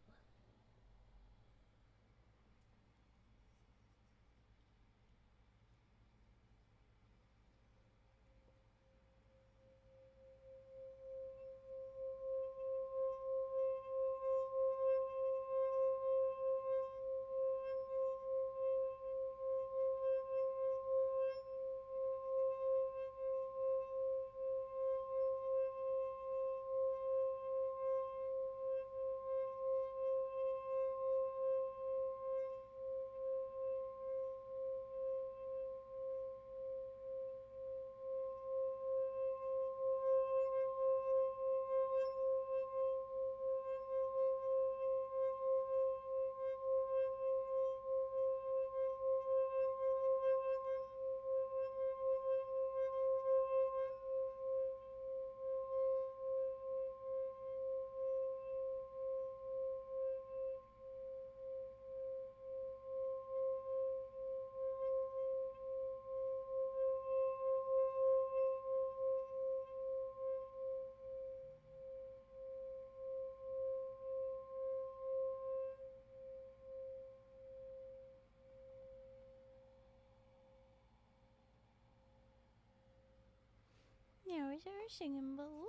Now is our singing bowl.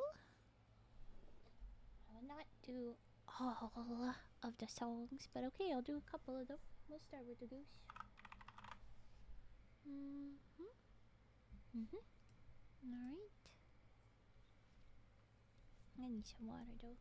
I will not do all of the songs, but okay, I'll do a couple of them. We'll start with the goose. Alright. I need some water though.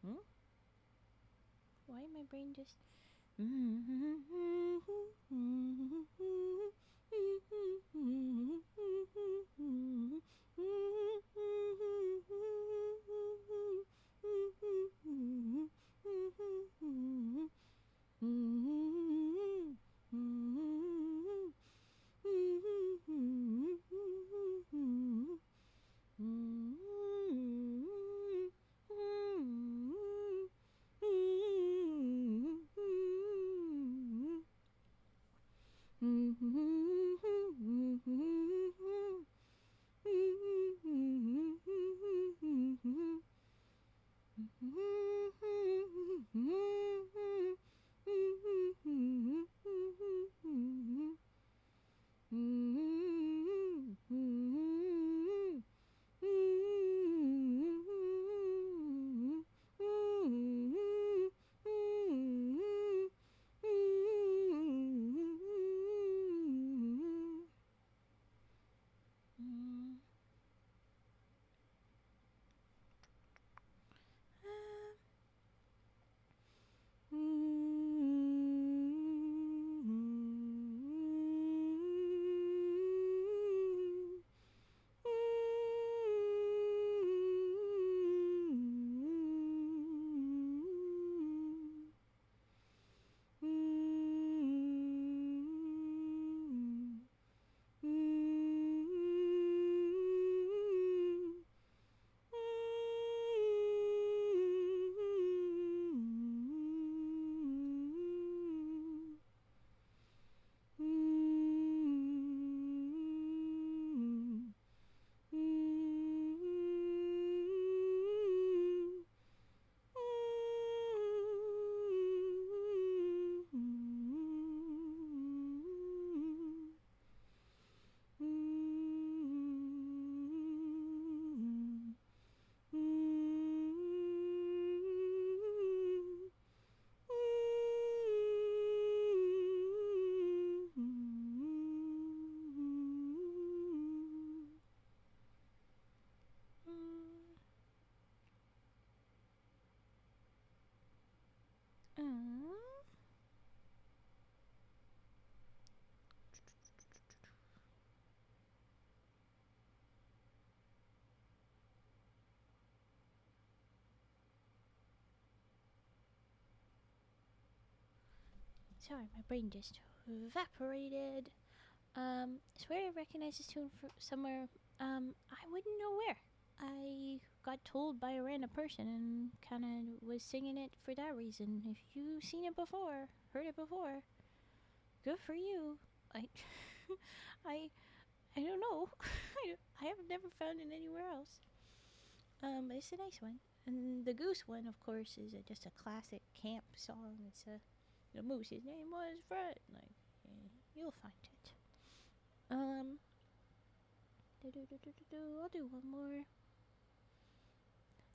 Oh, why my brain just... Sorry, my brain just evaporated. Swear I recognize this tune from somewhere. I wouldn't know where. I got told by a random person and kind of was singing it for that reason. If you've seen it before, heard it before, good for you. I, I don't know. I have never found it anywhere else. But it's a nice one. And the goose one, of course, is just a classic camp song. It's the moose. His name was Fred. Like, yeah, you'll find it. I'll do one more.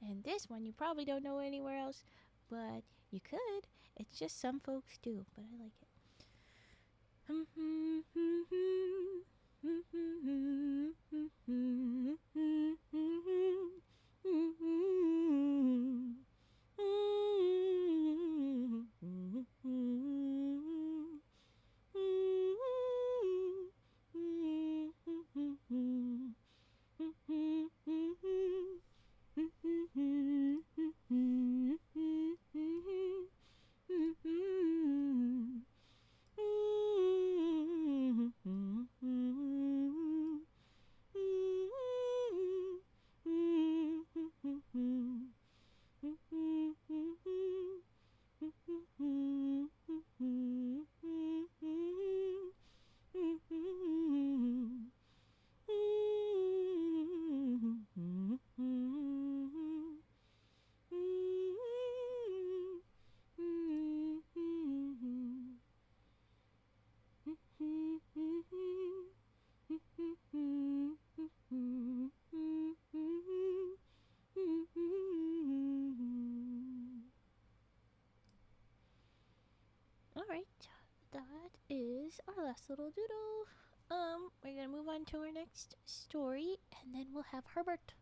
And this one you probably don't know anywhere else, but you could. It's just some folks do, but I like it. fast little doodle. We're gonna move on to our next story, and then we'll have Herbert.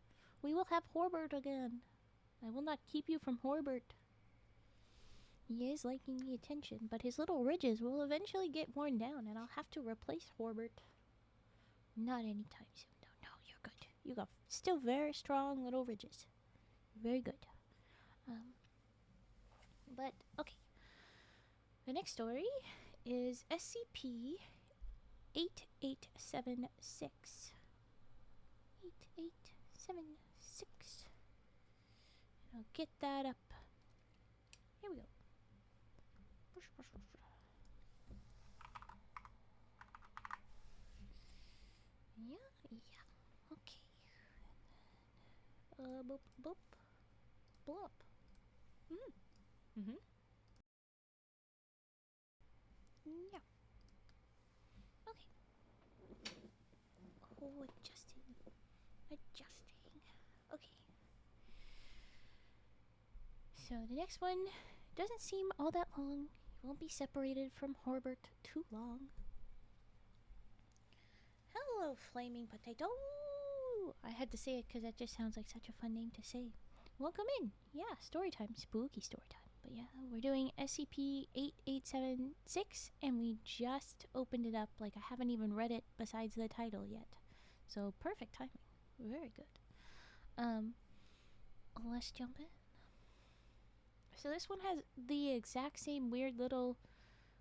We will have Horbert again. I will not keep you from Horbert. He is liking the attention, but his little ridges will eventually get worn down, and I'll have to replace Horbert. Not anytime soon. No, you're good. You got still very strong little ridges. Very good. But, okay. The next story is SCP-8876. 8876. And I'll get that up. Here we go. Yeah. Okay. Boop, boop. Blop. Yeah. Okay. Oh, adjusting. Okay. So the next one doesn't seem all that long. You won't be separated from Horbert too long. Hello, flaming potato. I had to say it because that just sounds like such a fun name to say. Welcome in. Yeah, story time. Spooky story time. But yeah, we're doing SCP-8876, and we just opened it up. Like, I haven't even read it besides the title yet. So, perfect timing. Very good. Let's jump in. So this one has the exact same weird little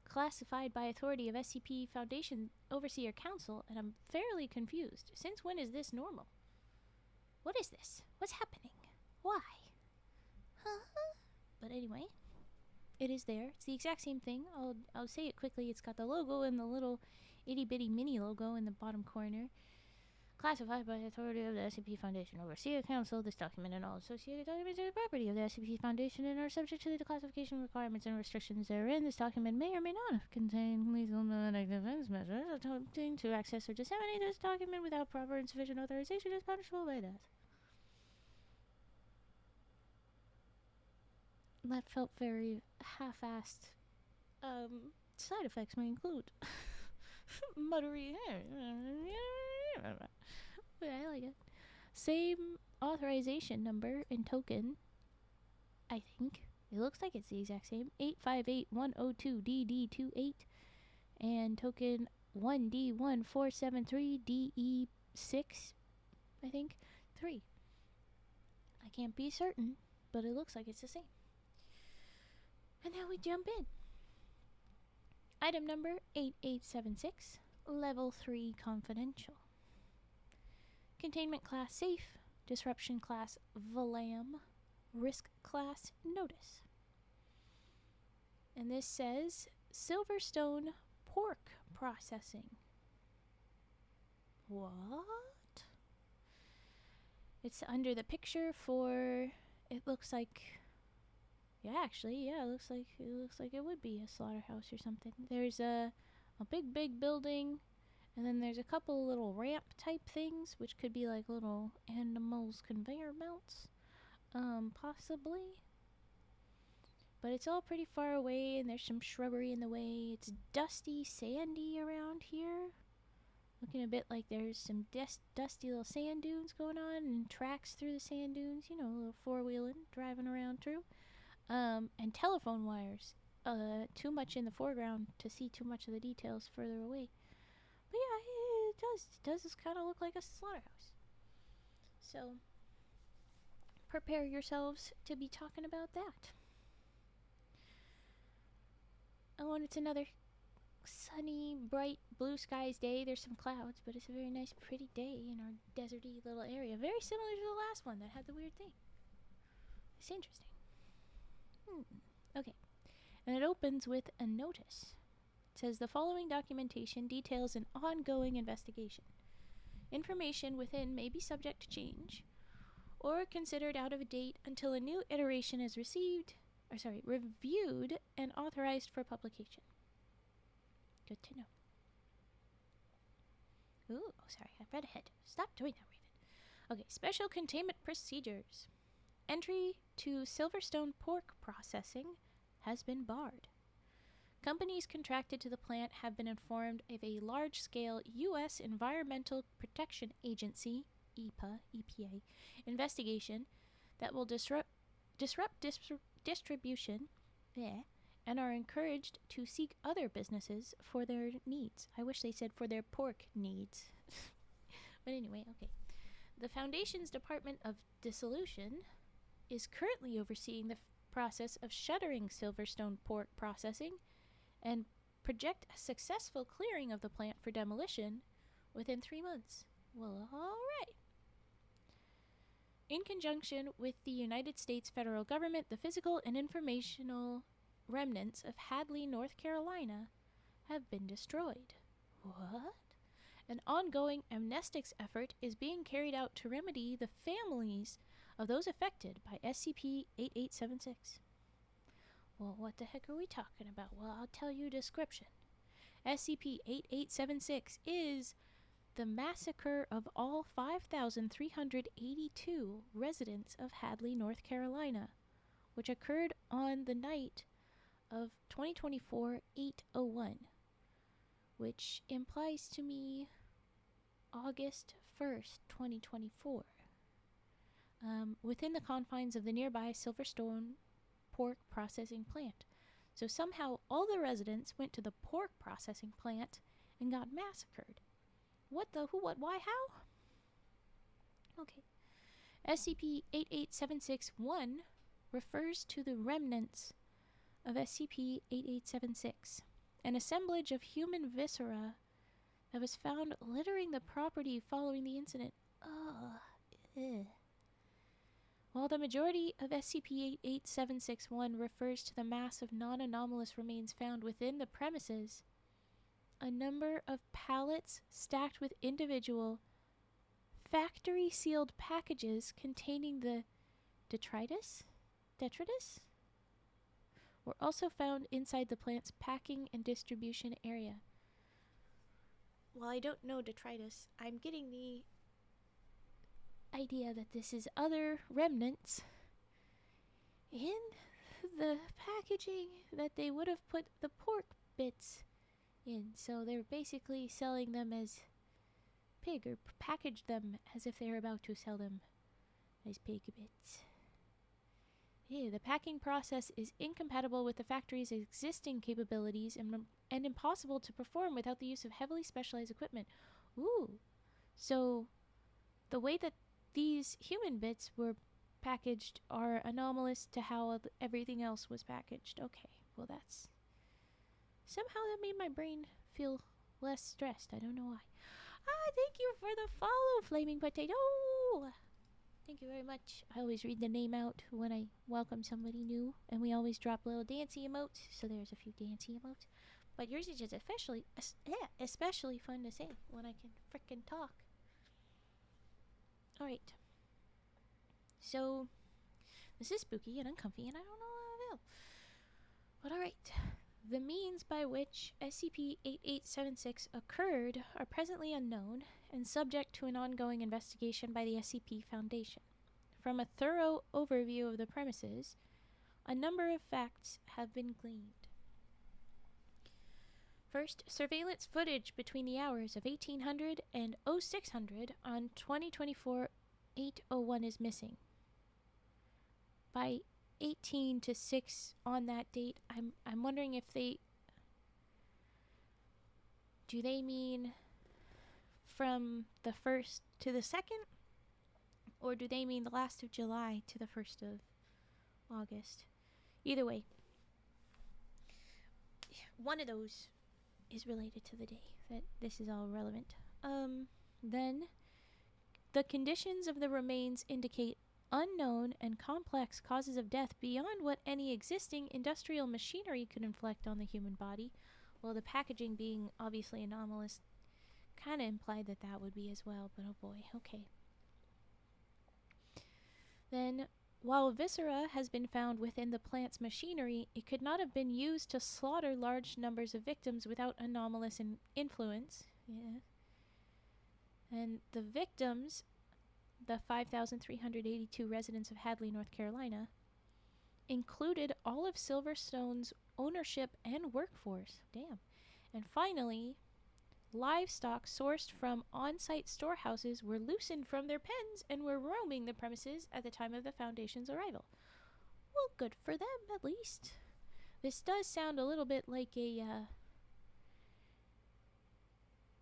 classified by authority of SCP Foundation Overseer Council, and I'm fairly confused. Since when is this normal? What is this? What's happening? Why? Huh? But anyway, it is there. It's the exact same thing. I'll say it quickly. It's got the logo and the little itty bitty mini logo in the bottom corner. Classified by authority of the SCP Foundation Overseer Council, this document and all associated documents are the property of the SCP Foundation and are subject to the classification requirements and restrictions therein. This document may or may not contain lethal non-active defense measures. Attempting to access or disseminate this document without proper and sufficient authorization is punishable by death. That felt very half-assed. Side effects may include muttery. But I like it. Same authorization number and token. I think it looks like it's the exact same. 858102DD28 and token 1D1473DE6. I think 3. I can't be certain, but it looks like it's the same. And now we jump in. Item number 8876, Level 3 Confidential. Containment class safe, disruption class VLAM, risk class notice. And this says Silverstone pork processing. What? It's under the picture for, it looks like, it looks like it would be a slaughterhouse or something. There's a big building, and then there's a couple little ramp type things, which could be like little animals conveyor belts, possibly. But it's all pretty far away, and there's some shrubbery in the way. It's dusty, sandy around here. Looking a bit like there's some dusty little sand dunes going on, and tracks through the sand dunes, you know, a little four-wheeling, driving around through. And telephone wires, too much in the foreground to see too much of the details further away. But yeah, it does just kind of look like a slaughterhouse. So, prepare yourselves to be talking about that. Oh, and it's another sunny, bright, blue skies day. There's some clouds, but it's a very nice, pretty day in our deserty little area. Very similar to the last one that had the weird thing. It's interesting. Okay. And it opens with a notice. It says the following documentation details an ongoing investigation. Information within may be subject to change or considered out of date until a new iteration is reviewed and authorized for publication. Good to know. Ooh, sorry, I read ahead. Stop doing that, Raven. Okay, special containment procedures. Entry to Silverstone pork processing has been barred. Companies contracted to the plant have been informed of a large-scale U.S. Environmental Protection Agency EPA investigation that will disrupt distribution and are encouraged to seek other businesses for their needs. I wish they said for their pork needs. But anyway, okay. The Foundation's Department of Dissolution is currently overseeing the process of shuttering Silverstone pork processing and project a successful clearing of the plant for demolition within 3 months. Well, all right. In conjunction with the United States federal government, the physical and informational remnants of Hadley, North Carolina, have been destroyed. What? An ongoing amnestics effort is being carried out to remedy the families of those affected by SCP-8876. Well, what the heck are we talking about? Well, I'll tell you a description. SCP-8876 is the massacre of all 5,382 residents of Hadley, North Carolina, which occurred on the night of 2024-8/01, which implies to me August 1st, 2024, within the confines of the nearby Silverstone pork processing plant. So somehow all the residents went to the pork processing plant and got massacred. What the, who, what, why, how? Okay. SCP-8876-1 refers to the remnants of SCP-8876, an assemblage of human viscera that was found littering the property following the incident. While the majority of SCP-88761 refers to the mass of non-anomalous remains found within the premises, a number of pallets stacked with individual factory-sealed packages containing the detritus were also found inside the plant's packing and distribution area. While I don't know detritus, I'm getting the idea that this is other remnants in the packaging that they would have put the pork bits in. So they're basically selling them as pig, or packaged them as if they're about to sell them as pig bits. Yeah, the packing process is incompatible with the factory's existing capabilities and impossible to perform without the use of heavily specialized equipment. Ooh. So the way that these human bits were packaged are anomalous to how everything else was packaged. Okay, well that's... Somehow that made my brain feel less stressed. I don't know why. Thank you for the follow, Flaming Potato! Thank you very much. I always read the name out when I welcome somebody new, and we always drop little dancey emotes, so there's a few dancey emotes. But yours is just especially fun to say when I can frickin' talk. Alright. So, this is spooky and uncomfy, and I don't know how I feel. But alright. The means by which SCP-8876 occurred are presently unknown and subject to an ongoing investigation by the SCP Foundation. From a thorough overview of the premises, a number of facts have been gleaned. First, surveillance footage between the hours of 1800 and 0600 on 2024-8/01 is missing. By 18 to 6 on that date, I'm wondering if they... Do they mean from the 1st to the 2nd? Or do they mean the last of July to the 1st of August? Either way, one of those is related to the day that this is all relevant. Then, the conditions of the remains indicate unknown and complex causes of death beyond what any existing industrial machinery could inflict on the human body. Well, the packaging being obviously anomalous kind of implied that that would be as well, but oh boy, okay. Then, while viscera has been found within the plant's machinery, it could not have been used to slaughter large numbers of victims without anomalous influence. Yeah. And the victims, the 5,382 residents of Hadley, North Carolina, included all of Silverstone's ownership and workforce. Damn. And finally, livestock sourced from on-site storehouses were loosened from their pens and were roaming the premises at the time of the Foundation's arrival. Well, good for them, at least. This does sound a little bit like a,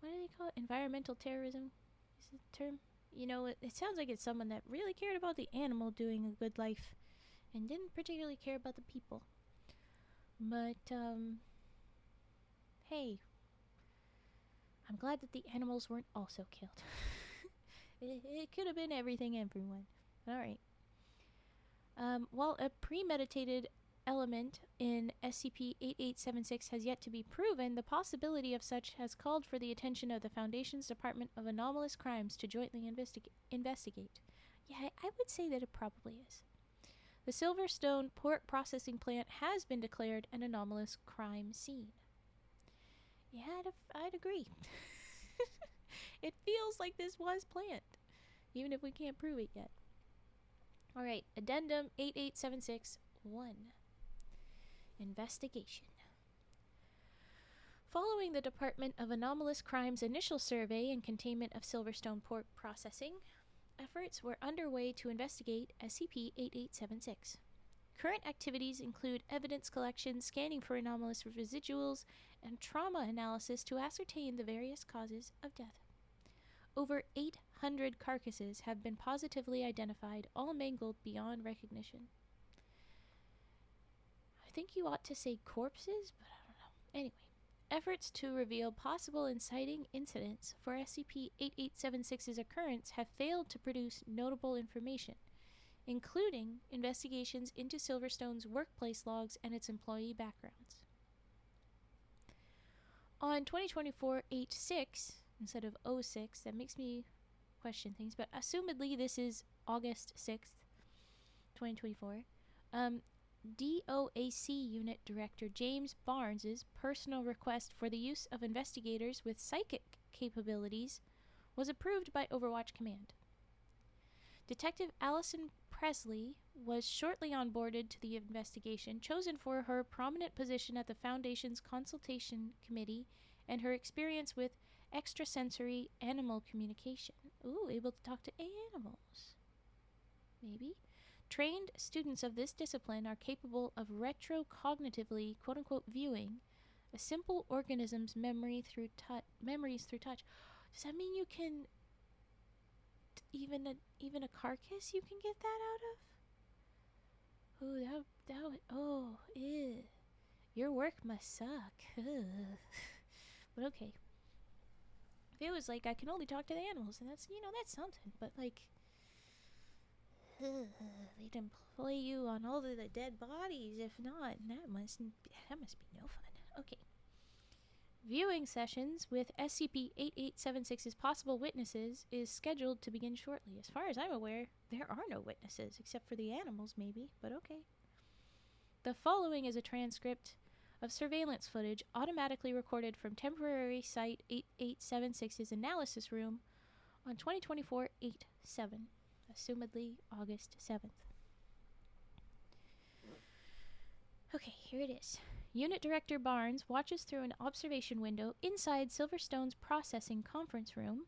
what do they call it? Environmental terrorism is the term? You know, it sounds like it's someone that really cared about the animal doing a good life and didn't particularly care about the people. But, hey, I'm glad that the animals weren't also killed. It could have been everything, everyone. Alright. While a premeditated element in SCP-8876 has yet to be proven, the possibility of such has called for the attention of the Foundation's Department of Anomalous Crimes to jointly investigate. Yeah, I would say that it probably is. The Silverstone pork processing plant has been declared an anomalous crime scene. Yeah, I'd agree. It feels like this was planned, even if we can't prove it yet. Alright, Addendum 8876-1. Investigation. Following the Department of Anomalous Crimes' initial survey and containment of Silverstone pork processing, efforts were underway to investigate SCP-8876. Current activities include evidence collection, scanning for anomalous residuals, and trauma analysis to ascertain the various causes of death. Over 800 carcasses have been positively identified, all mangled beyond recognition. I think you ought to say corpses, but I don't know. Anyway, efforts to reveal possible inciting incidents for SCP-8876's occurrence have failed to produce notable information, including investigations into Silverstone's workplace logs and its employee backgrounds. On 2024-8-6, instead of 06, that makes me question things, but assumedly this is August 6th, 2024, DOAC Unit Director James Barnes's personal request for the use of investigators with psychic capabilities was approved by Overwatch Command. Detective Allison Presley was shortly onboarded to the investigation, chosen for her prominent position at the Foundation's Consultation Committee and her experience with extrasensory animal communication. Ooh, able to talk to animals. Maybe. Trained students of this discipline are capable of retrocognitively, quote-unquote, viewing a simple organism's memories through touch. Does that mean you can... Even a carcass you can get that out of? Ooh, that would... Oh, ew. Your work must suck. But okay. If it was like, I can only talk to the animals, and that's, that's something. But, like... they'd employ you on all of the dead bodies. If not, that must be no fun. Okay. Viewing sessions with SCP-8876's possible witnesses is scheduled to begin shortly. As far as I'm aware, there are no witnesses, except for the animals, maybe, but okay. The following is a transcript of surveillance footage automatically recorded from temporary Site 8876's analysis room on 2024-8-7. Assumedly August 7th. Okay, here it is. Unit Director Barnes watches through an observation window inside Silverstone's processing conference room,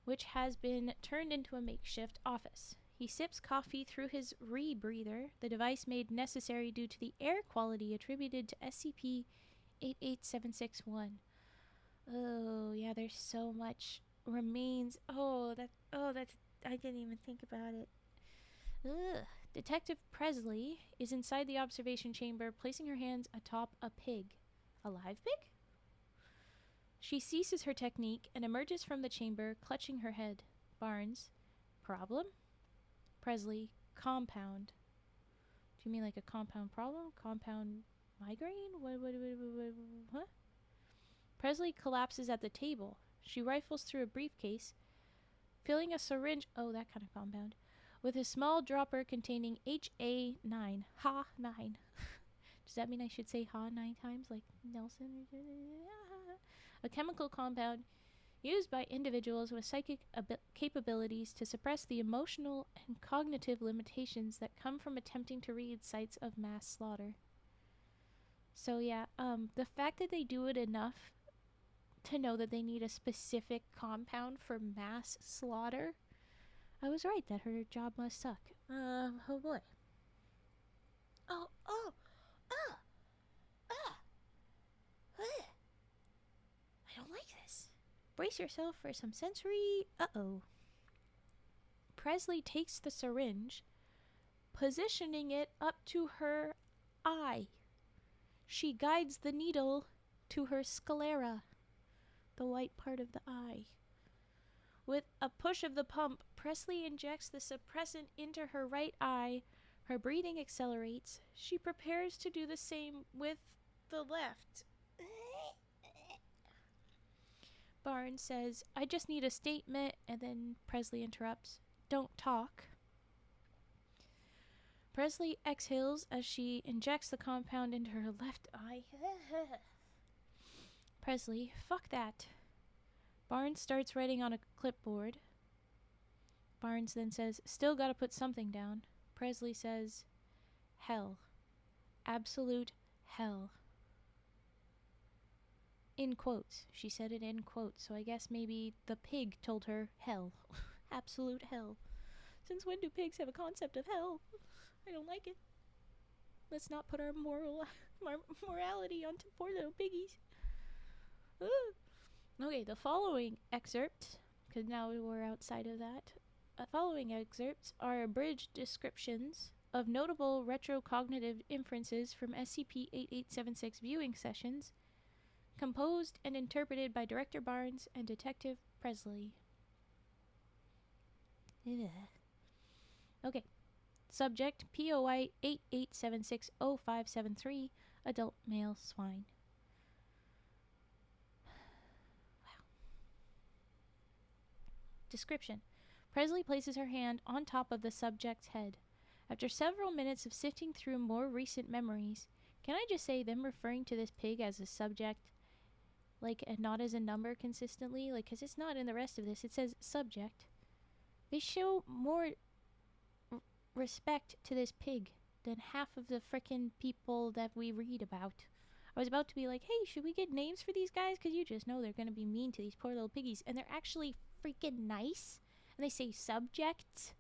which has been turned into a makeshift office. He sips coffee through his rebreather, the device made necessary due to the air quality attributed to SCP-88761. Oh, yeah, there's so much remains. I didn't even think about it. Ugh. Detective Presley is inside the observation chamber, placing her hands atop a pig. A live pig? She ceases her technique and emerges from the chamber, clutching her head. Barnes: problem? Presley: compound. Do you mean like a compound problem? Compound migraine? What? Presley collapses at the table. She rifles through a briefcase, filling a syringe, that kind of compound, with a small dropper containing HA9. Ha-9. Does that mean I should say ha 9 times like Nelson? A chemical compound used by individuals with psychic capabilities to suppress the emotional and cognitive limitations that come from attempting to read sites of mass slaughter. So yeah, the fact that they do it enough to know that they need a specific compound for mass slaughter, I was right that her job must suck. Oh boy. Oh, I don't like this. Brace yourself for some sensory. Uh-oh. Presley takes the syringe, positioning it up to her eye. She guides the needle to her sclera, the white part of the eye. With a push of the pump, Presley injects the suppressant into her right eye. Her breathing accelerates. She prepares to do the same with the left. Barnes says, "I just need a statement," and then Presley interrupts, "Don't talk." Presley exhales as she injects the compound into her left eye. Presley, "Fuck that." Barnes starts writing on a clipboard. Barnes then says, "Still gotta put something down." Presley says, "Hell. Absolute hell." In quotes. She said it in quotes, so I guess maybe the pig told her hell. Absolute hell. Since when do pigs have a concept of hell? I don't like it. Let's not put our morality onto poor little piggies. Okay, the following excerpt, because now we're outside of that, following excerpts are abridged descriptions of notable retrocognitive inferences from SCP-8876 viewing sessions, composed and interpreted by Director Barnes and Detective Presley. Okay. Subject, POI 88760573, adult male swine. Wow. Description. Presley places her hand on top of the subject's head. After several minutes of sifting through more recent memories, can I just say them referring to this pig as a subject, like, and not as a number consistently, like, because it's not in the rest of this, it says subject. They show more respect to this pig than half of the frickin' people that we read about. I was about to be like, hey, should we get names for these guys? Because you just know they're going to be mean to these poor little piggies. And they're actually freaking nice. And they say subject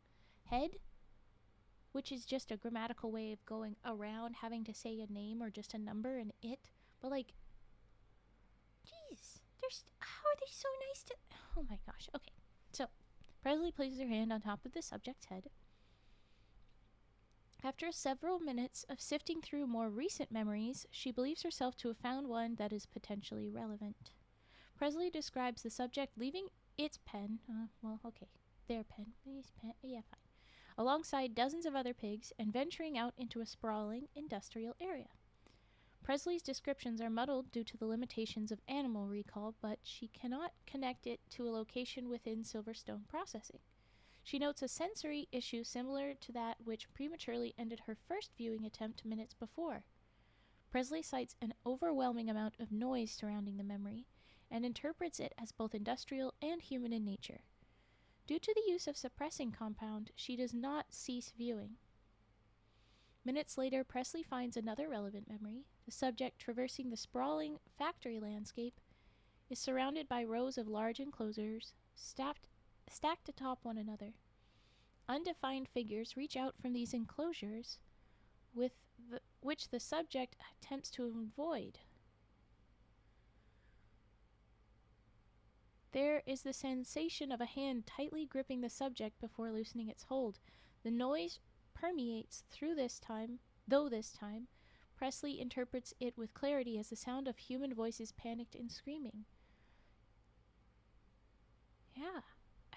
head, which is just a grammatical way of going around having to say a name or just a number and it. But like, jeez, how are they so nice to... Oh my gosh. Okay, so Presley places her hand on top of the subject's head. After several minutes of sifting through more recent memories, she believes herself to have found one that is potentially relevant. Presley describes the subject leaving its pen, their pen, his pen, yeah, fine, alongside dozens of other pigs and venturing out into a sprawling industrial area. Presley's descriptions are muddled due to the limitations of animal recall, but she cannot connect it to a location within Silverstone Processing. She notes a sensory issue similar to that which prematurely ended her first viewing attempt minutes before. Presley cites an overwhelming amount of noise surrounding the memory and interprets it as both industrial and human in nature. Due to the use of suppressing compound, she does not cease viewing. Minutes later, Presley finds another relevant memory. The subject, traversing the sprawling factory landscape, is surrounded by rows of large enclosures, stacked atop one another. Undefined figures reach out from these enclosures, which the subject attempts to avoid. There is the sensation of a hand tightly gripping the subject before loosening its hold. The noise permeates through this time, Presley interprets it with clarity as the sound of human voices panicked and screaming. Yeah,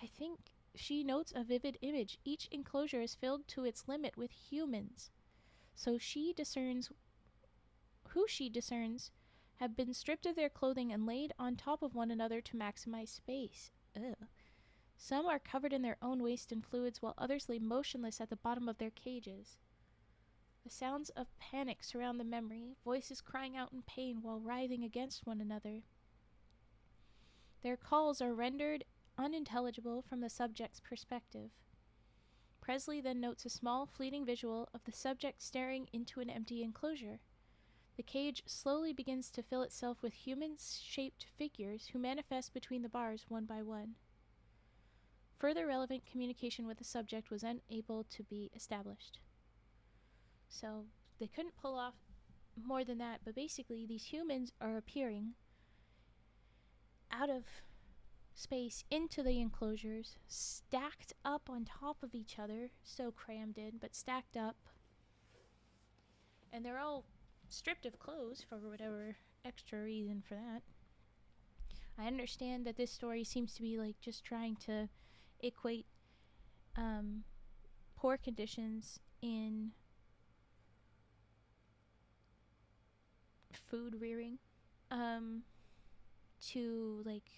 I think she notes a vivid image. Each enclosure is filled to its limit with humans. So who she discerns have been stripped of their clothing and laid on top of one another to maximize space. Ugh. Some are covered in their own waste and fluids, while others lay motionless at the bottom of their cages. The sounds of panic surround the memory, voices crying out in pain while writhing against one another. Their calls are rendered unintelligible from the subject's perspective. Presley then notes a small, fleeting visual of the subject staring into an empty enclosure. The cage slowly begins to fill itself with human-shaped figures who manifest between the bars one by one. Further relevant communication with the subject was unable to be established. So they couldn't pull off more than that, but basically these humans are appearing out of space into the enclosures, stacked up on top of each other, so crammed in, but stacked up. And they're all stripped of clothes for whatever extra reason for that. I understand that this story seems to be like just trying to equate poor conditions in food rearing to like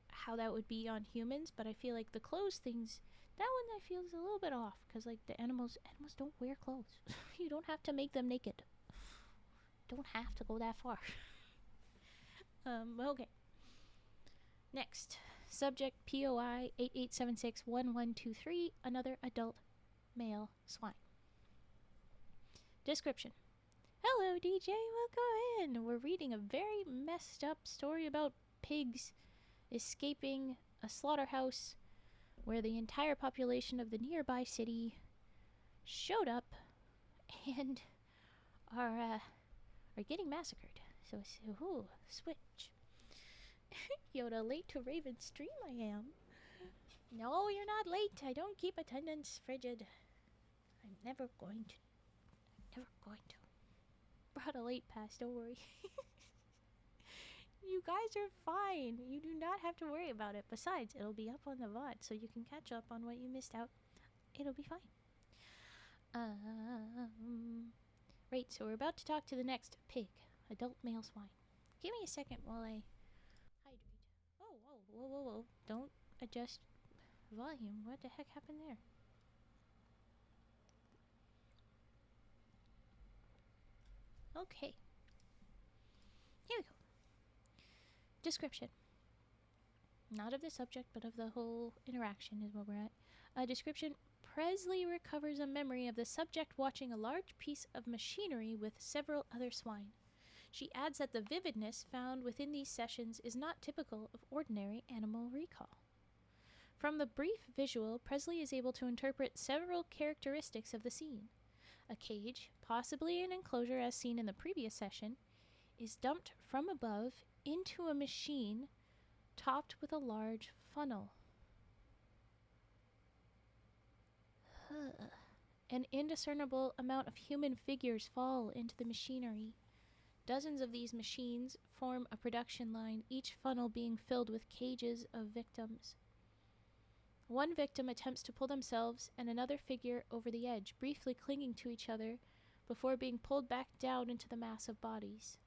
how that would be on humans, but I feel like the clothes things, that one I feel is a little bit off, because like the animals don't wear clothes. You don't have to make them naked. Don't have to go that far. Okay. Next, subject POI 88761123, another adult male swine. Description. Hello, DJ, welcome in. We're reading a very messed up story about pigs escaping a slaughterhouse where the entire population of the nearby city showed up and are getting massacred. So, switch. Yoda, late to Raven's stream I am. No, you're not late. I don't keep attendance frigid. I'm never going to. Brought a late pass, don't worry. You guys are fine. You do not have to worry about it. Besides, it'll be up on the VOD, so you can catch up on what you missed out. It'll be fine. Right, so we're about to talk to the next pig, adult male swine. Give me a second while I hydrate. Oh, whoa. Don't adjust volume. What the heck happened there? Okay. Here we go. Description. Not of the subject, but of the whole interaction is where we're at. Description. Presley recovers a memory of the subject watching a large piece of machinery with several other swine. She adds that the vividness found within these sessions is not typical of ordinary animal recall. From the brief visual, Presley is able to interpret several characteristics of the scene. A cage, possibly an enclosure as seen in the previous session, is dumped from above into a machine topped with a large funnel. An indiscernible amount of human figures fall into the machinery. Dozens of these machines form a production line, each funnel being filled with cages of victims. One victim attempts to pull themselves and another figure over the edge, briefly clinging to each other before being pulled back down into the mass of bodies.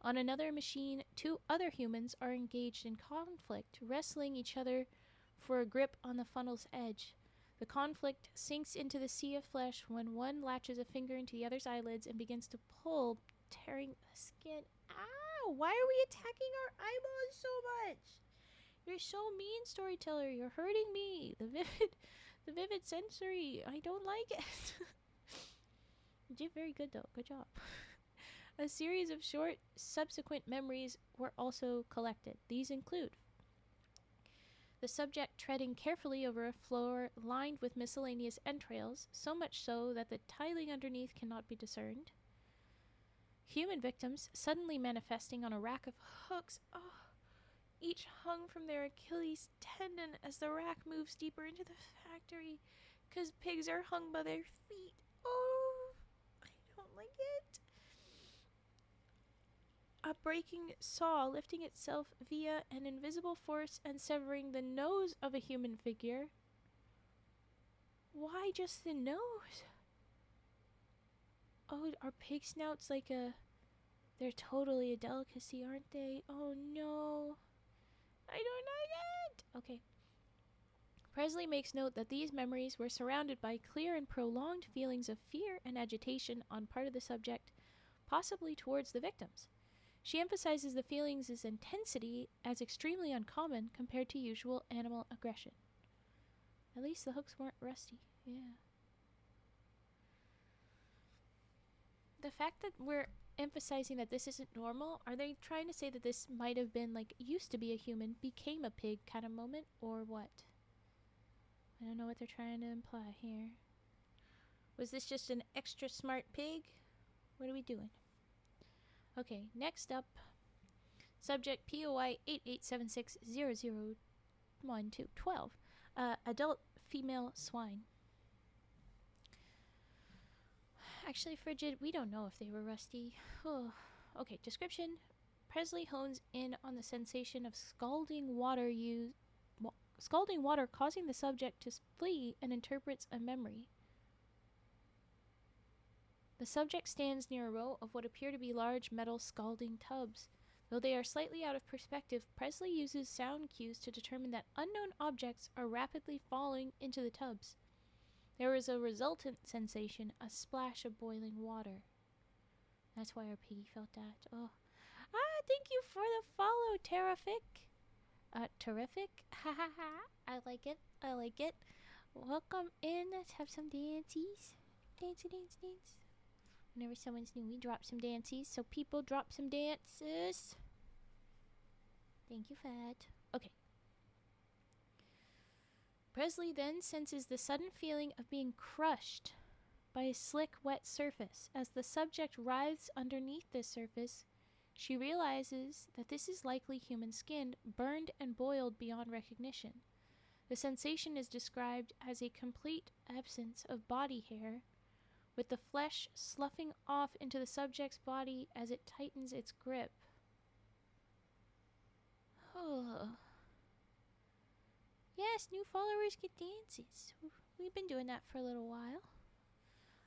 On another machine, two other humans are engaged in conflict, wrestling each other for a grip on the funnel's edge. The conflict sinks into the sea of flesh when one latches a finger into the other's eyelids and begins to pull, tearing the skin. Ow! Why are we attacking our eyeballs so much? You're so mean, storyteller. You're hurting me. The vivid sensory. I don't like it. You did very good, though. Good job. A series of short, subsequent memories were also collected. These include the subject treading carefully over a floor lined with miscellaneous entrails, so much so that the tiling underneath cannot be discerned. Human victims suddenly manifesting on a rack of hooks, each hung from their Achilles tendon as the rack moves deeper into the factory, because pigs are hung by their feet. Oh, I don't like it. A breaking saw lifting itself via an invisible force and severing the nose of a human figure. Why just the nose? Oh, are pig snouts like they're totally a delicacy, aren't they? Oh no. I don't like it. Okay. Presley makes note that these memories were surrounded by clear and prolonged feelings of fear and agitation on part of the subject, possibly towards the victims. She emphasizes the feelings' intensity as extremely uncommon compared to usual animal aggression. At least the hooks weren't rusty. Yeah. The fact that we're emphasizing that this isn't normal, are they trying to say that this might have been like used to be a human, became a pig kind of moment, or what? I don't know what they're trying to imply here. Was this just an extra smart pig? What are we doing? Okay, next up, subject POI 8876001212, adult female swine. Actually, Frigid, we don't know if they were rusty. Oh. Okay, description. Presley hones in on the sensation of scalding water causing the subject to flee and interprets a memory. The subject stands near a row of what appear to be large metal scalding tubs. Though they are slightly out of perspective, Presley uses sound cues to determine that unknown objects are rapidly falling into the tubs. There is a resultant sensation, a splash of boiling water. That's why our piggy felt that. Oh. Thank you for the follow, Terrific. Terrific? Ha ha ha. I like it. I like it. Welcome in. Let's have some dances. Dance, dance, dance. Whenever someone's new, we drop some dances. So people drop some dances. Thank you, Fat. Okay. Presley then senses the sudden feeling of being crushed by a slick, wet surface. As the subject writhes underneath this surface, she realizes that this is likely human skin, burned and boiled beyond recognition. The sensation is described as a complete absence of body hair, with the flesh sloughing off into the subject's body as it tightens its grip. Oh. Yes, new followers get dances. We've been doing that for a little while.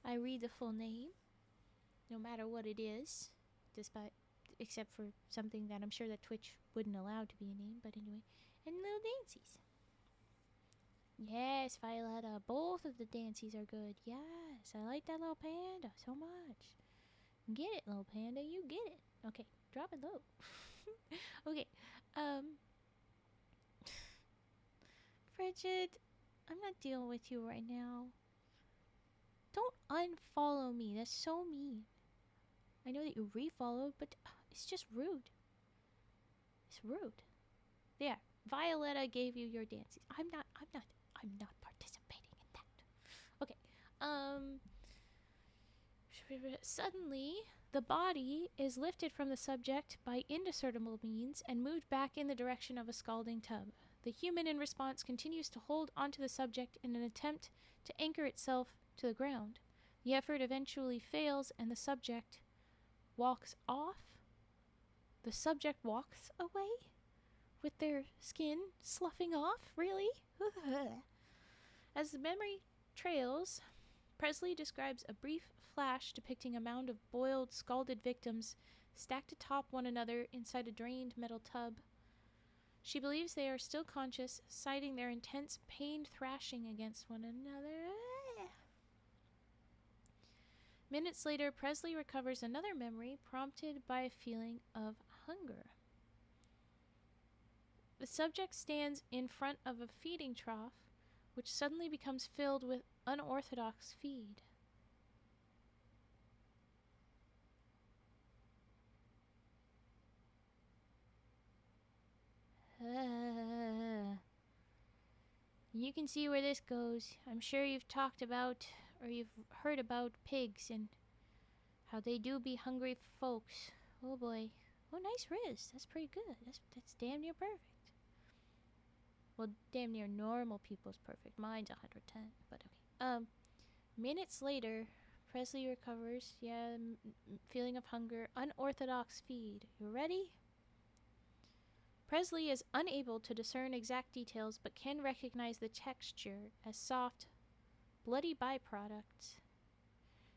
I read the full name, no matter what it is, except for something that I'm sure that Twitch wouldn't allow to be a name, but anyway. And little dances. Yes, Violetta, both of the dances are good. Yes, I like that little panda so much. Get it, little panda, you get it. Okay, drop it low. Okay, Frigid, I'm not dealing with you right now. Don't unfollow me. That's so mean. I know that you refollowed, but it's just rude. It's rude. There, Violetta gave you your dances. I'm not participating in that. Okay. Suddenly, the body is lifted from the subject by indiscernible means and moved back in the direction of a scalding tub. The human in response continues to hold onto the subject in an attempt to anchor itself to the ground. The effort eventually fails and the subject walks off. The subject walks away with their skin sloughing off? Really? As the memory trails, Presley describes a brief flash depicting a mound of boiled, scalded victims stacked atop one another inside a drained metal tub. She believes they are still conscious, citing their intense, pained thrashing against one another. Minutes later, Presley recovers another memory prompted by a feeling of hunger. The subject stands in front of a feeding trough, which suddenly becomes filled with unorthodox feed. You can see where this goes. I'm sure you've talked about, or you've heard about pigs and how they do be hungry folks. Oh boy. Oh, nice wrist. That's pretty good. That's damn near perfect. Well, damn near normal people's perfect. Mine's 110, but okay. Minutes later, Presley recovers. Yeah, feeling of hunger. Unorthodox feed. You ready? Presley is unable to discern exact details, but can recognize the texture as soft, bloody byproducts.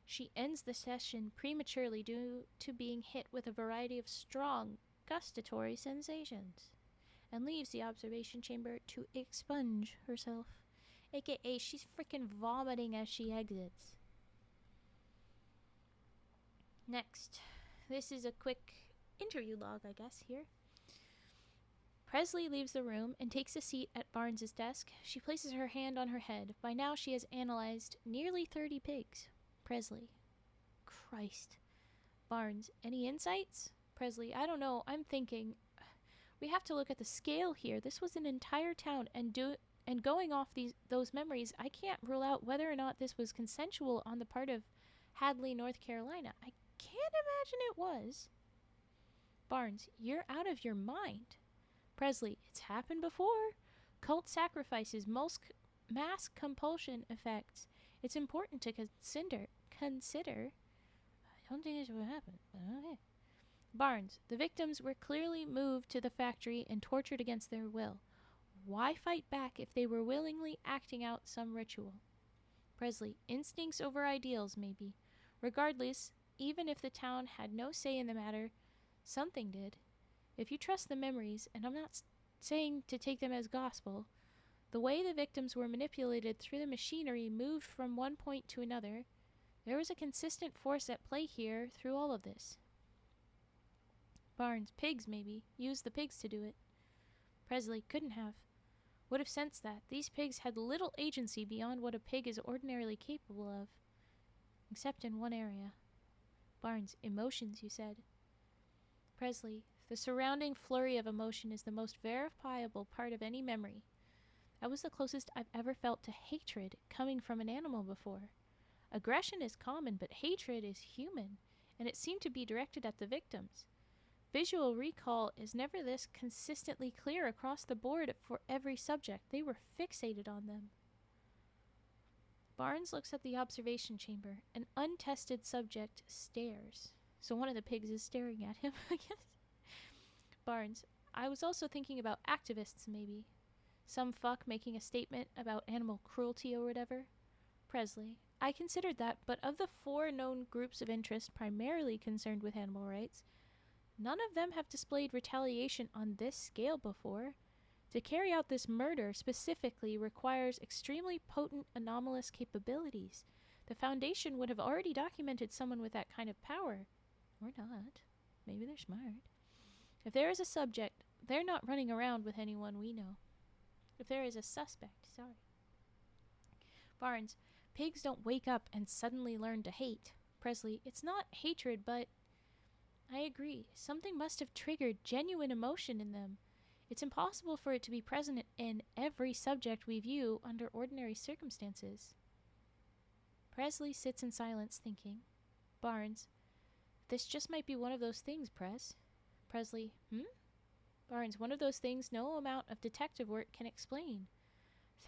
She ends the session prematurely due to being hit with a variety of strong, gustatory sensations, and leaves the observation chamber to expunge herself, aka she's freaking vomiting as she exits. Next, this is a quick interview log, I guess, here. Presley leaves the room and takes a seat at Barnes's desk. She places her hand on her head. By now she has analyzed nearly 30 pigs. Presley. Christ. Barnes. Any insights? Presley. I don't know. I'm thinking. We have to look at the scale here. This was an entire town, and going off those memories, I can't rule out whether or not this was consensual on the part of Hadley, North Carolina. I can't imagine it was. Barnes. You're out of your mind. Presley. It's happened before. Cult sacrifices, mass compulsion effects. It's important to consider. I don't think this will happen, but okay. Barnes. The victims were clearly moved to the factory and tortured against their will. Why fight back if they were willingly acting out some ritual? Presley. Instincts over ideals, maybe. Regardless, even if the town had no say in the matter, something did. If you trust the memories, and I'm not saying to take them as gospel, the way the victims were manipulated through the machinery moved from one point to another, there was a consistent force at play here through all of this. Barnes. Pigs, maybe. Use the pigs to do it. Presley. Couldn't have. Would have sensed that. These pigs had little agency beyond what a pig is ordinarily capable of. Except in one area. Barnes. Emotions, you said. Presley. The surrounding flurry of emotion is the most verifiable part of any memory. That was the closest I've ever felt to hatred coming from an animal before. Aggression is common, but hatred is human, and it seemed to be directed at the victims. Visual recall is never this consistently clear across the board for every subject. They were fixated on them. Barnes looks at the observation chamber. An untested subject stares. So one of the pigs is staring at him, I guess. Barnes. I was also thinking about activists, maybe. Some fuck making a statement about animal cruelty or whatever. Presley. I considered that, but of the 4 known groups of interest primarily concerned with animal rights, none of them have displayed retaliation on this scale before. To carry out this murder specifically requires extremely potent anomalous capabilities. The Foundation would have already documented someone with that kind of power. Or not. Maybe they're smart. If there is a subject, they're not running around with anyone we know. If there is a suspect, sorry. Barnes. Pigs don't wake up and suddenly learn to hate. Presley. It's not hatred, but... I agree. Something must have triggered genuine emotion in them. It's impossible for it to be present in every subject we view under ordinary circumstances. Presley sits in silence, thinking. Barnes. This just might be one of those things, Presley. Barnes. One of those things no amount of detective work can explain.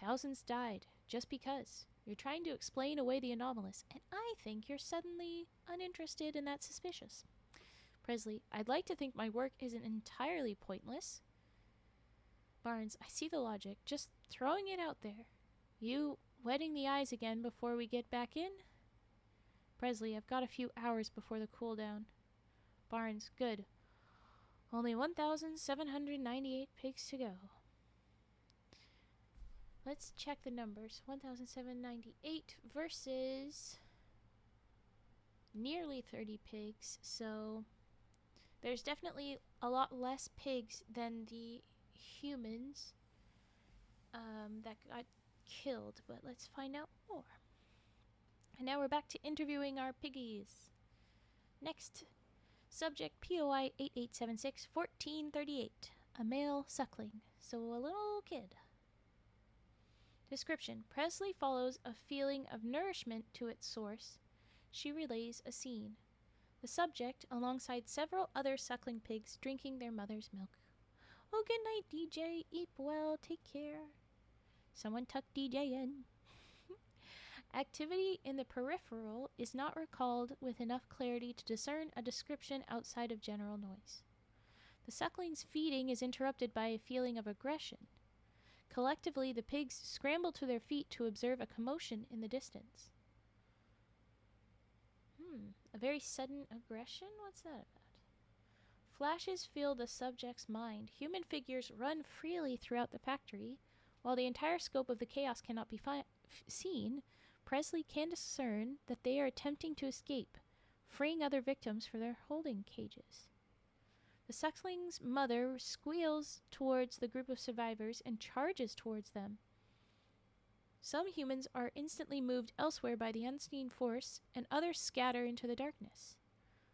Thousands died, just because. You're trying to explain away the anomalous, and I think you're suddenly uninterested in that suspicious. Presley. I'd like to think my work isn't entirely pointless. Barnes. I see the logic, just throwing it out there. You wetting the eyes again before we get back in? Presley. I've got a few hours before the cool down. Barnes. Good. Only 1,798 pigs to go. Let's check the numbers. 1,798 versus nearly 30 pigs. So there's definitely a lot less pigs than the humans that got killed. But let's find out more. And now we're back to interviewing our piggies. Next. Subject POI 8876 1438. A male suckling. So a little kid. Description. Presley follows a feeling of nourishment to its source. She relays a scene. The subject, alongside several other suckling pigs, drinking their mother's milk. Oh, good night, DJ. Eat well. Take care. Someone tuck DJ in. Activity in the peripheral is not recalled with enough clarity to discern a description outside of general noise. The suckling's feeding is interrupted by a feeling of aggression. Collectively, the pigs scramble to their feet to observe a commotion in the distance. A very sudden aggression? What's that about? Flashes fill the subject's mind. Human figures run freely throughout the factory. While the entire scope of the chaos cannot be seen, Presley can discern that they are attempting to escape, freeing other victims for their holding cages. The suckling's mother squeals towards the group of survivors and charges towards them. Some humans are instantly moved elsewhere by the unseen force, and others scatter into the darkness.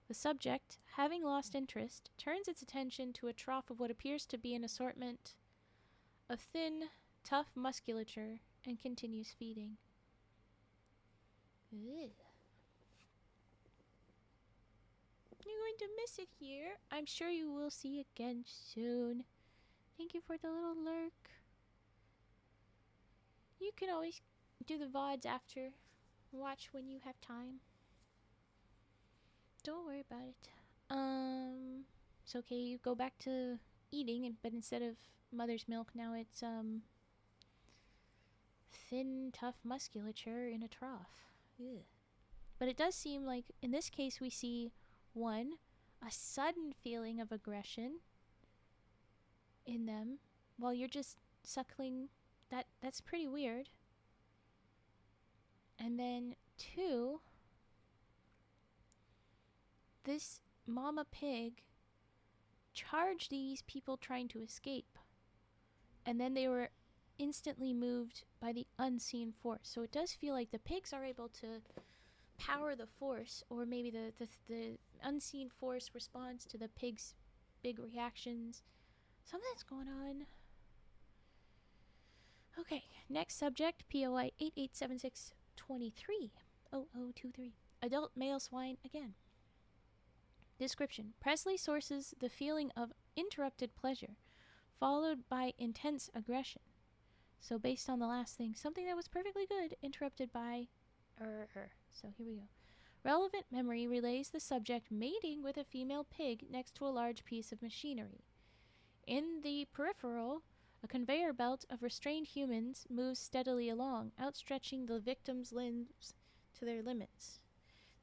The subject, having lost interest, turns its attention to a trough of what appears to be an assortment of thin, tough musculature and continues feeding. Ugh. You're going to miss it here. I'm sure you will see again soon. Thank you for the little lurk. You can always do the VODs after. Watch when you have time. Don't worry about it. It's okay. You go back to eating, but instead of mother's milk, now it's thin, tough musculature in a trough. Ugh. But it does seem like in this case we see one, a sudden feeling of aggression in them while you're just suckling. That's pretty weird. And then two, this mama pig charged these people trying to escape, and then they were instantly moved by the unseen force. So it does feel like the pigs are able to power the force, or maybe the unseen force responds to the pig's big reactions. Something's going on. Okay, next subject, POI 887623. 0023. Adult male swine again. Description. Presley sources the feeling of interrupted pleasure, followed by intense aggression. So based on the last thing, something that was perfectly good, interrupted by So here we go. Relevant memory relays the subject mating with a female pig next to a large piece of machinery. In the peripheral, a conveyor belt of restrained humans moves steadily along, outstretching the victim's limbs to their limits.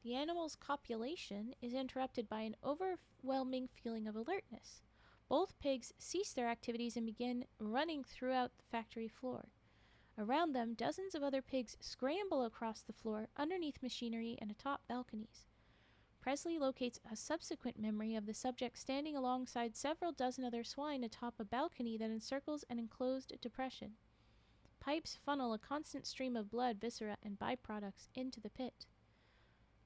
The animal's copulation is interrupted by an overwhelming feeling of alertness. Both pigs cease their activities and begin running throughout the factory floor. Around them, dozens of other pigs scramble across the floor, underneath machinery and atop balconies. Presley locates a subsequent memory of the subject standing alongside several dozen other swine atop a balcony that encircles an enclosed depression. Pipes funnel a constant stream of blood, viscera, and byproducts into the pit.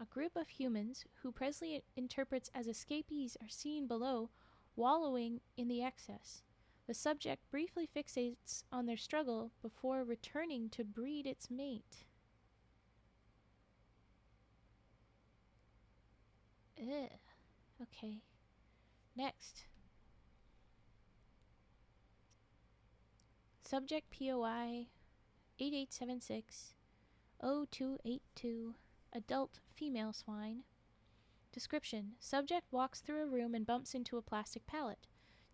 A group of humans, who Presley interprets as escapees, are seen below, wallowing in the excess. The subject briefly fixates on their struggle before returning to breed its mate. Ugh. Okay. Next. Subject POI 8876-0282. Adult female swine. Description. Subject walks through a room and bumps into a plastic pallet.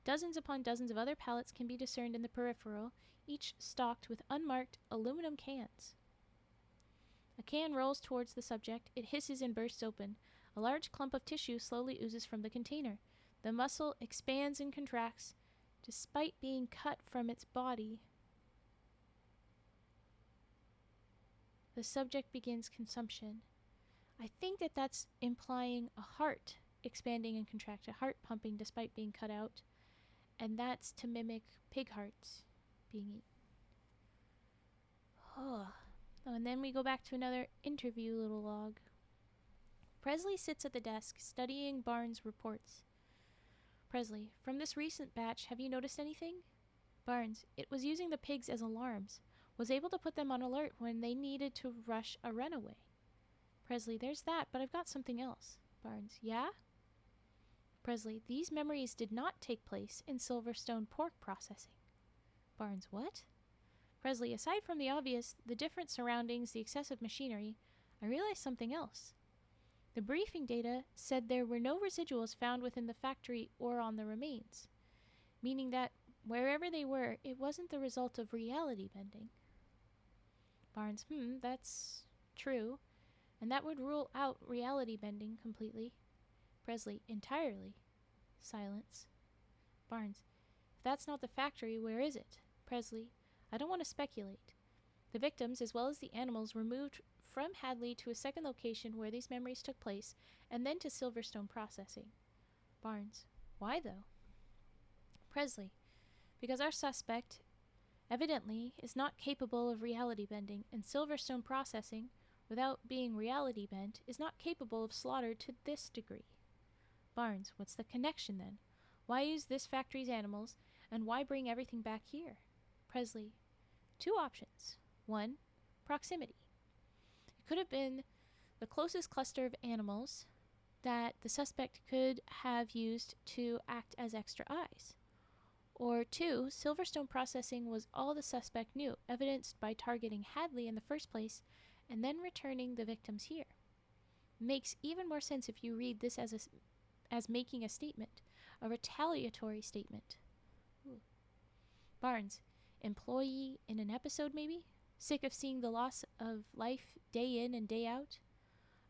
Dozens upon dozens of other pallets can be discerned in the peripheral, each stocked with unmarked aluminum cans. A can rolls towards the subject. It hisses and bursts open. A large clump of tissue slowly oozes from the container. The muscle expands and contracts, despite being cut from its body. The subject begins consumption. I think that that's implying a heart expanding and contract, a heart pumping despite being cut out. And that's to mimic pig hearts being eaten. Oh, and then we go back to another interview little log. Presley sits at the desk, studying Barnes' reports. Presley, from this recent batch, have you noticed anything? Barnes, it was using the pigs as alarms. Was able to put them on alert when they needed to rush a runaway. Presley, there's that, but I've got something else. Barnes, yeah? Presley, these memories did not take place in Silverstone pork processing. Barnes, what? Presley, aside from the obvious, the different surroundings, the excessive machinery, I realized something else. The briefing data said there were no residuals found within the factory or on the remains, meaning that wherever they were, it wasn't the result of reality bending. Barnes, that's true, and that would rule out reality bending completely. Presley, entirely. Silence. Barnes, if that's not the factory, where is it? Presley, I don't want to speculate. The victims, as well as the animals, were moved from Hadley to a second location where these memories took place, and then to Silverstone processing. Barnes, Why, though? Presley, because our suspect evidently is not capable of reality bending, and Silverstone processing, without being reality bent, is not capable of slaughter to this degree. Barnes, what's the connection then? Why use this factory's animals, and why bring everything back here? Presley, 2 options. 1, proximity. It could have been the closest cluster of animals that the suspect could have used to act as extra eyes. Or 2, Silverstone processing was all the suspect knew, evidenced by targeting Hadley in the first place and then returning the victims here. Makes even more sense if you read this as making a statement, a retaliatory statement. Ooh. Barnes, employee in an episode maybe? Sick of seeing the loss of life day in and day out?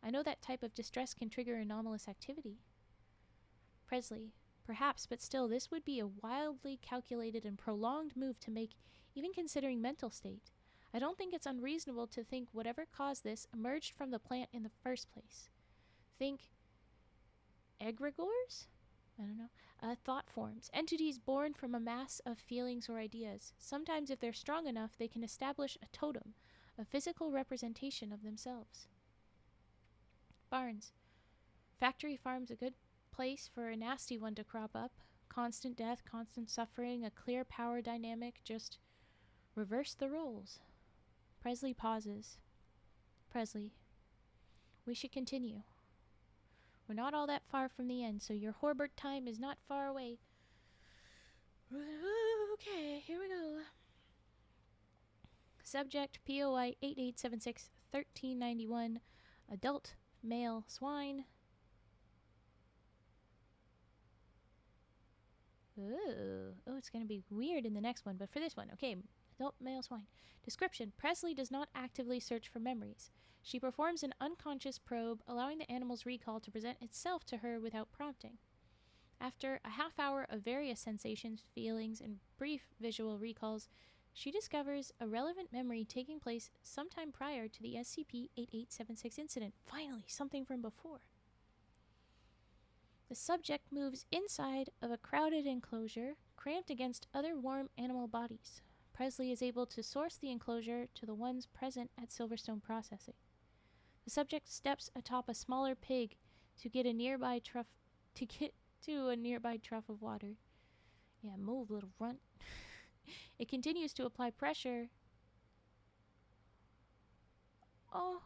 I know that type of distress can trigger anomalous activity. Presley, perhaps, but still, this would be a wildly calculated and prolonged move to make, even considering mental state. I don't think it's unreasonable to think whatever caused this emerged from the plant in the first place. Think egregores? I don't know. Thought forms, entities born from a mass of feelings or ideas. Sometimes, if they're strong enough, they can establish a totem, a physical representation of themselves. Barnes, factory farm's a good place for a nasty one to crop up. Constant death, constant suffering, a clear power dynamic, just reverse the roles. Presley pauses. Presley, we should continue. We're not all that far from the end, so your Horbert time is not far away. Okay, here we go. Subject POI 8876-1391, adult male swine. Ooh. Oh, it's going to be weird in the next one, but for this one, okay, adult male swine. Description: Presley does not actively search for memories. She performs an unconscious probe, allowing the animal's recall to present itself to her without prompting. After a half hour of various sensations, feelings, and brief visual recalls, she discovers a relevant memory taking place sometime prior to the SCP-8876 incident. Finally, something from before. The subject moves inside of a crowded enclosure, cramped against other warm animal bodies. Presley is able to source the enclosure to the ones present at Silverstone Processing. The subject steps atop a smaller pig to get to a nearby trough of water. Yeah, move, little runt. It continues to apply pressure. Oh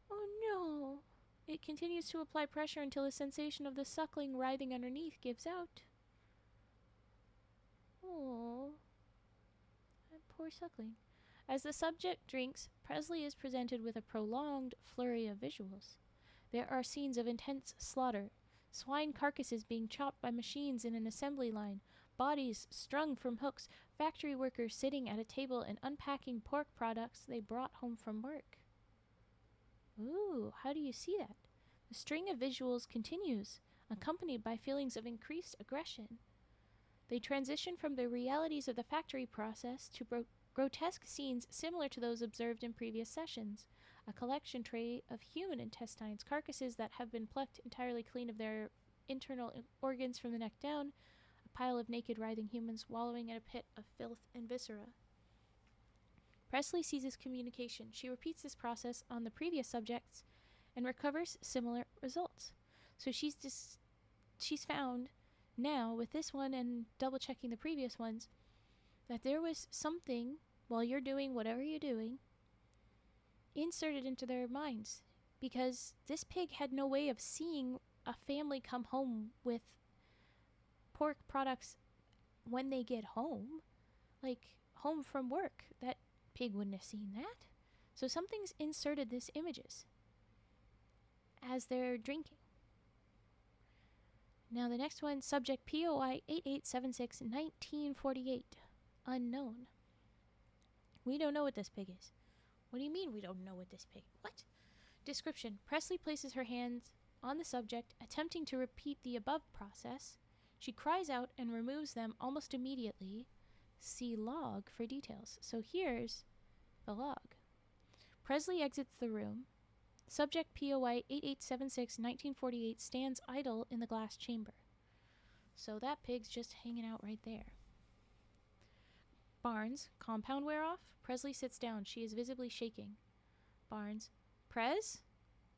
no. It continues to apply pressure until the sensation of the suckling writhing underneath gives out. Oh, that poor suckling. As the subject drinks, Presley is presented with a prolonged flurry of visuals. There are scenes of intense slaughter, swine carcasses being chopped by machines in an assembly line, bodies strung from hooks, factory workers sitting at a table and unpacking pork products they brought home from work. Ooh, how do you see that? The string of visuals continues, accompanied by feelings of increased aggression. They transition from the realities of the factory process to grotesque scenes similar to those observed in previous sessions. A collection tray of human intestines, carcasses that have been plucked entirely clean of their internal organs from the neck down, a pile of naked writhing humans wallowing in a pit of filth and viscera. Presley seizes communication. She repeats this process on the previous subjects and recovers similar results. So she's found now, with this one and double-checking the previous ones, that there was something, while you're doing whatever you're doing, inserted into their minds. Because this pig had no way of seeing a family come home with pork products when they get home. Like, home from work. That pig wouldn't have seen that. So something's inserted these images as they're drinking. Now the next one, subject POI 8876-1948, unknown. We don't know what this pig is. What do you mean we don't know what this pig? What? Description: Presley places her hands on the subject, attempting to repeat the above process. She cries out and removes them almost immediately. See log for details. So here's the log. Presley exits the room. Subject POI 8876-1948 stands idle in the glass chamber. So that pig's just hanging out right there. Barnes, compound wear off? Presley sits down. She is visibly shaking. Barnes, Prez?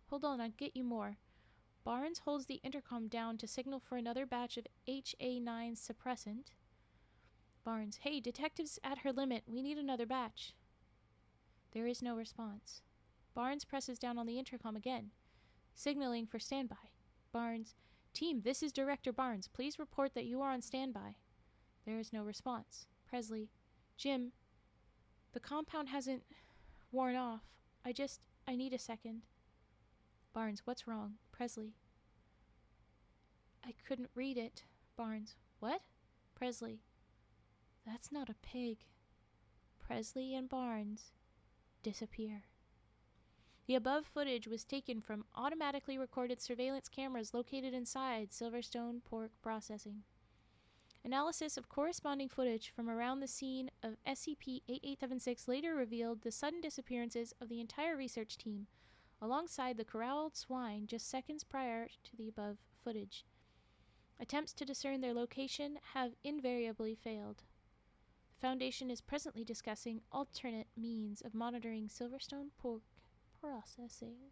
Hold on, I'll get you more. Barnes holds the intercom down to signal for another batch of HA9 suppressant. Barnes, hey, detective's at her limit. We need another batch. There is no response. Barnes presses down on the intercom again, signaling for standby. Barnes, team, this is Director Barnes. Please report that you are on standby. There is no response. Presley, Jim, the compound hasn't worn off. I need a second. Barnes, what's wrong? Presley, I couldn't read it. Barnes, what? Presley, that's not a pig. Presley and Barnes disappear. The above footage was taken from automatically recorded surveillance cameras located inside Silverstone Pork Processing. Analysis of corresponding footage from around the scene of SCP-8876 later revealed the sudden disappearances of the entire research team, alongside the corralled swine just seconds prior to the above footage. Attempts to discern their location have invariably failed. The Foundation is presently discussing alternate means of monitoring Silverstone Pork Processing.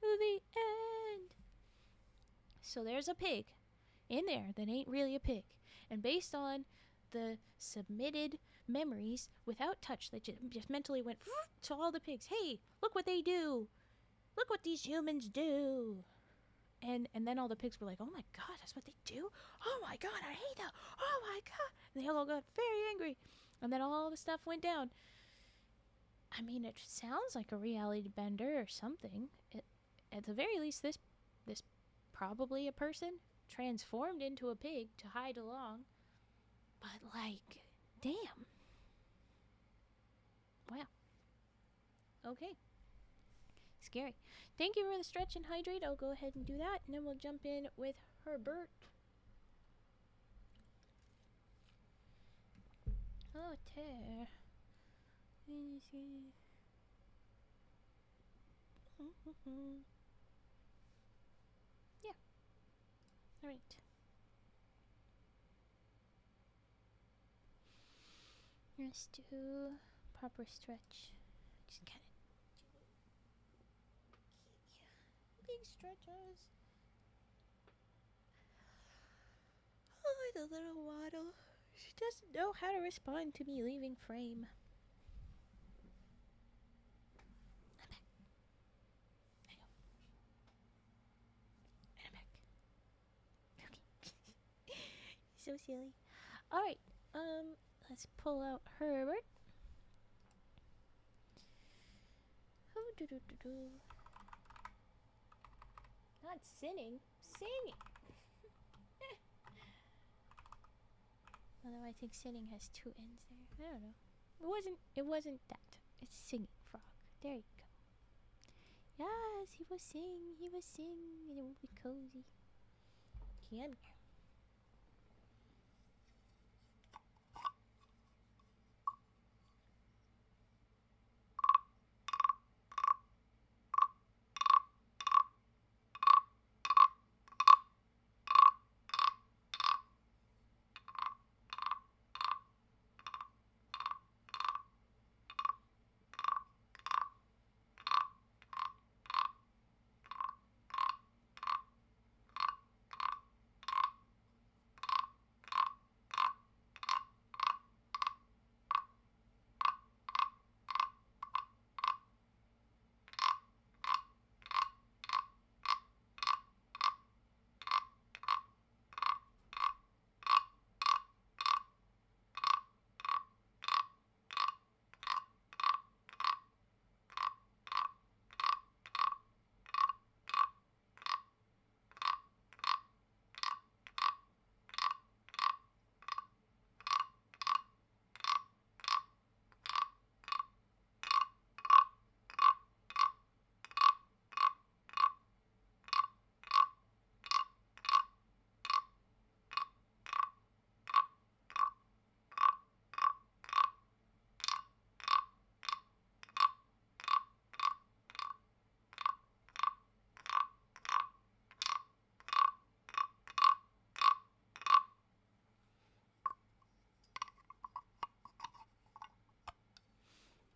The end. So there's a pig in there that ain't really a pig. And based on the submitted memories without touch that just mentally went to all the pigs, hey, look what they do. Look what these humans do. And then all the pigs were like, oh my god, that's what they do? Oh my god, I hate that. Oh my god. And they all got very angry. And then all the stuff went down. I mean, it sounds like a reality bender or something. At the very least, this probably a person transformed into a pig to hide along. But, like, damn. Wow. Okay. Scary. Thank you for the stretch and hydrate. I'll go ahead and do that, and then we'll jump in with Herbert. Oh, tear. Yeah. All right. Let's do proper stretch. Just kind of big stretches. Oh, the little waddle. She doesn't know how to respond to me leaving frame. I'm back. I'm back. Okay. So silly. Alright, let's pull out Herbert. Not sinning, singing. Although I think sinning has two ends there. I don't know. It wasn't that. It's singing frog. There you go. Yes, he will sing, and it will be cozy. Come here.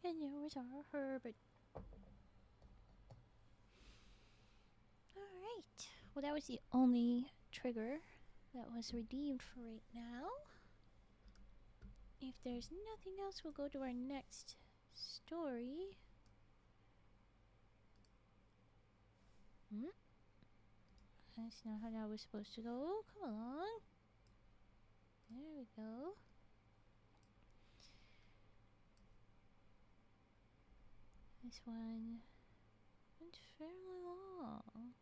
And yours are Herbert. Alright. Well, that was the only trigger that was redeemed for right now. If there's nothing else, we'll go to our next story. That's not how that was supposed to go. Come along. There we go. This one went fairly long.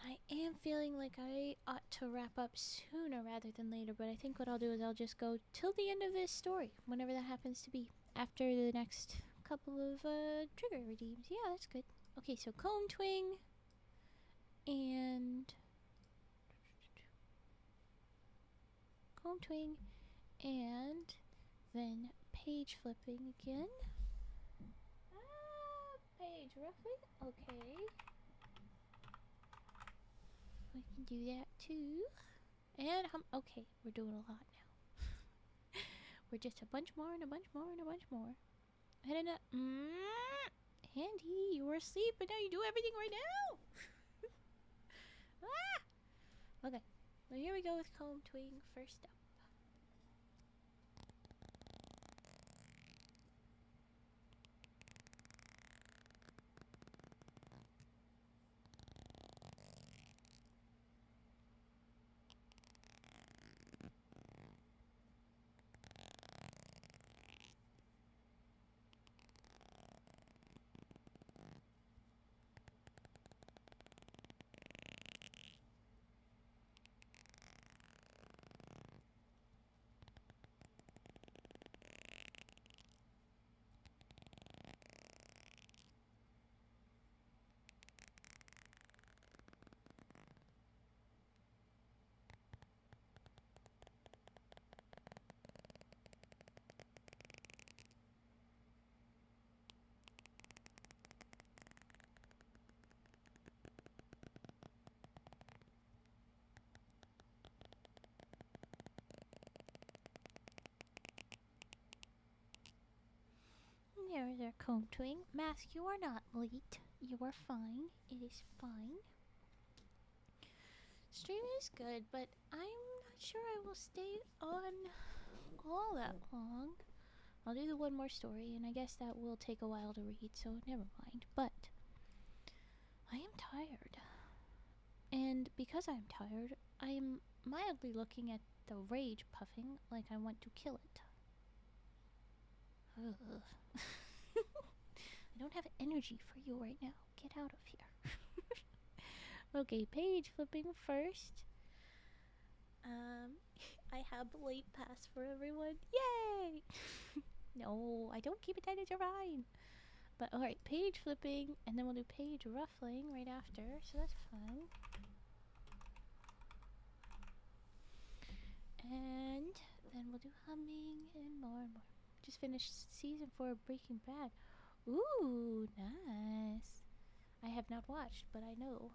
I am feeling like I ought to wrap up sooner rather than later, but I think what I'll do is I'll just go till the end of this story, whenever that happens to be, after the next couple of trigger redeems. Yeah, that's good. Okay, so Comb Twing and Comb Twing and then page flipping again. Page ruffling. Okay. We can do that too. And okay, we're doing a lot now. We're just a bunch more and a bunch more and a bunch more. And Andy, you were asleep, but now you do everything right now. Okay, well here we go with Comb Twing first up. There's our Comb Twing. Mask, you are not late. You are fine. It is fine. Stream is good, but I'm not sure I will stay on all that long. I'll do the one more story, and I guess that will take a while to read, so never mind. But I am tired. And because I'm tired, I am mildly looking at the rage puffing like I want to kill it. Ugh. I don't have energy for you right now. Get out of here. Okay, page flipping first. I have late pass for everyone. Yay! No, I don't keep attendance, you're fine. But alright, page flipping, and then we'll do page ruffling right after, so that's fun. And then we'll do humming and more and more. Just finished season 4 of Breaking Bad. Ooh, nice. I have not watched, but I know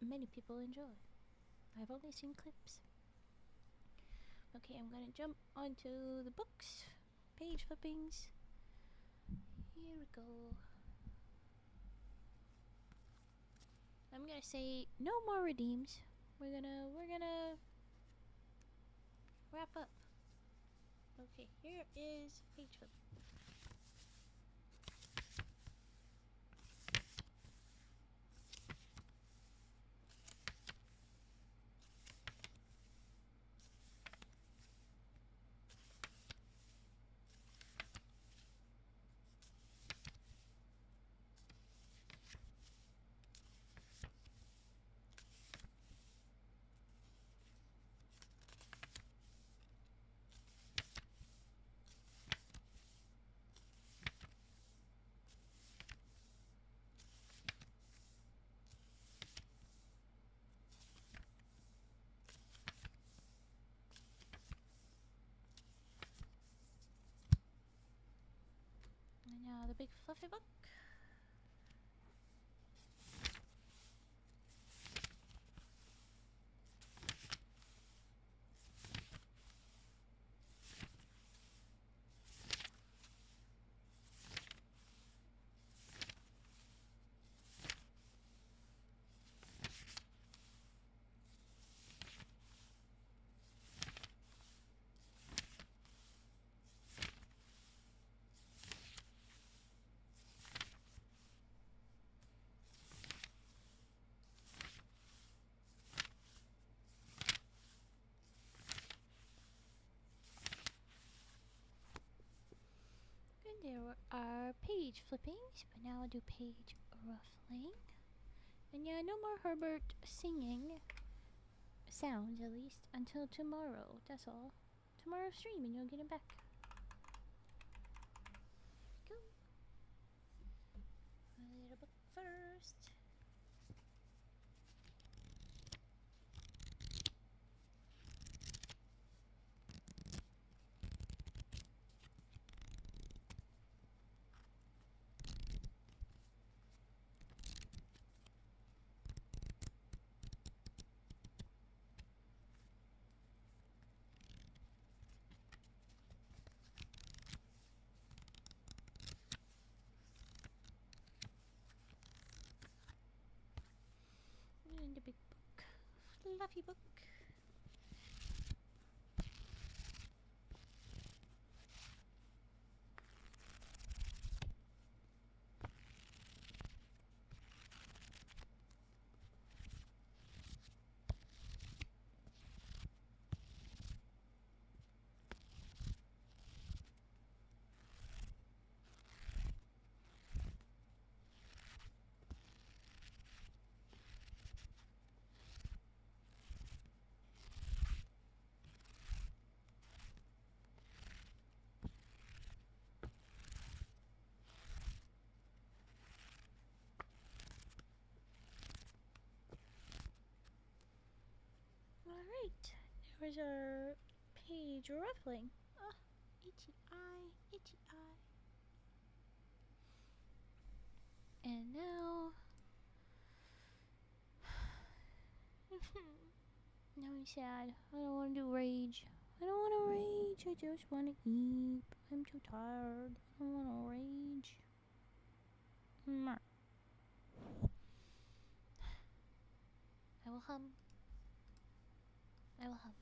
many people enjoy. I've only seen clips. Okay, I'm gonna jump onto the books. Page flippings. Here we go. I'm gonna say no more redeems. We're gonna wrap up. Okay, here is page flip. And now the big fluffy book. There are page flippings, but now I'll do page ruffling. And yeah, no more Herbert singing sounds, at least, until tomorrow. That's all. Tomorrow's stream, and you'll get it back. Go. A little book first. And a big book. Fluffy book. Alright, there was our page ruffling. Oh, itchy eye, itchy eye. And now... now I'm sad. I don't want to do rage. I don't want to rage. I just want to eat. I'm too tired. I don't want to rage. I will hum. I will hum.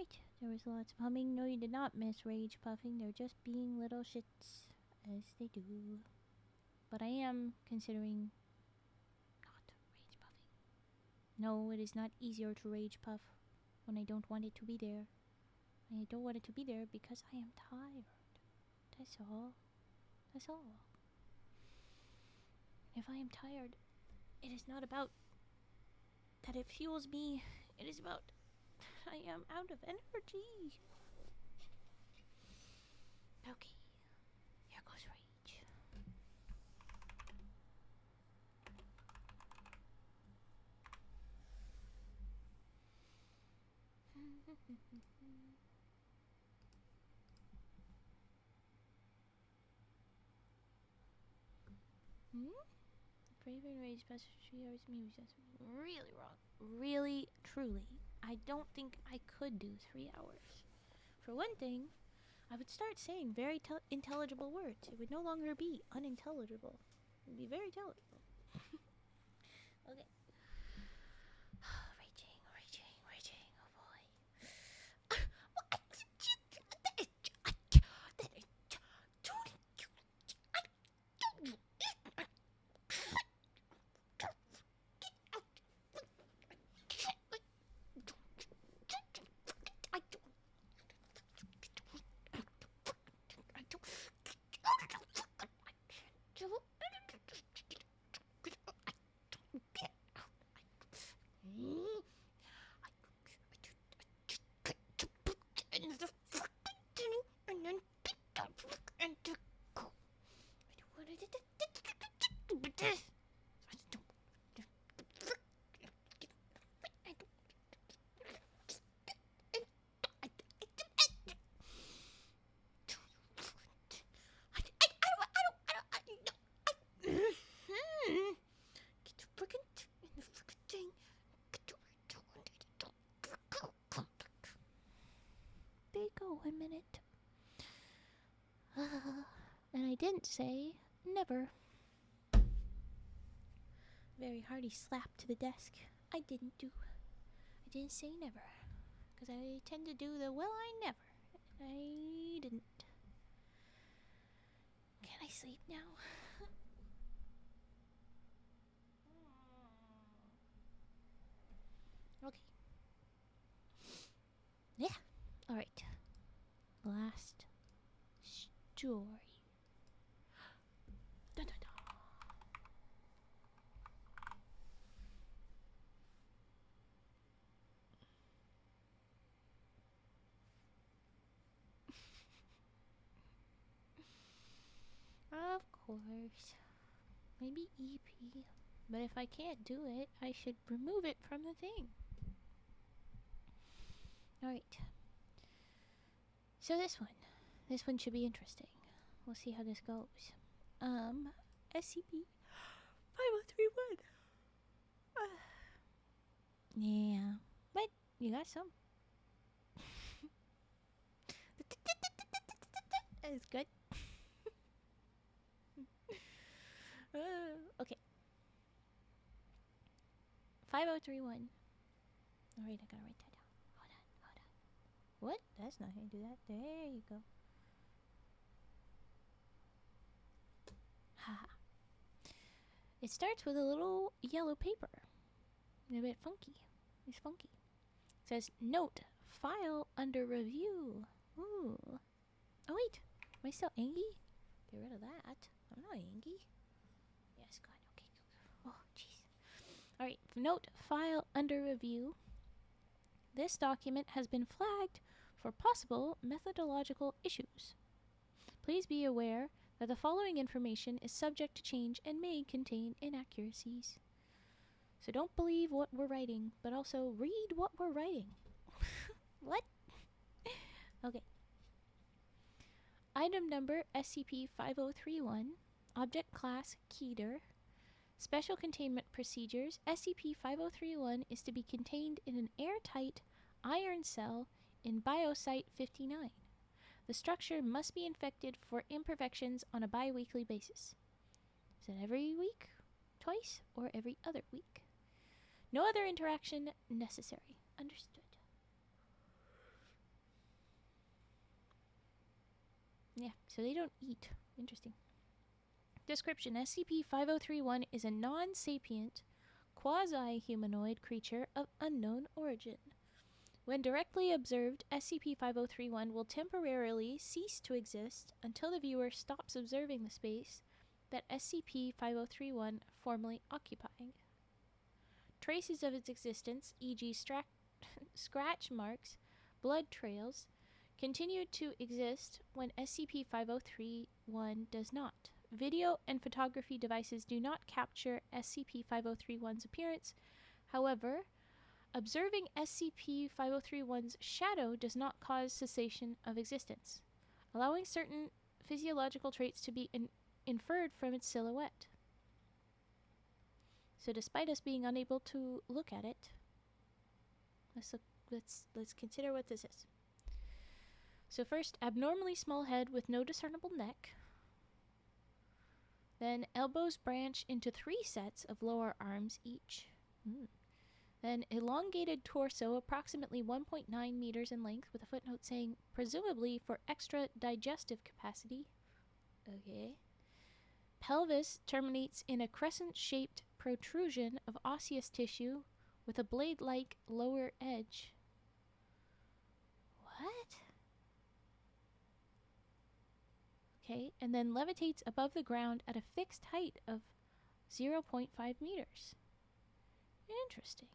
Alright, there was lots of humming. No, you did not miss rage puffing. They're just being little shits, as they do. But I am considering not rage puffing. No, it is not easier to rage puff when I don't want it to be there. I don't want it to be there because I am tired. That's all. That's all. If I am tired, it is not about that it fuels me. It is about I am out of energy. Okay. Here goes rage. Favorite rage past 3 hours, maybe that's really wrong. Really, truly, I don't think I could do 3 hours. For one thing, I would start saying very intelligible words. It would no longer be unintelligible. It would be very intelligible. Okay. Raging, raging, raging. Oh boy. Go 1 minute. And I didn't say never. Very hearty slap to the desk. I didn't say never. Because I tend to do the well, I never. I didn't. Can I sleep now? Okay. Yeah. Alright. Last story. Dun, dun, dun. Of course. Maybe EP. But if I can't do it, I should remove it from the thing. Alright. So this one should be interesting. We'll see how this goes. SCP-5031. Yeah, but you got some. That is good. Okay. 5031. Alright, I gotta write that down. Hold on. What? That's not how you do that. There you go. Ha. It starts with a little yellow paper. A bit funky. It's funky. It says, note, file under review. Ooh. Oh wait, am I still angry? Get rid of that. I'm not angry. Yes, God. Okay, go. Oh, jeez. Alright, note, file under review. This document has been flagged for possible methodological issues. Please be aware that the following information is subject to change and may contain inaccuracies. So don't believe what we're writing, but also read what we're writing. What? Okay. Item number SCP-5031, Object Class Keter. Special Containment Procedures. SCP-5031 is to be contained in an airtight iron cell in Biosite 59. The structure must be infected for imperfections on a bi-weekly basis. Is that every week, twice, or every other week? No other interaction necessary. Understood. Yeah, so they don't eat. Interesting. Description: SCP-5031 is a non-sapient, quasi-humanoid creature of unknown origin. When directly observed, SCP-5031 will temporarily cease to exist until the viewer stops observing the space that SCP-5031 formerly occupied. Traces of its existence, e.g. scratch marks, blood trails, continue to exist when SCP-5031 does not. Video and photography devices do not capture SCP-5031's appearance. However, observing SCP-5031's shadow does not cause cessation of existence, allowing certain physiological traits to be inferred from its silhouette. So despite us being unable to look at it, let's consider what this is. So first, abnormally small head with no discernible neck. Then elbows branch into 3 sets of lower arms each. Then elongated torso approximately 1.9 meters in length with a footnote saying presumably for extra digestive capacity. Okay. Pelvis terminates in a crescent-shaped protrusion of osseous tissue with a blade-like lower edge. What? Okay, and then levitates above the ground at a fixed height of 0.5 meters. Interesting.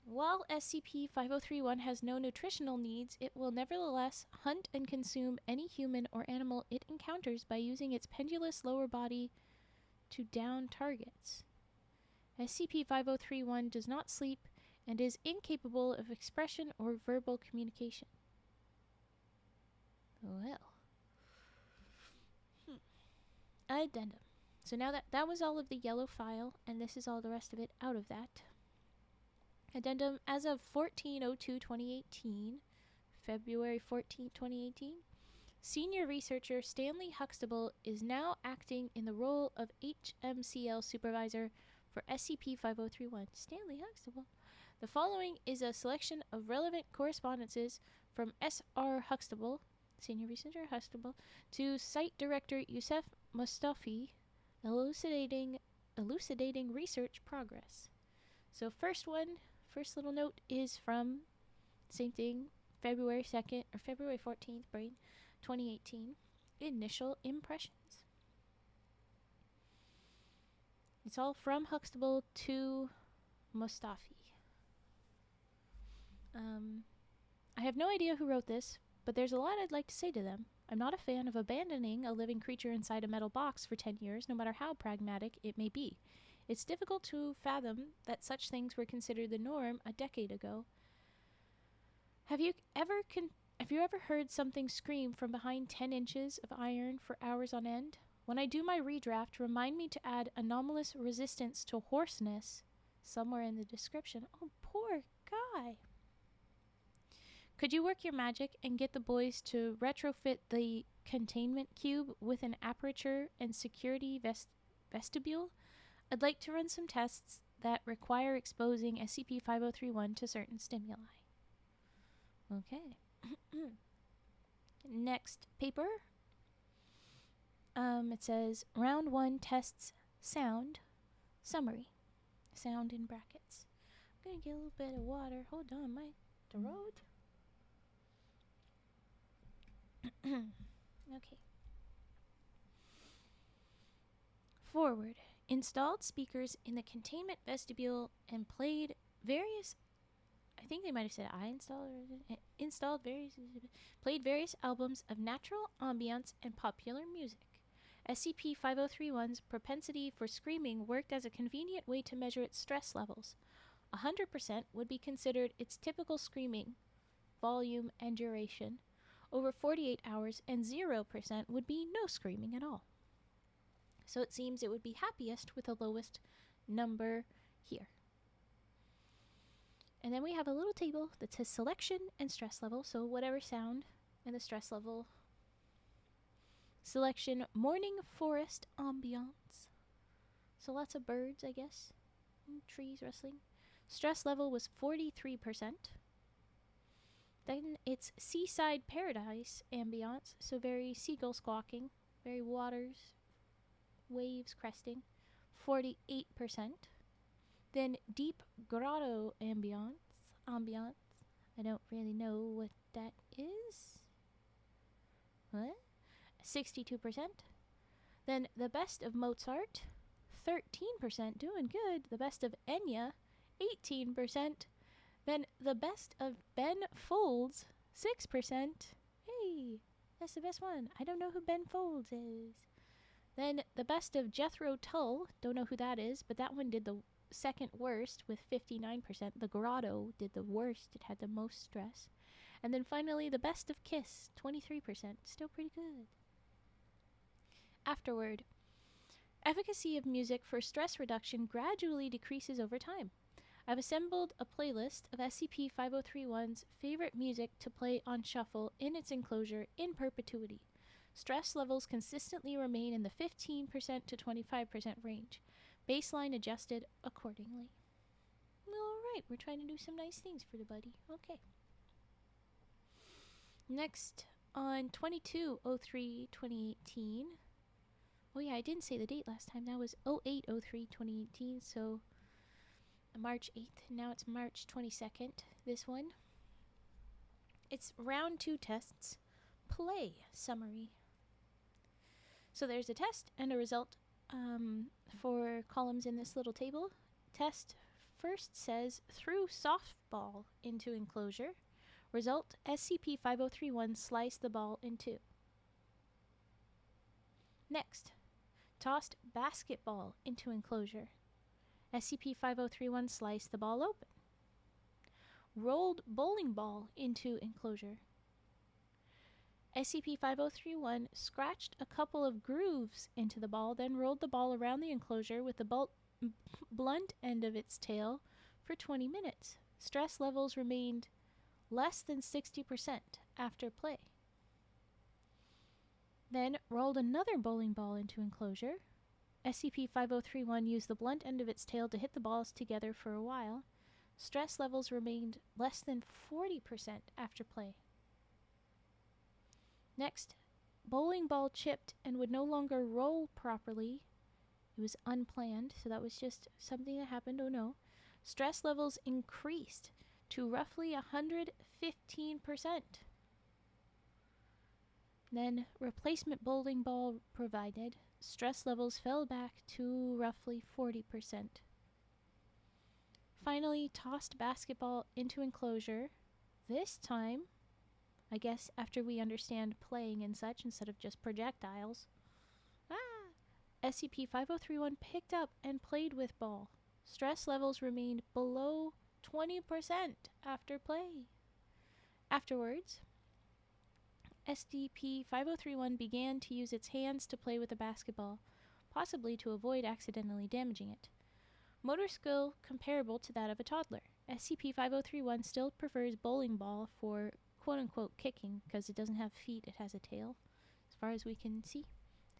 While SCP-5031 has no nutritional needs, it will nevertheless hunt and consume any human or animal it encounters by using its pendulous lower body to down targets. SCP-5031 does not sleep and is incapable of expression or verbal communication. Well. Addendum. So now that was all of the yellow file, and this is all the rest of it out of that. Addendum: as of 14/02/2018, February 14, 2018, senior researcher Stanley Huxtable is now acting in the role of HMCL supervisor for SCP-5031. Stanley Huxtable. The following is a selection of relevant correspondences from S.R. Huxtable, senior researcher Huxtable, to site director Yusef Mustafi, elucidating research progress. So first little note is from, same thing, February 2nd, or February 14th, 2018. Initial impressions. It's all from Huxtable to Mustafi. I have no idea who wrote this, but there's a lot I'd like to say to them. I'm not a fan of abandoning a living creature inside a metal box for 10 years, no matter how pragmatic it may be. It's difficult to fathom that such things were considered the norm a decade ago. Have you ever heard something scream from behind 10 inches of iron for hours on end? When I do my redraft, remind me to add anomalous resistance to hoarseness somewhere in the description. Oh, poor guy. Could you work your magic and get the boys to retrofit the containment cube with an aperture and security vestibule? I'd like to run some tests that require exposing SCP-5031 to certain stimuli. Okay. Next paper. It says, Round 1 tests sound. Summary. Sound in brackets. I'm going to get a little bit of water. Hold on, my throat. Okay. Forward. Installed speakers in the containment vestibule and played various, I think they might have said played various albums of natural ambience and popular music. SCP-5031's propensity for screaming worked as a convenient way to measure its stress levels. 100% would be considered its typical screaming, volume, and duration. Over 48 hours, and 0% would be no screaming at all. So it seems it would be happiest with the lowest number here. And then we have a little table that says selection and stress level, so whatever sound and the stress level. Selection, morning forest ambiance. So lots of birds, I guess. Trees rustling. Stress level was 43%. Then it's seaside paradise ambiance, so very seagull squawking, very waters, waves cresting, 48%. Then deep grotto ambiance. I don't really know what that is. What? 62%. Then the best of Mozart, 13%, doing good. The best of Enya, 18%. Then the best of Ben Folds, 6%. Hey, that's the best one. I don't know who Ben Folds is. Then the best of Jethro Tull, don't know who that is, but that one did the second worst with 59%. The Grotto did the worst, it had the most stress. And then finally the best of Kiss, 23%, still pretty good. Afterward, efficacy of music for stress reduction gradually decreases over time. I've assembled a playlist of SCP-5031's favorite music to play on shuffle in its enclosure in perpetuity. Stress levels consistently remain in the 15% to 25% range, baseline adjusted accordingly. Alright, we're trying to do some nice things for the buddy. Okay. Next, on 22/03/2018. Oh yeah, I didn't say the date last time. That was 08/03/2018, so March 8th. Now it's March 22nd, this one. It's round 2 tests. Play summary. So there's a test and a result for columns in this little table. Test first says, threw softball into enclosure. Result, SCP-5031 sliced the ball in 2. Next, tossed basketball into enclosure. SCP-5031 sliced the ball open. Rolled bowling ball into enclosure. SCP-5031 scratched a couple of grooves into the ball, then rolled the ball around the enclosure with the blunt end of its tail for 20 minutes. Stress levels remained less than 60% after play. Then rolled another bowling ball into enclosure. SCP-5031 used the blunt end of its tail to hit the balls together for a while. Stress levels remained less than 40% after play. Next, bowling ball chipped and would no longer roll properly. It was unplanned, so that was just something that happened. Oh no. Stress levels increased to roughly 115%. Then replacement bowling ball provided. Stress levels fell back to roughly 40%. Finally, tossed basketball into enclosure. This time, I guess after we understand playing and such instead of just projectiles. SCP-5031 picked up and played with ball. Stress levels remained below 20% after play. Afterwards, SCP-5031 began to use its hands to play with the basketball, possibly to avoid accidentally damaging it. Motor skill comparable to that of a toddler. SCP-5031 still prefers bowling ball for quote-unquote kicking because it doesn't have feet, it has a tail, as far as we can see.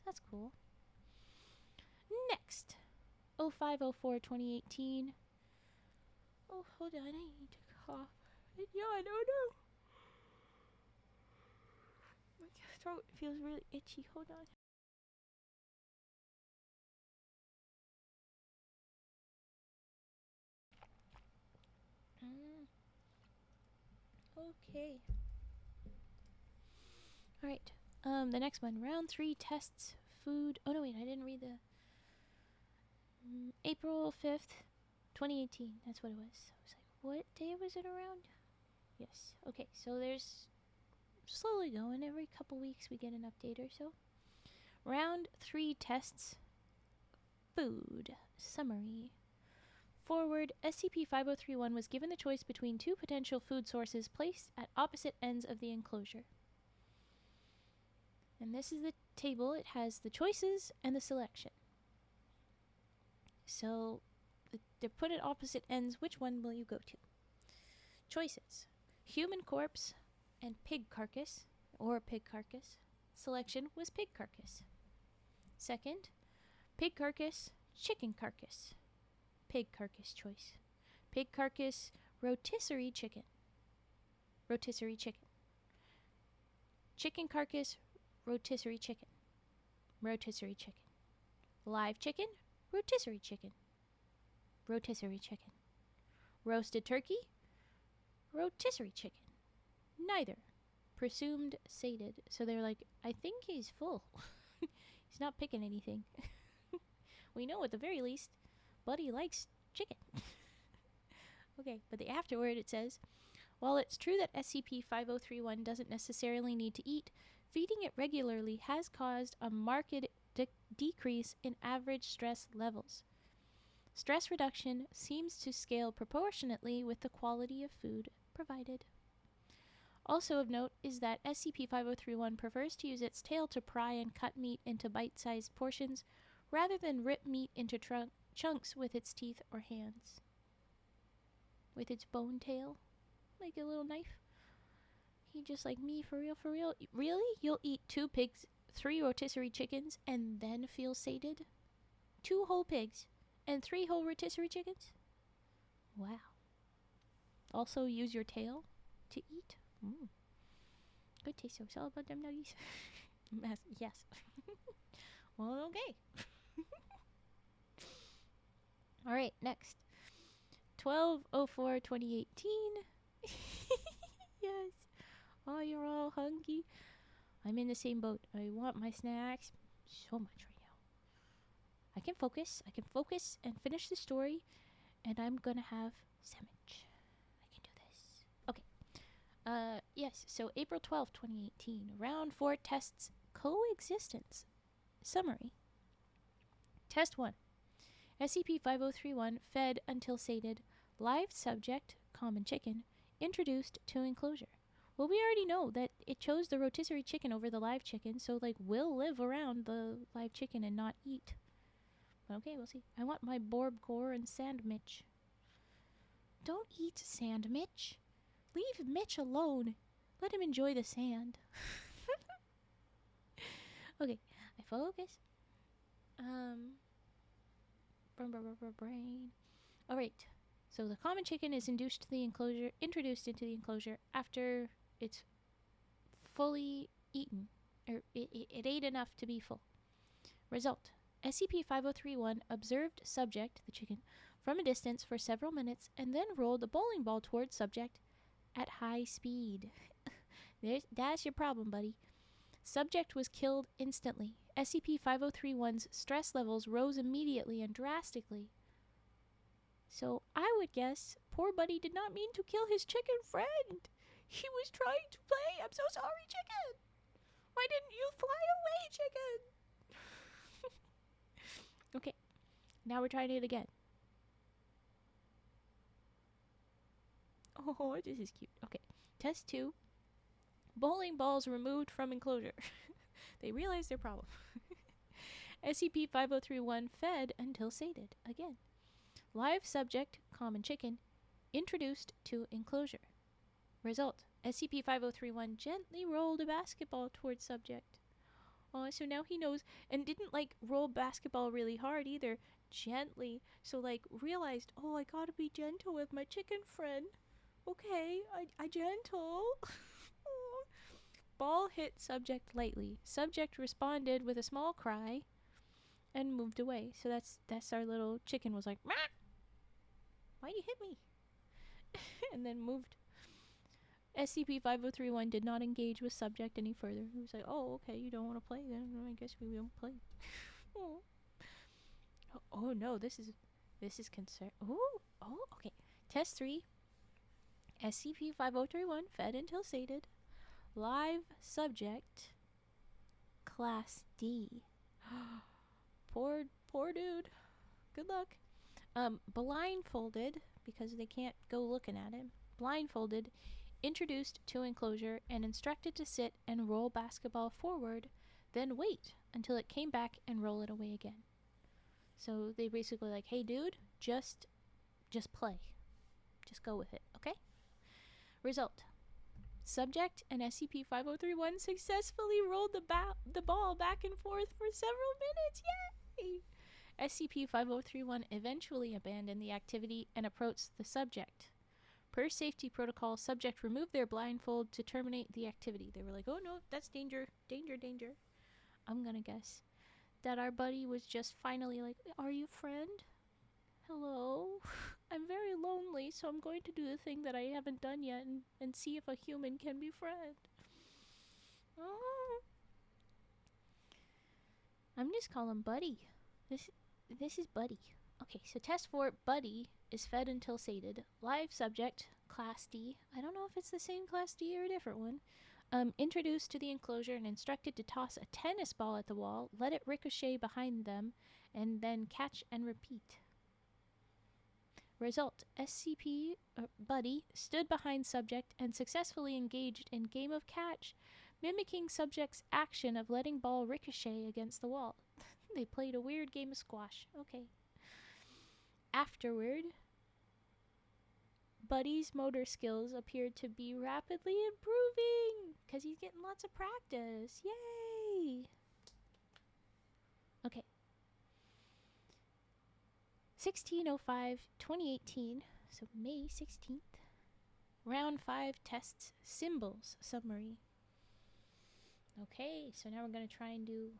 That's cool. Next, 05/04/2018. Oh, hold on, I need to cough and yawn. Oh no! My throat feels really itchy. Hold on. Okay. Alright. The next one. Round 3 tests. Food. Oh no, wait, I didn't read the... April 5th, 2018. That's what it was. I was like, what day was it around? Yes. Okay, so there's slowly going. Every couple weeks we get an update or so. Round 3 tests. Food. Summary. Forward, SCP-5031 was given the choice between 2 potential food sources placed at opposite ends of the enclosure. And this is the table. It has the choices and the selection. So, they're put at opposite ends. Which one will you go to? Choices. Human corpse and pig carcass, or pig carcass. Selection was pig carcass. Second, pig carcass, chicken carcass. Pig carcass choice. Pig carcass, rotisserie chicken. rotisserie chicken. Chicken carcass, rotisserie chicken. Rotisserie chicken. Live chicken, rotisserie chicken. Rotisserie chicken. Roasted turkey, rotisserie chicken. Neither. Presumed sated. So they're like, I think he's full. He's not picking anything. We know at the very least, Buddy likes chicken. Okay, but the afterword it says, while it's true that SCP-5031 doesn't necessarily need to eat, feeding it regularly has caused a marked decrease in average stress levels. Stress reduction seems to scale proportionately with the quality of food provided. Also of note is that SCP-5031 prefers to use its tail to pry and cut meat into bite-sized portions rather than rip meat into chunks with its teeth or hands. With its bone tail, like a little knife. He just like, me, for real, for real? Really? You'll eat 2 pigs, 3 rotisserie chickens, and then feel sated? 2 whole pigs and 3 whole rotisserie chickens? Wow. Also use your tail to eat? Good taste, so it's all about them nuggies. Yes. Well, okay. Alright, next. 12/04/2018. Yes. Oh, you're all hungry. I'm in the same boat. I want my snacks so much right now. I can focus and finish the story, and I'm gonna have sandwich. I can do this. Okay. Yes, so April 12th, 2018. Round 4 tests coexistence. Summary. Test 1. SCP-5031 fed until sated. Live subject, common chicken, introduced to enclosure. Well, we already know that it chose the rotisserie chicken over the live chicken, so, like, we'll live around the live chicken and not eat. But okay, we'll see. I want my Borbcore and Sandmitch. Don't eat Sandmitch. Leave Mitch alone. Let him enjoy the sand. Okay, I focus. Brain. Alright, so the common chicken is introduced into the enclosure after it's fully eaten, or it ate enough to be full. Result: SCP-5031 observed subject, the chicken, from a distance for several minutes and then rolled a bowling ball towards subject at high speed. That's your problem, buddy. Subject was killed instantly. SCP-5031's stress levels rose immediately and drastically. So I would guess poor Buddy did not mean to kill his chicken friend. He was trying to play. I'm so sorry, chicken. Why didn't you fly away, chicken? Okay, now we're trying it again. Oh, this is cute. Okay, test 2. Bowling balls removed from enclosure. They realized their problem. SCP-5031 fed until sated. Again. Live subject, common chicken, introduced to enclosure. Result: SCP-5031 gently rolled a basketball towards subject. Oh, so now he knows, and didn't, like, roll basketball really hard either. Gently. So, like, realized, oh, I gotta be gentle with my chicken friend. Okay, I gentle. Ball hit subject lightly. Subject responded with a small cry and moved away. So that's our little chicken was like, "Mah! Why'd you hit me?" And then moved. SCP-5031 did not engage with subject any further. He was like, oh, okay, you don't want to play then. I guess we won't play. Oh no, this is concern. Oh, okay. Test 3. SCP-5031 fed until sated. Live subject, Class D. Poor dude. Good luck. Blindfolded, because they can't go looking at him. Blindfolded, introduced to enclosure, and instructed to sit and roll basketball forward, then wait until it came back and roll it away again. So they basically like, hey dude, just play. Just go with it, okay? Result: subject and SCP-5031 successfully rolled the ball back and forth for several minutes. Yay! SCP-5031 eventually abandoned the activity and approached the subject. Per safety protocol, subject removed their blindfold to terminate the activity. They were like, oh no, that's danger, danger, danger. I'm gonna guess that our buddy was just finally like, are you friend? Hello? I'm very lonely, so I'm going to do the thing that I haven't done yet and see if a human can be friend. Oh. I'm just calling him Buddy. This is Buddy. Okay, so test 4, Buddy is fed until sated. Live subject, Class D. I don't know if it's the same Class D or a different one. Introduced to the enclosure and instructed to toss a tennis ball at the wall, let it ricochet behind them, and then catch and repeat. Result, SCP Buddy stood behind subject and successfully engaged in game of catch, mimicking subject's action of letting ball ricochet against the wall. They played a weird game of squash. Okay. Afterward, Buddy's motor skills appeared to be rapidly improving because he's getting lots of practice. Yay! Okay. 16/05/2018, so May 16th. Round 5 tests symbols summary. Okay, so now we're going to try and do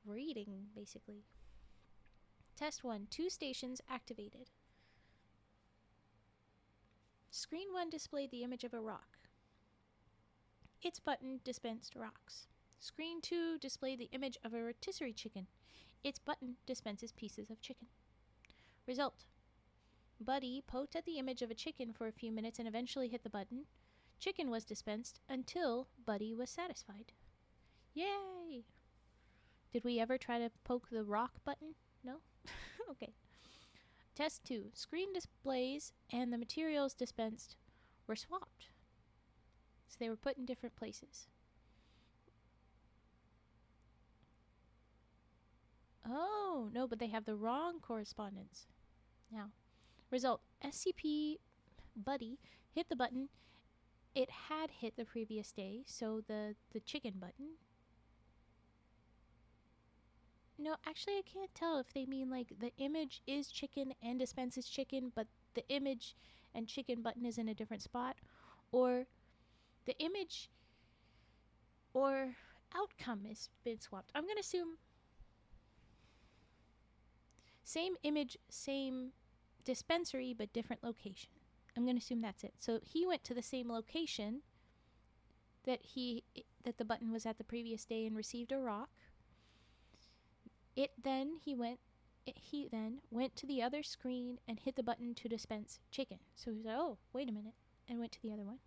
reading, basically. Test 1, 2 stations activated. Screen 1 displayed the image of a rock. Its button dispensed rocks. Screen 2 displayed the image of a rotisserie chicken. Its button dispenses pieces of chicken. Result. Buddy poked at the image of a chicken for a few minutes and eventually hit the button. Chicken was dispensed until Buddy was satisfied. Yay! Did we ever try to poke the rock button? No? Okay. Test 2. Screen displays and the materials dispensed were swapped. So they were put in different places. Oh, no, but they have the wrong correspondence. Now, result, SCP Buddy hit the button it had hit the previous day, so the chicken button. No, actually I can't tell if they mean like the image is chicken and dispenses chicken, but the image and chicken button is in a different spot, or the image or outcome has been swapped. I'm going to assume same image, same dispensary, but different location. I'm going to assume that's it. So he went to the same location that the button was at the previous day and received a rock. He then went to the other screen and hit the button to dispense chicken. So he was like, oh, wait a minute, and went to the other one.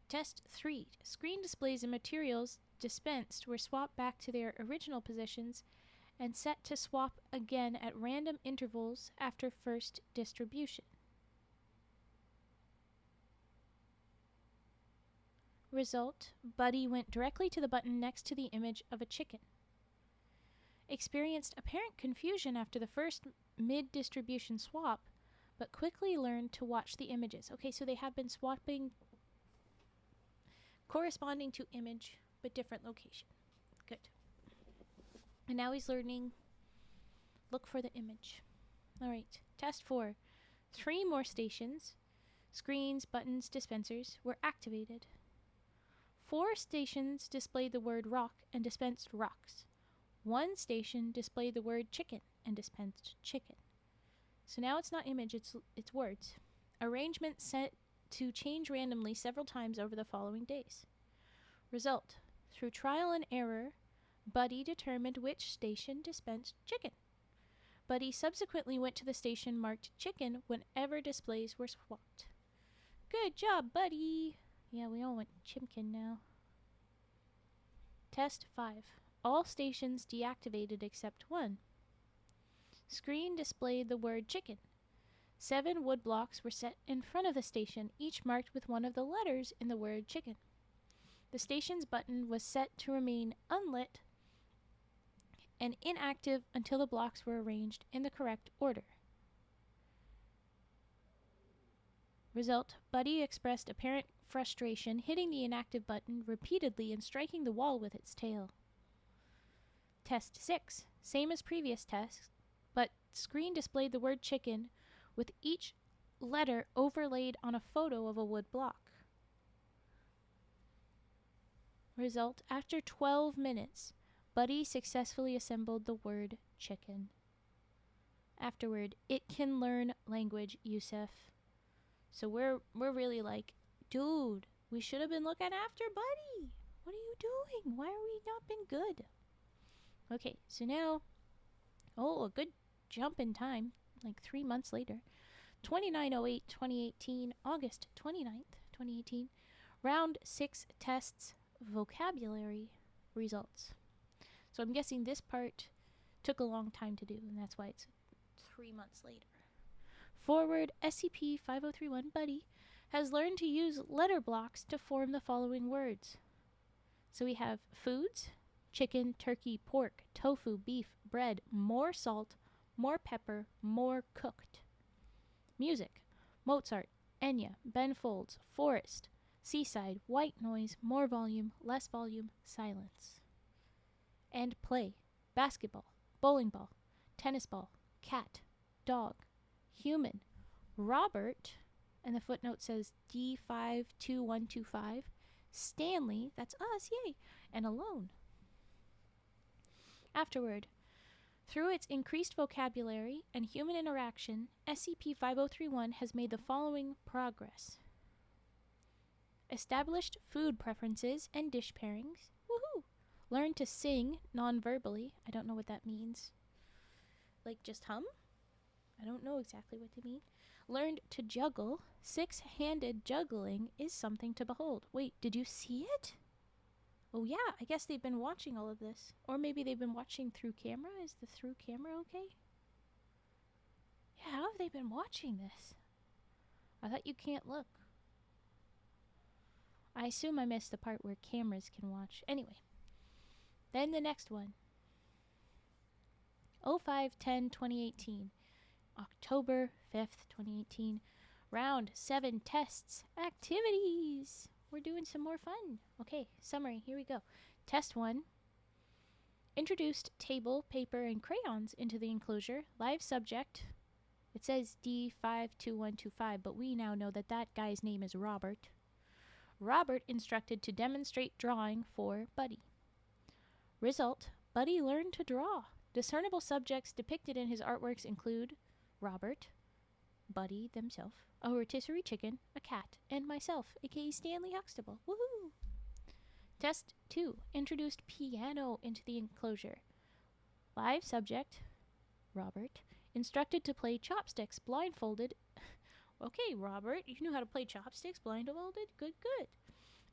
Test 3. Screen displays and materials dispensed were swapped back to their original positions and set to swap again at random intervals after first distribution. Result, Buddy went directly to the button next to the image of a chicken. Experienced apparent confusion after the first mid-distribution swap, but quickly learned to watch the images. Okay, so they have been swapping corresponding to image, but different location. Good. And now he's learning, look for the image. All right, test 4. 3 more stations, screens, buttons, dispensers, were activated. 4 stations displayed the word rock and dispensed rocks. 1 station displayed the word chicken and dispensed chicken. So now it's not image, it's words. Arrangement set to change randomly several times over the following days. Result, through trial and error, Buddy determined which station dispensed chicken. Buddy subsequently went to the station marked chicken whenever displays were swapped. Good job, Buddy! Yeah, we all want chimkin now. Test 5. All stations deactivated except 1. Screen displayed the word chicken. 7 wood blocks were set in front of the station, each marked with one of the letters in the word chicken. The station's button was set to remain unlit and inactive until the blocks were arranged in the correct order. Result, Buddy expressed apparent frustration, hitting the inactive button repeatedly and striking the wall with its tail. Test 6. Same as previous tests, but screen displayed the word chicken with each letter overlaid on a photo of a wood block. Result, after 12 minutes, Buddy successfully assembled the word chicken. Afterward, it can learn language, Yusuf. So we're really like, dude, we should have been looking after Buddy. What are you doing? Why are we not been good? Okay, so now, a good jump in time, like 3 months later. 29/08/2018, August 29th, 2018, round 6 tests, vocabulary results. So I'm guessing this part took a long time to do, and that's why it's 3 months later. Forward, SCP-5031 Buddy has learned to use letter blocks to form the following words. So we have foods, chicken, turkey, pork, tofu, beef, bread, more salt, more pepper, more cooked. Music, Mozart, Enya, Ben Folds, Forest, Seaside, White Noise, more volume, less volume, silence. And play, basketball, bowling ball, tennis ball, cat, dog, human, Robert, and the footnote says D52125, Stanley, that's us, yay, and alone. Afterward, through its increased vocabulary and human interaction, SCP-5031 has made the following progress. Established food preferences and dish pairings. Woohoo! Learned to sing non-verbally. I don't know what that means. Like just hum? I don't know exactly what they mean. Learned to juggle. 6-handed juggling is something to behold. Wait, did you see it? Oh yeah, I guess they've been watching all of this. Or maybe they've been watching through camera. Is the through camera okay? Yeah, how have they been watching this? I thought you can't look. I assume I missed the part where cameras can watch. Anyway. Then the next one. 05/10/2018. October 5th, 2018. Round 7 tests. Activities. We're doing some more fun. Okay, summary. Here we go. Test 1. Introduced table, paper, and crayons into the enclosure. Live subject. It says D52125, but we now know that that guy's name is Robert. Robert instructed to demonstrate drawing for Buddy. Result, Buddy learned to draw. Discernible subjects depicted in his artworks include Robert, Buddy themselves, a rotisserie chicken, a cat, and myself, aka Stanley Huxtable. Woohoo! Test 2. Introduced piano into the enclosure. Live subject, Robert, instructed to play chopsticks blindfolded. Okay, Robert, you knew how to play chopsticks blindfolded? Good, good.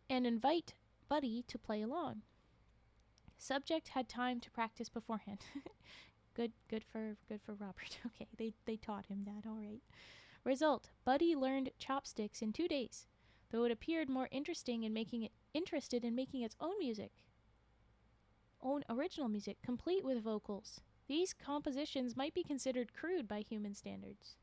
And invite Buddy to play along. Subject had time to practice beforehand. Good for Robert. Okay, they taught him that, all right. Result, Buddy learned chopsticks in 2 days, though it appeared more interested in making its own music. Own original music, complete with vocals. These compositions might be considered crude by human standards.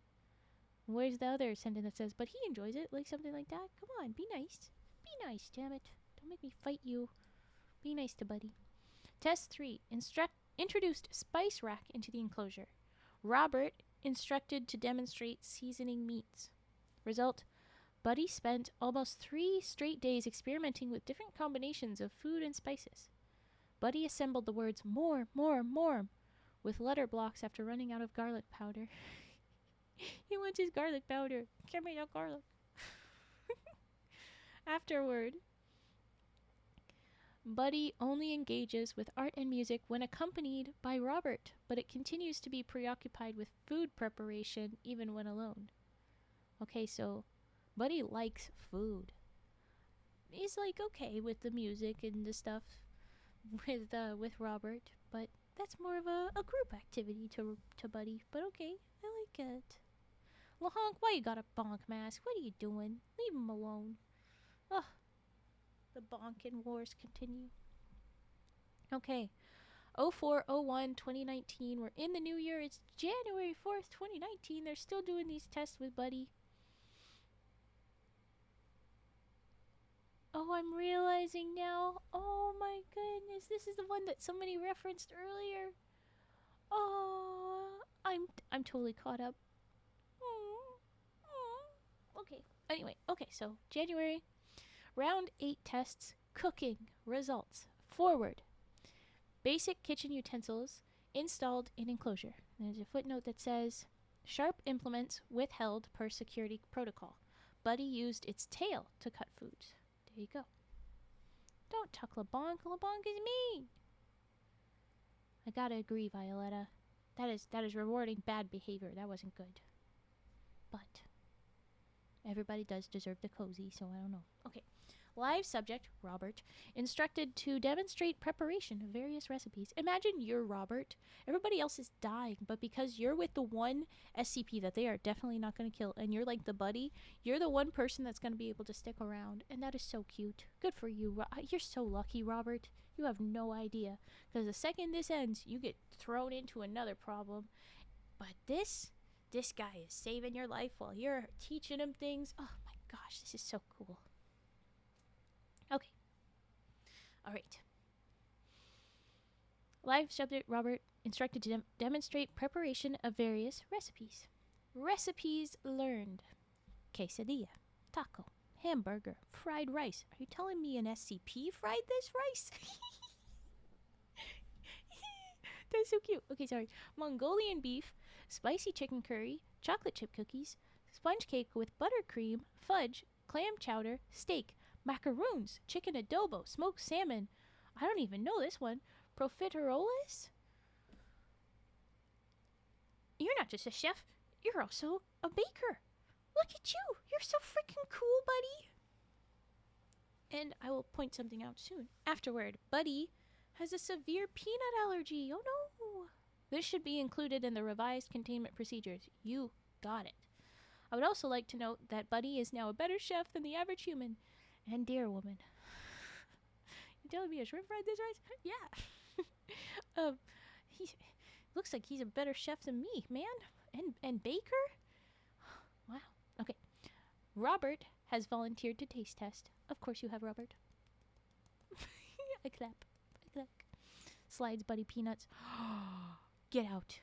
Where's the other sentence that says, but he enjoys it, like something like that? Come on, be nice. Be nice, damn it. Don't make me fight you. Be nice to Buddy. Test 3. Introduced spice rack into the enclosure. Robert instructed to demonstrate seasoning meats. Result, Buddy spent almost 3 straight days experimenting with different combinations of food and spices. Buddy assembled the words more, more, more with letter blocks after running out of garlic powder. He wants his garlic powder. Give me your garlic. Afterward, Buddy only engages with art and music when accompanied by Robert, but it continues to be preoccupied with food preparation even when alone. Okay, so Buddy likes food. He's like okay with the music and the stuff with Robert, but that's more of a group activity to Buddy. But okay, I like it. LaHonk, why you got a bonk mask? What are you doing? Leave him alone. Ugh. The bonking wars continue. Okay. 04/01/2019. We're in the new year. It's January 4th, 2019. They're still doing these tests with Buddy. Oh, I'm realizing now. Oh my goodness. This is the one that somebody referenced earlier. Oh, I'm totally caught up. Anyway, okay, so January, round 8 tests, cooking, results, forward, basic kitchen utensils installed in enclosure. There's a footnote that says, sharp implements withheld per security protocol. Buddy used its tail to cut food. There you go. Don't tuck LeBonk. LeBonk is mean. I gotta agree, Violetta. That is rewarding bad behavior. That wasn't good. But everybody does deserve the cozy, so I don't know. Okay. Live subject, Robert, instructed to demonstrate preparation of various recipes. Imagine you're Robert. Everybody else is dying, but because you're with the one SCP that they are definitely not going to kill, and you're like the buddy, you're the one person that's going to be able to stick around, and that is so cute. Good for you. You're so lucky, Robert. You have no idea. Because the second this ends, you get thrown into another problem. But this guy is saving your life while you're teaching him things. Oh my gosh, this is so cool. Okay. All right. Live subject Robert instructed to demonstrate preparation of various recipes. Recipes learned. Quesadilla, taco, hamburger, fried rice. Are you telling me an SCP fried this rice? That's so cute. Okay, sorry. Mongolian beef, spicy chicken curry, chocolate chip cookies, sponge cake with buttercream, fudge, clam chowder, steak, macaroons, chicken adobo, smoked salmon. I don't even know this one. Profiteroles? You're not just a chef, you're also a baker. Look at you. You're so freaking cool, buddy. And I will point something out soon. Afterward, Buddy has a severe peanut allergy. Oh no. This should be included in the revised containment procedures. You got it. I would also like to note that Buddy is now a better chef than the average human. And dear woman. You telling me a shrimp fried this rice? Yeah. He looks like he's a better chef than me, man. And baker? Wow. Okay. Robert has volunteered to taste test. Of course you have, Robert. I clap. Slides Buddy peanuts. Get out.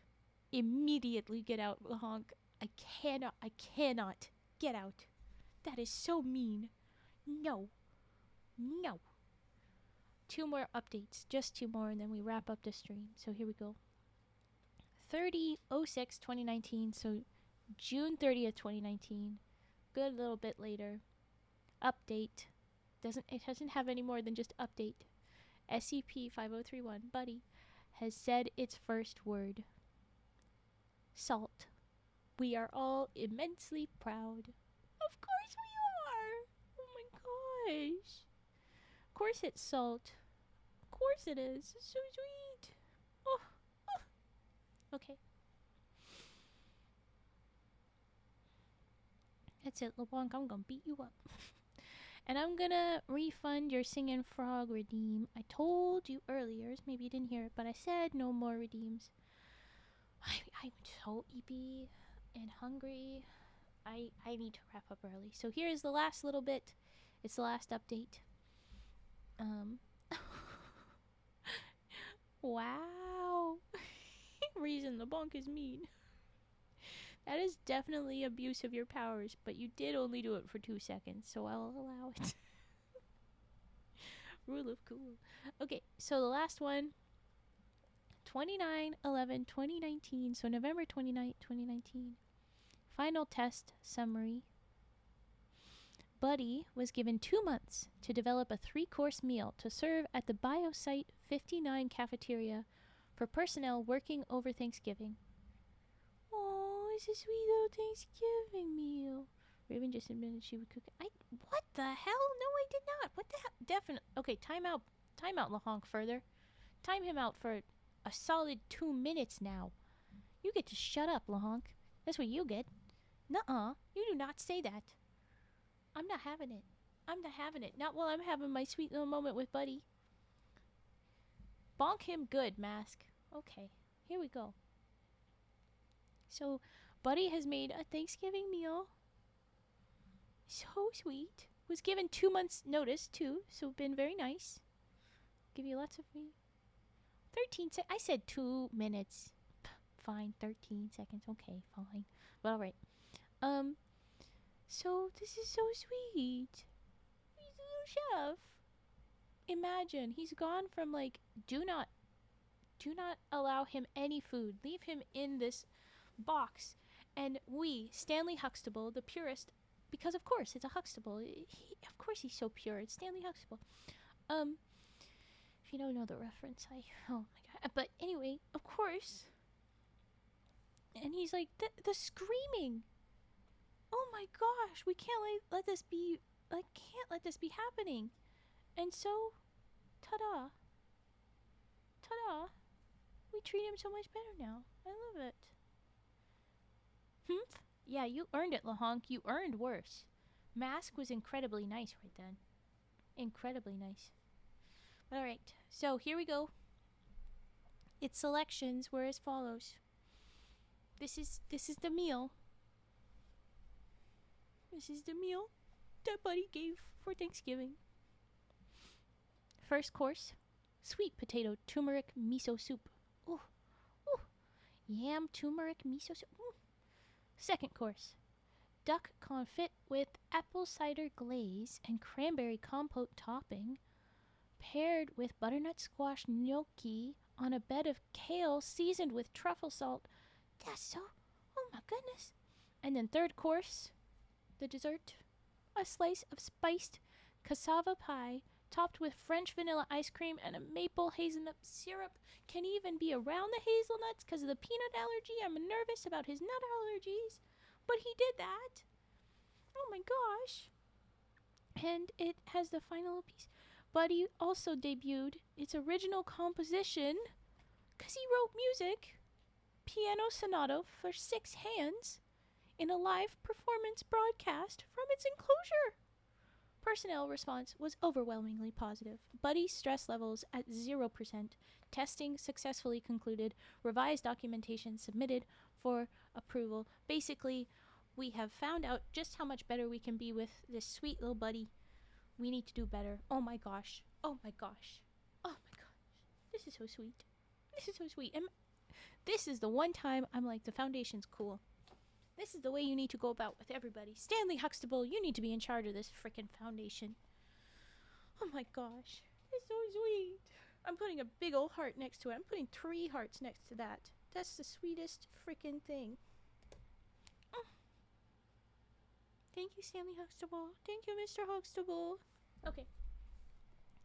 Immediately get out, Honk. I cannot get out. That is so mean. No. 2 more updates. Just 2 more, and then we wrap up the stream. So here we go. 30/06/2019. So June 30th, 2019. Good little bit later. Update. It doesn't have any more than just update. SCP-5031, Buddy, has said its first word. Salt. We are all immensely proud. Of course we are! Oh my gosh. Of course it's salt. Of course it is. It's so sweet. Oh. Okay. That's it, LeBlanc. I'm gonna beat you up. And I'm gonna refund your singing frog redeem. I told you earlier, maybe you didn't hear it, but I said no more redeems. I'm so eepy and hungry. I need to wrap up early. So here's the last little bit. It's the last update. Wow. Reason the bonk is mean. That is definitely abuse of your powers, but you did only do it for 2 seconds, so I'll allow it. Rule of cool. Okay, so the last one. 29/11/2019, so November 29th, 2019. Final test summary. Buddy was given 2 months to develop a 3-course meal to serve at the Biosite 59 cafeteria for personnel working over Thanksgiving. Oh, it's a sweet little Thanksgiving meal. Raven just admitted she would cook it. What the hell? No, I did not. What the hell? Definitely. Okay, time out LaHonk further. Time him out for a solid 2 minutes now. You get to shut up, LaHonk. That's what you get. Nuh-uh. You do not say that. I'm not having it. Not while I'm having my sweet little moment with Buddy. Bonk him good, Mask. Okay, here we go. So, Buddy has made a Thanksgiving meal. So sweet. Was given 2 months notice, too, so been very nice. Give you lots of me. 13 seconds. I said 2 minutes. Fine, 13 seconds. Okay, fine. But alright. So this is so sweet. He's a little chef. Imagine he's gone from like do not allow him any food. Leave him in this box. And we, Stanley Huxtable, the purest, because of course it's a Huxtable. Of course he's so pure. It's Stanley Huxtable. If you don't know the reference, oh my god. But anyway, of course. And he's like, the screaming. Oh my gosh, we can't let this be, can't let this be happening. And so, ta-da. Ta-da. We treat him so much better now. I love it. Humph? Yeah, you earned it, LaHonk. You earned worse. Mask was incredibly nice right then. Incredibly nice. Alright, so here we go. Its selections were as follows. This is the meal. This is the meal that Buddy gave for Thanksgiving. First course, sweet potato turmeric miso soup. Ooh, ooh. Yam turmeric miso soup. Ooh. Second course, duck confit with apple cider glaze and cranberry compote topping, paired with butternut squash gnocchi on a bed of kale seasoned with truffle salt. That's so, oh my goodness. And then third course, the dessert, a slice of spiced cassava pie topped with French vanilla ice cream and a maple hazelnut syrup. Can even be around the hazelnuts because of the peanut allergy. I'm nervous about his nut allergies, but he did that. Oh my gosh. And it has the final piece. Buddy also debuted its original composition because he wrote music, piano sonata for 6 hands, in a live performance broadcast from its enclosure. Personnel response was overwhelmingly positive. Buddy's stress levels at 0%. Testing successfully concluded. Revised documentation submitted for approval. Basically, we have found out just how much better we can be with this sweet little buddy. We need to do better. Oh my gosh. Oh my gosh. Oh my gosh. This is so sweet. This is so sweet. And this is the one time I'm like, the foundation's cool. This is the way you need to go about with everybody. Stanley Huxtable, you need to be in charge of this frickin' foundation. Oh my gosh. It's so sweet. I'm putting a big old heart next to it. I'm putting 3 hearts next to that. That's the sweetest frickin' thing. Oh. Thank you, Stanley Huxtable. Thank you, Mr. Huxtable. Okay.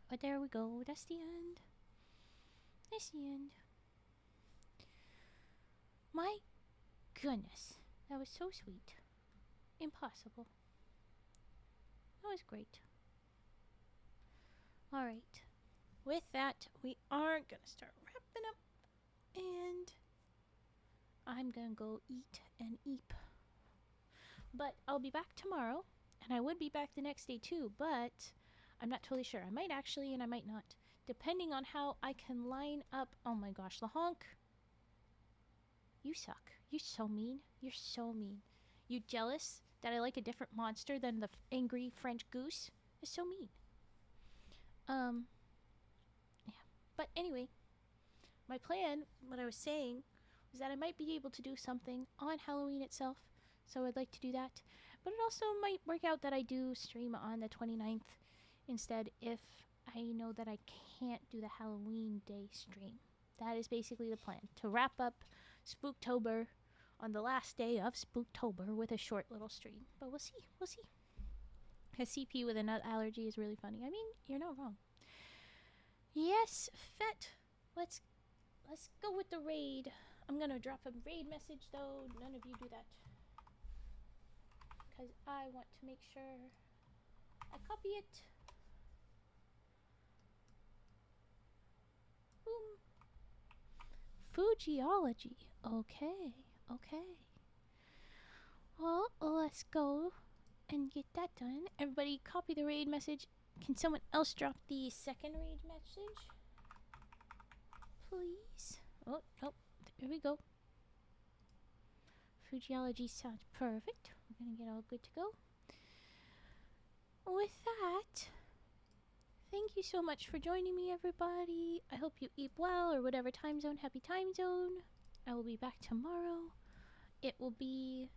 But there we go. That's the end. That's the end. My goodness. That was so sweet. Impossible. That was great. Alright. With that, we are going to start wrapping up. And I'm going to go eat and eep. But I'll be back tomorrow. And I would be back the next day too. But I'm not totally sure. I might actually and I might not. Depending on how I can line up. Oh my gosh, LaHonk. You suck. You're so mean. You're so mean. You jealous that I like a different monster than the angry French goose? It's so mean. Yeah. But anyway, my plan, what I was saying, was that I might be able to do something on Halloween itself. So I'd like to do that. But it also might work out that I do stream on the 29th instead if I know that I can't do the Halloween day stream. That is basically the plan. To wrap up Spooktober on the last day of Spooktober with a short little stream. But we'll see. We'll see. A CP with a nut allergy is really funny. I mean, you're not wrong. Yes, Fett. Let's go with the raid. I'm gonna drop a raid message though. None of you do that. Because I want to make sure I copy it. Boom. Fujiology. Okay. Okay. Well, let's go and get that done. Everybody copy the raid message. Can someone else drop the second raid message? Please. Oh, there we go. Fujiology sounds perfect. We're gonna get all good to go. With that, thank you so much for joining me, everybody. I hope you eat well, or whatever time zone. Happy time zone. I will be back tomorrow. It will be,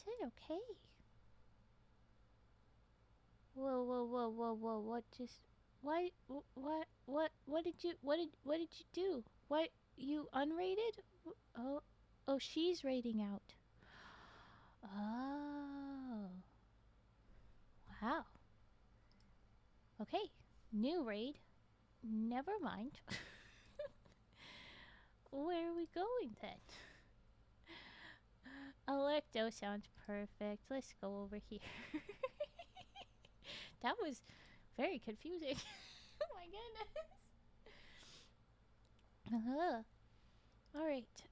said okay. Whoa, whoa, whoa, whoa, whoa! What just? Why? What did you? What did you do? What? You unrated? Oh, oh, she's rating out. Oh, wow. Okay, new raid. Never mind. Where are we going then? Electo sounds perfect. Let's go over here. That was very confusing. Oh my goodness. Alright.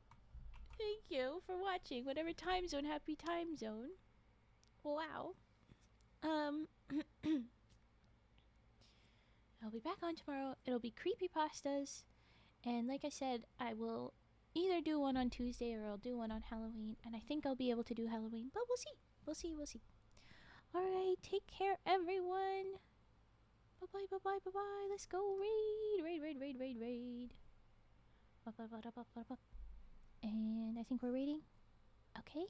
Thank you for watching. Whatever time zone, happy time zone. Wow. I'll be back on tomorrow. It'll be creepypastas. And like I said, I will either do one on Tuesday or I'll do one on Halloween. And I think I'll be able to do Halloween. But we'll see. We'll see. We'll see. Alright. Take care, everyone. Bye-bye, bye-bye, bye-bye. Let's go raid. Raid, raid, raid, raid, raid. And I think we're raiding. Okay.